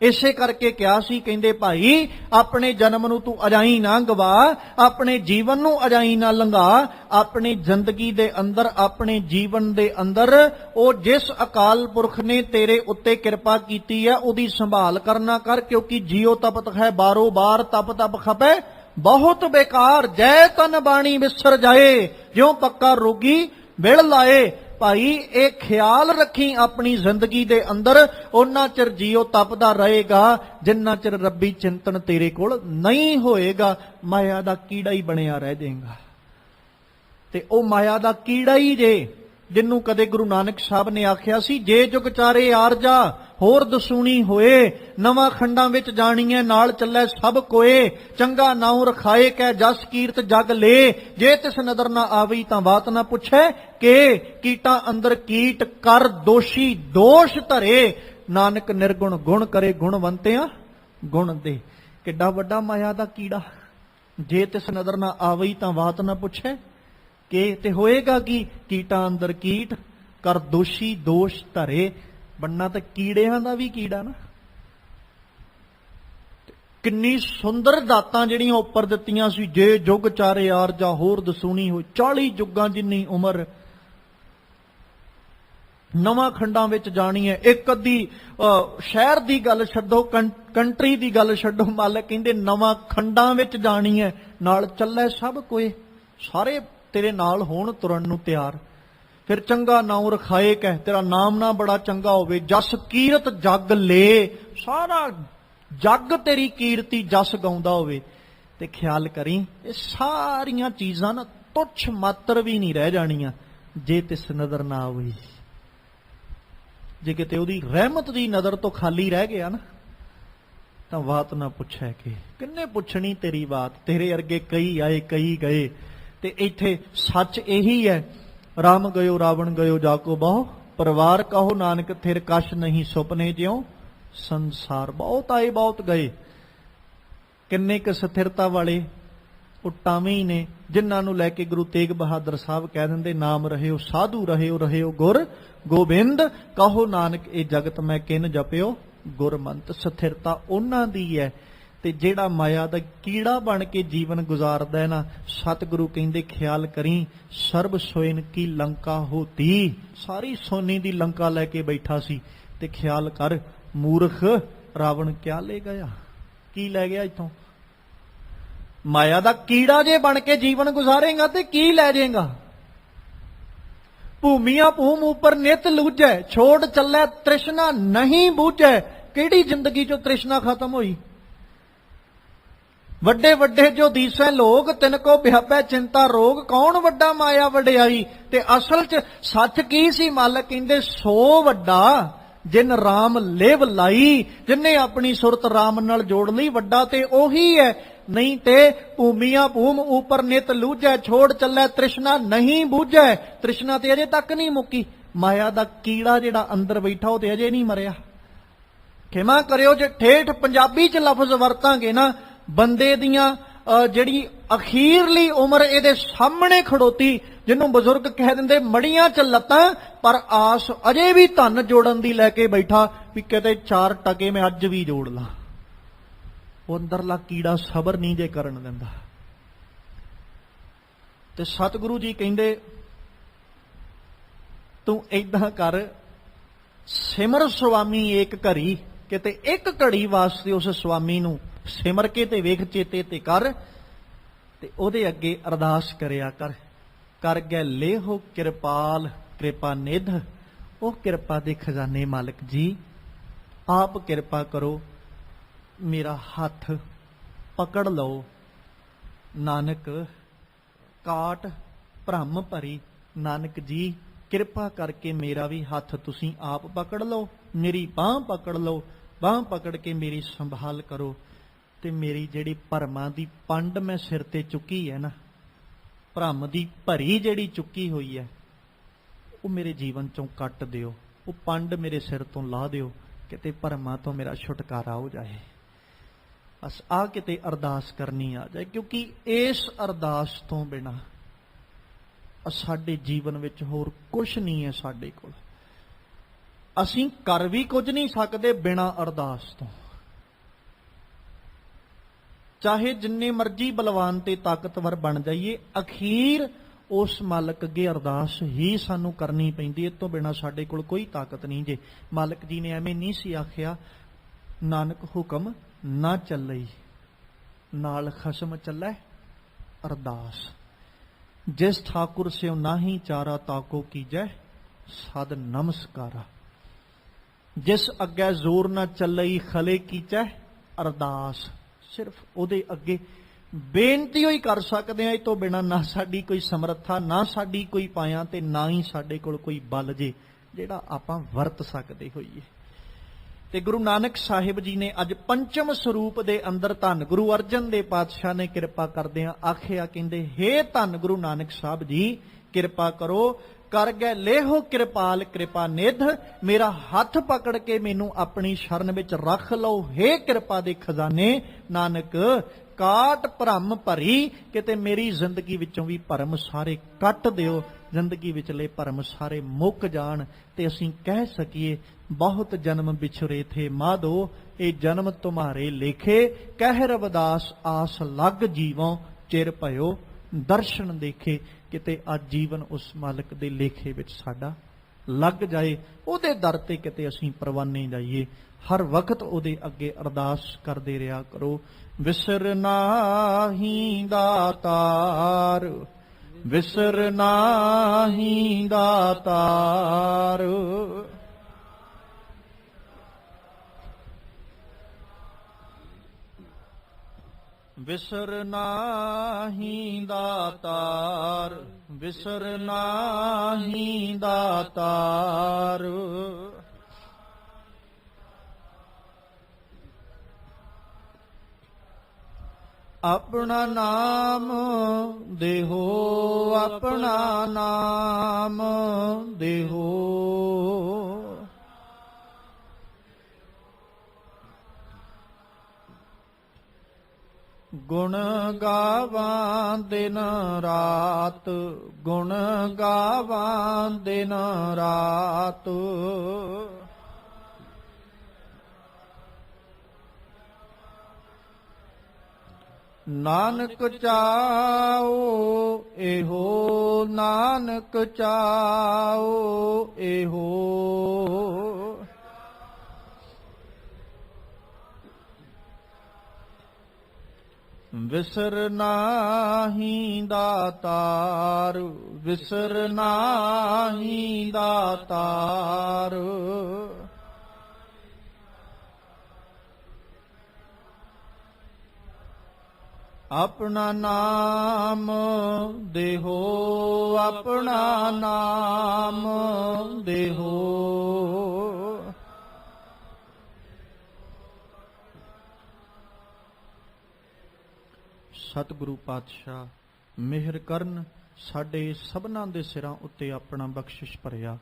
ਇਸੇ ਕਰਕੇ ਕਿਹਾ ਸੀ, ਕਹਿੰਦੇ ਭਾਈ ਆਪਣੇ ਜਨਮ ਨੂੰ ਤੂੰ ਅਜਾਈ ਨਾ ਗਵਾ, ਆਪਣੇ ਜੀਵਨ ਨੂੰ ਅਜਾਈ ਨਾ ਲੰਘਾ। ਆਪਣੀ ਜ਼ਿੰਦਗੀ ਦੇ ਅੰਦਰ, ਆਪਣੇ ਜੀਵਨ ਦੇ ਅੰਦਰ ਉਹ ਜਿਸ ਅਕਾਲ ਪੁਰਖ ਨੇ ਤੇਰੇ ਉੱਤੇ ਕਿਰਪਾ ਕੀਤੀ ਹੈ ਉਹਦੀ ਸੰਭਾਲ ਕਰਨਾ ਕਰ, ਕਿਉਂਕਿ ਜਿਉ ਤਪਤ ਹੈ ਬਾਰੋ ਬਾਰ, ਤਪ ਤਪ ਖਪੇ ਬਹੁਤ ਬੇਕਾਰ। ਜੈ ਤਨ ਬਾਣੀ ਵਿਸਰ ਜਾਏ, ਜਿਉ ਪੱਕਾ ਰੋਗੀ ਬਿਲ ਲਾਏ। ਭਾਈ ਇਹ ਖਿਆਲ ਰੱਖੀ, ਆਪਣੀ ਜ਼ਿੰਦਗੀ ਦੇ ਅੰਦਰ ਉਹਨਾਂ ਚਿਰ ਜੀਓ ਤਪਦਾ ਰਹੇਗਾ ਜਿੰਨਾ ਚਿਰ ਰੱਬੀ ਚਿੰਤਨ ਤੇਰੇ ਕੋਲ ਨਹੀਂ ਹੋਏਗਾ। ਮਾਇਆ ਦਾ ਕੀੜਾ ਹੀ ਬਣਿਆ ਰਹਿ ਜਾਏਗਾ। ਤੇ ਉਹ ਮਾਇਆ ਦਾ ਕੀੜਾ ਹੀ ਜੇ, ਜਿਹਨੂੰ ਕਦੇ ਗੁਰੂ ਨਾਨਕ ਸਾਹਿਬ ਨੇ ਆਖਿਆ ਸੀ, ਜੇ ਜੁਗ ਚਾਰੇ ਆਰਜਾ ਹੋਰ ਦਸੂਣੀ ਹੋਏ, ਨਵਾਂ ਖੰਡਾਂ ਵਿੱਚ ਜਾਣੀਏ ਨਾਲ ਚੱਲੇ ਸਭ ਕੋਏ, ਚੰਗਾ ਨਾਉ ਰਖਾਏ ਕਹਿ ਜਸ ਕੀਰਤ ਜਗ ਲੇ, ਜੇ ਤਿਸ ਨਦਰ ਨਾ ਆਵੀ ਤਾਂ ਬਾਤ ਨਾ ਪੁੱਛੇ ਕਿ ਕੀਟਾਂ ਅੰਦਰ ਕੀਟ ਕਰ ਦੋਸ਼ੀ ਦੋਸ਼ ਧਰੇ, ਨਾਨਕ ਨਿਰਗੁਣ ਗੁਣ ਕਰੇ ਗੁਣਵੰਤਿਆਂ ਗੁਣ ਦੇ। ਕਿੱਡਾ ਵੱਡਾ ਮਾਇਆ ਦਾ ਕੀੜਾ। ਜੇ ਤਿਸ ਨਦਰ ਨਾ ਆਵੀ ਤਾਂ ਬਾਤ ਨਾ ਪੁੱਛੇ ਕਿ, ਤੇ ਹੋਏਗਾ ਕੀ? ਕੀਟਾਂ ਅੰਦਰ ਕੀਟ ਕਰ ਦੋਸ਼ੀ ਦੋਸ਼ ਧਰੇ। ਬਣਨਾ ਤਾਂ ਕੀੜਿਆਂ ਦਾ ਵੀ ਕੀੜਾ ਨਾ। ਕਿੰਨੀ ਸੁੰਦਰ ਦਾਤਾਂ ਜਿਹੜੀਆਂ ਉੱਪਰ ਦਿੱਤੀਆਂ ਸੀ, ਜੇ ਜੁਗ ਚਾਰੇ ਆਰਜਾ ਹੋਰ ਦਸੂਣੀ ਹੋਈ, 40 ਜੁਗਾਂ ਜਿੰਨੀ ਉਮਰ, ਨਵਾਂ ਖੰਡਾਂ ਵਿੱਚ ਜਾਣੀ ਹੈ। ਇੱਕ ਅੱਧੀ ਸ਼ਹਿਰ ਦੀ ਗੱਲ ਛੱਡੋ, ਕੰਟਰੀ ਦੀ ਗੱਲ ਛੱਡੋ, ਮਾਲਕ ਕਹਿੰਦੇ ਨਵਾਂ ਖੰਡਾਂ ਵਿੱਚ ਜਾਣੀ ਹੈ, ਨਾਲ ਚੱਲੇ ਸਭ ਕੋਏ, ਸਾਰੇ ਤੇਰੇ ਨਾਲ ਹੋਣ ਤੁਰਨ ਨੂੰ ਤਿਆਰ। ਫਿਰ ਚੰਗਾ ਨਾਉ ਰਖਾਏ ਕਹਿ, ਤੇਰਾ ਨਾਮ ਨਾ ਬੜਾ ਚੰਗਾ ਹੋਵੇ, ਜਸ ਕੀਰਤ ਜਗ ਲੇ, ਸਾਰਾ ਜਗ ਤੇਰੀ ਕੀਰਤੀ ਜਸ ਗਾਉਂਦਾ ਹੋਵੇ। ਤੇ ਖਿਆਲ ਕਰੀ ਇਹ ਸਾਰੀਆਂ ਚੀਜ਼ਾਂ ਨਾ ਤੁੱਛ ਮਾਤਰ ਵੀ ਨਹੀਂ ਰਹਿ ਜਾਣੀਆਂ ਜੇ ਤਿਸ ਨਜ਼ਰ ਨਾ ਆਵੇ। ਜੇ ਕਿਤੇ ਉਹਦੀ ਰਹਿਮਤ ਦੀ ਨਜ਼ਰ ਤੋਂ ਖਾਲੀ ਰਹਿ ਗਿਆ ਨਾ, ਤਾਂ ਬਾਤ ਨਾ ਪੁੱਛੇ ਕਿ ਕਿੰਨੇ ਪੁੱਛਣੀ ਤੇਰੀ ਬਾਤ, ਤੇਰੇ ਅਰਗੇ ਕਈ ਆਏ ਕਈ ਗਏ। ਤੇ ਇੱਥੇ ਸੱਚ ਇਹੀ ਹੈ, ਰਾਮ ਗਇਓ ਰਾਵਣ ਗਇਓ ਜਾਕੋ ਬਹੁ, ਪਰਿਵਾਰ ਕਹੋ ਨਾਨਕ ਥਿਰ ਕਛ ਨਹੀਂ ਸੁਪਨੇ ਜਿਉ ਸੰਸਾਰ। ਬਹੁਤ ਆਏ ਬਹੁਤ ਗਏ, ਕਿੰਨੇ ਕੁ ਸਥਿਰਤਾ ਵਾਲੇ ਉਹ ਟਾਵੇਂ ਹੀ ਨੇ ਜਿਨ੍ਹਾਂ ਨੂੰ ਲੈ ਕੇ ਗੁਰੂ ਤੇਗ ਬਹਾਦਰ ਸਾਹਿਬ ਕਹਿ ਦਿੰਦੇ, ਨਾਮ ਰਹਿਓ ਸਾਧੂ ਰਹਿਓ ਗੁਰ ਗੋਬਿੰਦ, ਕਹੋ ਨਾਨਕ ਇਹ ਜਗਤ ਮੈਂ ਕਿਨ ਜਪਿਓ ਗੁਰਮੰਤ। ਸਥਿਰਤਾ ਉਹਨਾਂ ਦੀ ਹੈ। ਤੇ ਜਿਹੜਾ ਮਾਇਆ ਦਾ ਕੀੜਾ ਬਣ ਕੇ ਜੀਵਨ ਗੁਜ਼ਾਰਦਾ ਹੈ ਨਾ, ਸਤਿਗੁਰੂ ਕਹਿੰਦੇ ਖਿਆਲ ਕਰੀ ਸਰਬ ਸੋਇਨ ਕੀ ਲੰਕਾ ਹੋਤੀ, ਸਾਰੀ ਸੋਨੇ ਦੀ ਲੰਕਾ ਲੈ ਕੇ ਬੈਠਾ ਸੀ। ਤੇ ਖਿਆਲ ਕਰ ਮੂਰਖ, ਰਾਵਣ ਕਿਆ ਲੈ ਗਿਆ, ਕੀ ਲੈ ਗਿਆ ਇੱਥੋਂ? ਮਾਇਆ ਦਾ ਕੀੜਾ ਜੇ ਬਣ ਕੇ ਜੀਵਨ ਗੁਜ਼ਾਰੇਗਾ ਤੇ ਕੀ ਲੈ ਜਾਏਗਾ? ਭੂਮੀਆਂ ਭੂਮ ਉਪਰ ਨਿਤ ਲੂਜੈ, ਛੋੜ ਚੱਲੇ ਤ੍ਰਿਸ਼ਨਾ ਨਹੀਂ ਬੂਝੈ। ਕਿਹੜੀ ਜ਼ਿੰਦਗੀ ਚੋਂ ਤ੍ਰਿਸ਼ਨਾ ਖਤਮ ਹੋਈ? ਵੱਡੇ ਵੱਡੇ ਜੋ ਦੀਸੈ ਲੋਕ, ਤਿਨ ਕੋ ਵਿਆਪੈ ਚਿੰਤਾ ਰੋਗ, ਕੌਣ ਵੱਡਾ ਮਾਇਆ ਵਡਿਆਈ। ਤੇ ਅਸਲ 'ਚ ਸੱਚ ਕੀ ਸੀ? ਮਾਲਕ ਕਹਿੰਦੇ ਸੋ ਵੱਡਾ ਜਿਨ ਰਾਮ ਲੇਵ ਲਾਈ, ਜਿਨੇ ਆਪਣੀ ਸੁਰਤ ਰਾਮ ਨਾਲ ਜੋੜ ਲਈ, ਵੱਡਾ ਤੇ ਉਹੀ ਹੈ। ਨਹੀਂ ਤੇ ਭੂਮੀਆਂ ਭੂਮ ਉਪਰ ਨਿਤ ਲੂਝੈ, ਛੋੜ ਚੱਲੇ ਤ੍ਰਿਸ਼ਨਾ ਨਹੀਂ ਬੂਝੈ। ਤ੍ਰਿਸ਼ਨਾ ਤੇ ਅਜੇ ਤੱਕ ਨਹੀਂ ਮੁੱਕੀ। ਮਾਇਆ ਦਾ ਕੀੜਾ ਜਿਹੜਾ ਅੰਦਰ ਬੈਠਾ ਉਹ ਤੇ ਅਜੇ ਨਹੀਂ ਮਰਿਆ। ਖਿਮਾ ਕਰਿਓ ਜੇ ਠੇਠ ਪੰਜਾਬੀ 'ਚ ਲਫ਼ਜ਼ ਵਰਤਾਂਗੇ ਨਾ, ਬੰਦੇ ਦੀਆਂ ਜਿਹੜੀ ਅਖੀਰਲੀ ਉਮਰ ਇਹਦੇ ਸਾਹਮਣੇ ਖੜੋਤੀ, ਜਿਹਨੂੰ ਬਜ਼ੁਰਗ ਕਹਿ ਦਿੰਦੇ ਮੜੀਆਂ 'ਚ ਲੱਤਾਂ, ਪਰ ਆਸ ਅਜੇ ਵੀ ਧਨ ਜੋੜਨ ਦੀ ਲੈ ਕੇ ਬੈਠਾ ਵੀ ਕਿਤੇ 4 ਟਕੇ ਮੈਂ ਅੱਜ ਵੀ ਜੋੜ ਲਾਂ। ਉਹ ਅੰਦਰਲਾ ਕੀੜਾ ਸਬਰ ਨਹੀਂ ਜੇ ਕਰਨ ਦਿੰਦਾ। ਤੇ ਸਤਿਗੁਰੂ ਜੀ ਕਹਿੰਦੇ ਤੂੰ ਏਦਾਂ ਕਰ, ਸਿਮਰ ਸੁਆਮੀ ਏਕ ਘੜੀ, ਕਿਤੇ ਇੱਕ ਘੜੀ ਵਾਸਤੇ ਉਸ ਸੁਆਮੀ ਨੂੰ ਸਿਮਰ ਕੇ ਤੇ ਵੇਖ ਚੇਤੇ ਤੇ ਕਰ, ਤੇ ਉਹਦੇ ਅੱਗੇ ਅਰਦਾਸ ਕਰਿਆ ਕਰ ਗਏ ਲੇਹੋ ਕਿਰਪਾਲ ਕਿਰਪਾ ਨਿਧ। ਉਹ ਕਿਰਪਾ ਦੇ ਖਜ਼ਾਨੇ ਮਾਲਕ ਜੀ ਆਪ ਕਿਰਪਾ ਕਰੋ, ਮੇਰਾ ਹੱਥ ਪਕੜ ਲਓ। ਨਾਨਕ ਕਾਟ ਭ੍ਰਮ ਭਰੀ, ਨਾਨਕ ਜੀ ਕਿਰਪਾ ਕਰਕੇ ਮੇਰਾ ਵੀ ਹੱਥ ਤੁਸੀਂ ਆਪ ਪਕੜ ਲਓ, ਮੇਰੀ ਬਾਂਹ ਪਕੜ ਲਓ, ਬਾਂਹ ਪਕੜ ਕੇ ਮੇਰੀ ਸੰਭਾਲ ਕਰੋ। ਤੇ ਮੇਰੀ ਜਿਹੜੀ ਭਰਮਾਂ ਦੀ ਪੰਡ ਮੈਂ ਸਿਰ ਤੇ ਚੁੱਕੀ ਹੈ ਨਾ, ਭਰਮ ਦੀ ਭਰੀ ਜਿਹੜੀ ਚੁੱਕੀ ਹੋਈ ਹੈ, ਉਹ ਮੇਰੇ ਜੀਵਨ ਚੋਂ ਕੱਟ ਦਿਓ। ਉਹ ਪੰਡ ਮੇਰੇ ਸਿਰ ਤੋਂ ਲਾ ਦਿਓ, ਕਿਤੇ ਭਰਮਾਂ ਤੋਂ ਮੇਰਾ ਛੁਟਕਾਰਾ ਹੋ ਜਾਏ। ਬਸ ਆ ਕਿਤੇ ਅਰਦਾਸ ਕਰਨੀ ਆ ਜਾਏ, ਕਿਉਂਕਿ ਇਸ ਅਰਦਾਸ ਤੋਂ ਬਿਨਾਂ ਸਾਡੇ ਜੀਵਨ ਵਿੱਚ ਹੋਰ ਕੁਝ ਨਹੀਂ ਹੈ। ਸਾਡੇ ਕੋਲ ਅਸੀਂ ਕਰ ਵੀ ਕੁਝ ਨਹੀਂ ਸਕਦੇ ਬਿਨਾਂ ਅਰਦਾਸ ਤੋਂ। ਚਾਹੇ ਜਿੰਨੇ ਮਰਜ਼ੀ ਬਲਵਾਨ ਤੇ ਤਾਕਤਵਰ ਬਣ ਜਾਈਏ, ਅਖੀਰ ਉਸ ਮਾਲਕ ਅੱਗੇ ਅਰਦਾਸ ਹੀ ਸਾਨੂੰ ਕਰਨੀ ਪੈਂਦੀ। ਇਹ ਤੋਂ ਬਿਨਾਂ ਸਾਡੇ ਕੋਲ ਕੋਈ ਤਾਕਤ ਨਹੀਂ। ਜੇ ਮਾਲਕ ਜੀ ਨੇ ਐਵੇਂ ਨਹੀਂ ਸੀ ਆਖਿਆ, ਨਾਨਕ ਹੁਕਮ ਨਾ ਚੱਲਈ ਨਾਲ ਖਸਮ ਚੱਲੇ ਅਰਦਾਸ। ਜਿਸ ਠਾਕੁਰ ਸਿਉ ਨਾਹੀ ਚਾਰਾ ਤਾਕੋ ਕੀਜੈ ਸਦ ਨਮਸਕਾਰਾ। ਜਿਸ ਅੱਗੇ ਜ਼ੋਰ ਨਾ ਚੱਲਈ ਖਲੇ ਕੀਚੈ ਅਰਦਾਸ। ਸਿਰਫ ਉਹਦੇ ਅੱਗੇ ਬੇਨਤੀ ਹੋਈ ਕਰ ਸਕਦੇ ਹਾਂ। ਇਹ ਤੋਂ ਬਿਨਾਂ ਨਾ ਸਾਡੀ ਕੋਈ ਸਮਰੱਥਾ, ਨਾ ਸਾਡੀ ਕੋਈ ਪਾਇਆ, ਤੇ ਨਾ ਹੀ ਸਾਡੇ ਕੋਲ ਕੋਈ ਬਲ ਜੇ ਜਿਹੜਾ ਆਪਾਂ ਵਰਤ ਸਕਦੇ ਹੋਈਏ। ਤੇ ਗੁਰੂ ਨਾਨਕ ਸਾਹਿਬ ਜੀ ਨੇ ਅੱਜ ਪੰਚਮ ਸਰੂਪ ਦੇ ਅੰਦਰ ਧੰਨ ਗੁਰੂ ਅਰਜਨ ਦੇਵ ਪਾਤਸ਼ਾਹ ਨੇ ਕਿਰਪਾ ਕਰਦਿਆਂ ਆਖਿਆ, ਕਹਿੰਦੇ ਹੇ ਧੰਨ ਗੁਰੂ ਨਾਨਕ ਸਾਹਿਬ ਜੀ ਕਿਰਪਾ ਕਰੋ, ਕਰ ਗਏ ਲੇਹੋ ਕਿਰਪਾਲ ਕਿਰਪਾ ਨਿਧ। ਮੇਰਾ ਹੱਥ ਪਕੜ ਕੇ ਮੈਨੂੰ ਆਪਣੀ ਸ਼ਰਨ ਵਿੱਚ ਰੱਖ ਲਓ। ਹੇ ਕਿਰਪਾ ਦੇ ਖਜ਼ਾਨੇ ਨਾਨਕ ਕਾਟ ਭਰਮ ਭਰੀ, ਕਿਤੇ ਮੇਰੀ ਜ਼ਿੰਦਗੀ ਵਿੱਚੋਂ ਵੀ ਭਰਮ ਸਾਰੇ ਕੱਟ ਦਿਓ, ਜ਼ਿੰਦਗੀ ਵਿਚਲੇ ਭਰਮ ਸਾਰੇ ਮੁੱਕ ਜਾਣ, ਤੇ ਅਸੀਂ ਕਹਿ ਸਕੀਏ ਬਹੁਤ ਜਨਮ ਵਿਛੁਰੇ ਥੇ ਮਾਧੋ, ਇਹ ਜਨਮ ਤੁਮਾਰੇ ਲੇਖੇ, ਕਹਿ ਰਵਿਦਾਸ ਆਸ ਲੱਗ ਜੀਵੋਂ, ਚਿਰ ਭਇਓ ਦਰਸ਼ਨ ਦੇਖੇ। ਕਿਤੇ ਅੱਜ ਜੀਵਨ ਉਸ ਮਾਲਕ ਦੇ ਲੇਖੇ ਵਿੱਚ ਸਾਡਾ ਲੱਗ ਜਾਏ, ਉਹਦੇ ਦਰ ਤੇ ਕਿਤੇ ਅਸੀਂ ਪ੍ਰਵਾਨੇ ਜਾਈਏ। ਹਰ ਵਕਤ ਉਹਦੇ ਅੱਗੇ ਅਰਦਾਸ ਕਰਦੇ ਰਿਹਾ ਕਰੋ। ਵਿਸਰ ਨਾਹੀ ਦਾਤਾਰ, ਵਿਸਰ ਨਾਹੀ ਦਾਤਾਰ। ਵਿਸਰ ਨਾਹੀ ਦਾਤਾਰ, ਵਿਸਰ ਨਾਹੀ ਦਾਤਾਰ। ਆਪਣਾ ਨਾਮ ਦੇਹੋ, ਆਪਣਾ ਨਾਮ ਦੇਹੋ। ਗੁਣ ਗਾਵਾਂ ਦਿਨ ਰਾਤ, ਗੁਣ ਗਾਵਾਂ ਦਿਨ ਰਾਤ। ਨਾਨਕ ਚਾਓ ਇਹੋ, ਨਾਨਕ ਚਾਓ ਇਹੋ। ਵਿਸਰ ਨਾਹੀਂ ਦਾਤਾਰ, ਵਿਸਰ ਨਾਹੀਂ ਦਾਤਾਰ। ਆਪਣਾ ਨਾਮ ਦੇਹੋ, ਆਪਣਾ ਨਾਮ ਦੇਹੋ। ਸਤਿਗੁਰੂ ਪਾਤਸ਼ਾਹ ਮਿਹਰ ਕਰਨ, ਸਾਡੇ ਸਭਨਾਂ ਦੇ ਸਿਰਾਂ ਉੱਤੇ ਆਪਣਾ ਬਖਸ਼ਿਸ਼ ਭਰਿਆ,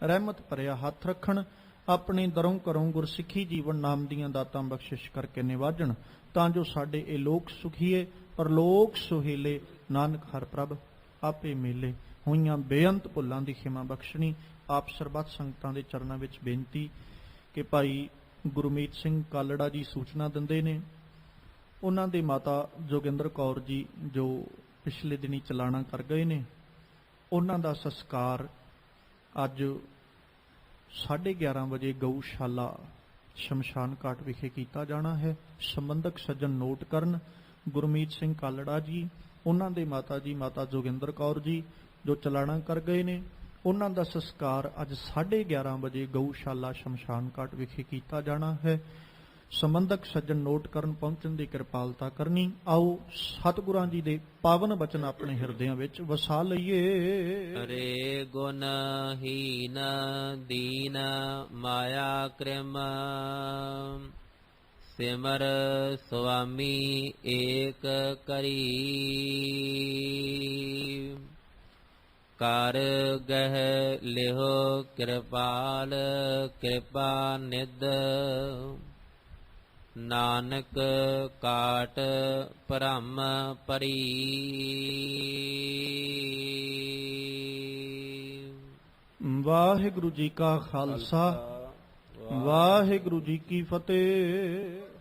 ਰਹਿਮਤ ਭਰਿਆ ਹੱਥ ਰੱਖਣ, ਆਪਣੇ ਦਰੋਂ ਘਰੋਂ ਗੁਰਸਿੱਖੀ ਜੀਵਨ ਨਾਮ ਦੀਆਂ ਦਾਤਾਂ ਬਖਸ਼ਿਸ਼ ਕਰਕੇ ਨਿਵਾਜਣ, ਤਾਂ ਜੋ ਸਾਡੇ ਇਹ ਲੋਕ ਸੁਖੀਏ ਪਰਲੋਕ ਸੁਹੇਲੇ, ਨਾਨਕ ਹਰ ਪ੍ਰਭ ਆਪੇ ਮੇਲੇ। ਹੋਈਆਂ ਬੇਅੰਤ ਭੁੱਲਾਂ ਦੀ ਖਿਮਾ ਬਖਸ਼ਣੀ। ਆਪ ਸਰਬੱਤ ਸੰਗਤਾਂ ਦੇ ਚਰਨਾਂ ਵਿੱਚ ਬੇਨਤੀ ਕਿ ਭਾਈ ਗੁਰਮੀਤ ਸਿੰਘ ਕਾਲੜਾ ਜੀ ਸੂਚਨਾ ਦਿੰਦੇ ਨੇ, ਉਹਨਾਂ ਦੇ ਮਾਤਾ ਜੋਗਿੰਦਰ ਕੌਰ ਜੀ ਜੋ ਪਿਛਲੇ ਦਿਨੀ ਚਲਾਣਾ ਕਰ ਗਏ ਨੇ, ਉਹਨਾਂ ਦਾ ਸੰਸਕਾਰ ਅੱਜ 11:30 ਵਜੇ ਗਊਸ਼ਾਲਾ ਸ਼ਮਸ਼ਾਨ ਘਾਟ ਵਿਖੇ ਕੀਤਾ ਜਾਣਾ ਹੈ। ਸੰਬੰਧਕ ਸੱਜਣ ਨੋਟ ਕਰਨ, ਗੁਰਮੀਤ ਸਿੰਘ ਕਾਲੜਾ ਜੀ, ਉਹਨਾਂ ਦੇ ਮਾਤਾ ਜੀ ਮਾਤਾ ਜੋਗਿੰਦਰ ਕੌਰ ਜੀ ਜੋ ਚਲਾਣਾ ਕਰ ਗਏ ਨੇ, ਉਹਨਾਂ ਦਾ ਸੰਸਕਾਰ ਅੱਜ 11:30 ਵਜੇ ਗਊਸ਼ਾਲਾ ਸ਼ਮਸ਼ਾਨ ਘਾਟ ਵਿਖੇ ਕੀਤਾ ਜਾਣਾ ਹੈ। ਸੰਬੰਧਕ ਸੱਜਣ ਨੋਟ ਕਰਨ, ਪਹੁੰਚਣ ਦੀ ਕਿਰਪਾਲਤਾ ਕਰਨੀ। ਆਓ ਸਤਿਗੁਰਾਂ ਜੀ ਦੇ ਪਾਵਨ ਬਚਨ ਆਪਣੇ ਹਿਰਦਿਆਂ ਵਿੱਚ ਵਸਾ ਲਈਏ। ਹਰੇ ਗੁਣ ਹੀਨ ਦੀਨ ਮਾਇਆ ਕ੍ਰਿਮ, ਸਿਮਰ ਸੁਆਮੀ ਏਕ ਕਰੀ। ਕਰ ਗਹਿ ਲਿਹੁ ਕਿਰਪਾਲ, ਕਿਰਪਾ ਨਿਧ। ਨਾਨਕ ਕਾਟ ਭ੍ਰਮ ਪਰੀ। ਵਾਹਿਗੁਰੂ ਜੀ ਕਾ ਖਾਲਸਾ, ਵਾਹਿਗੁਰੂ ਜੀ ਕੀ ਫਤਿਹ।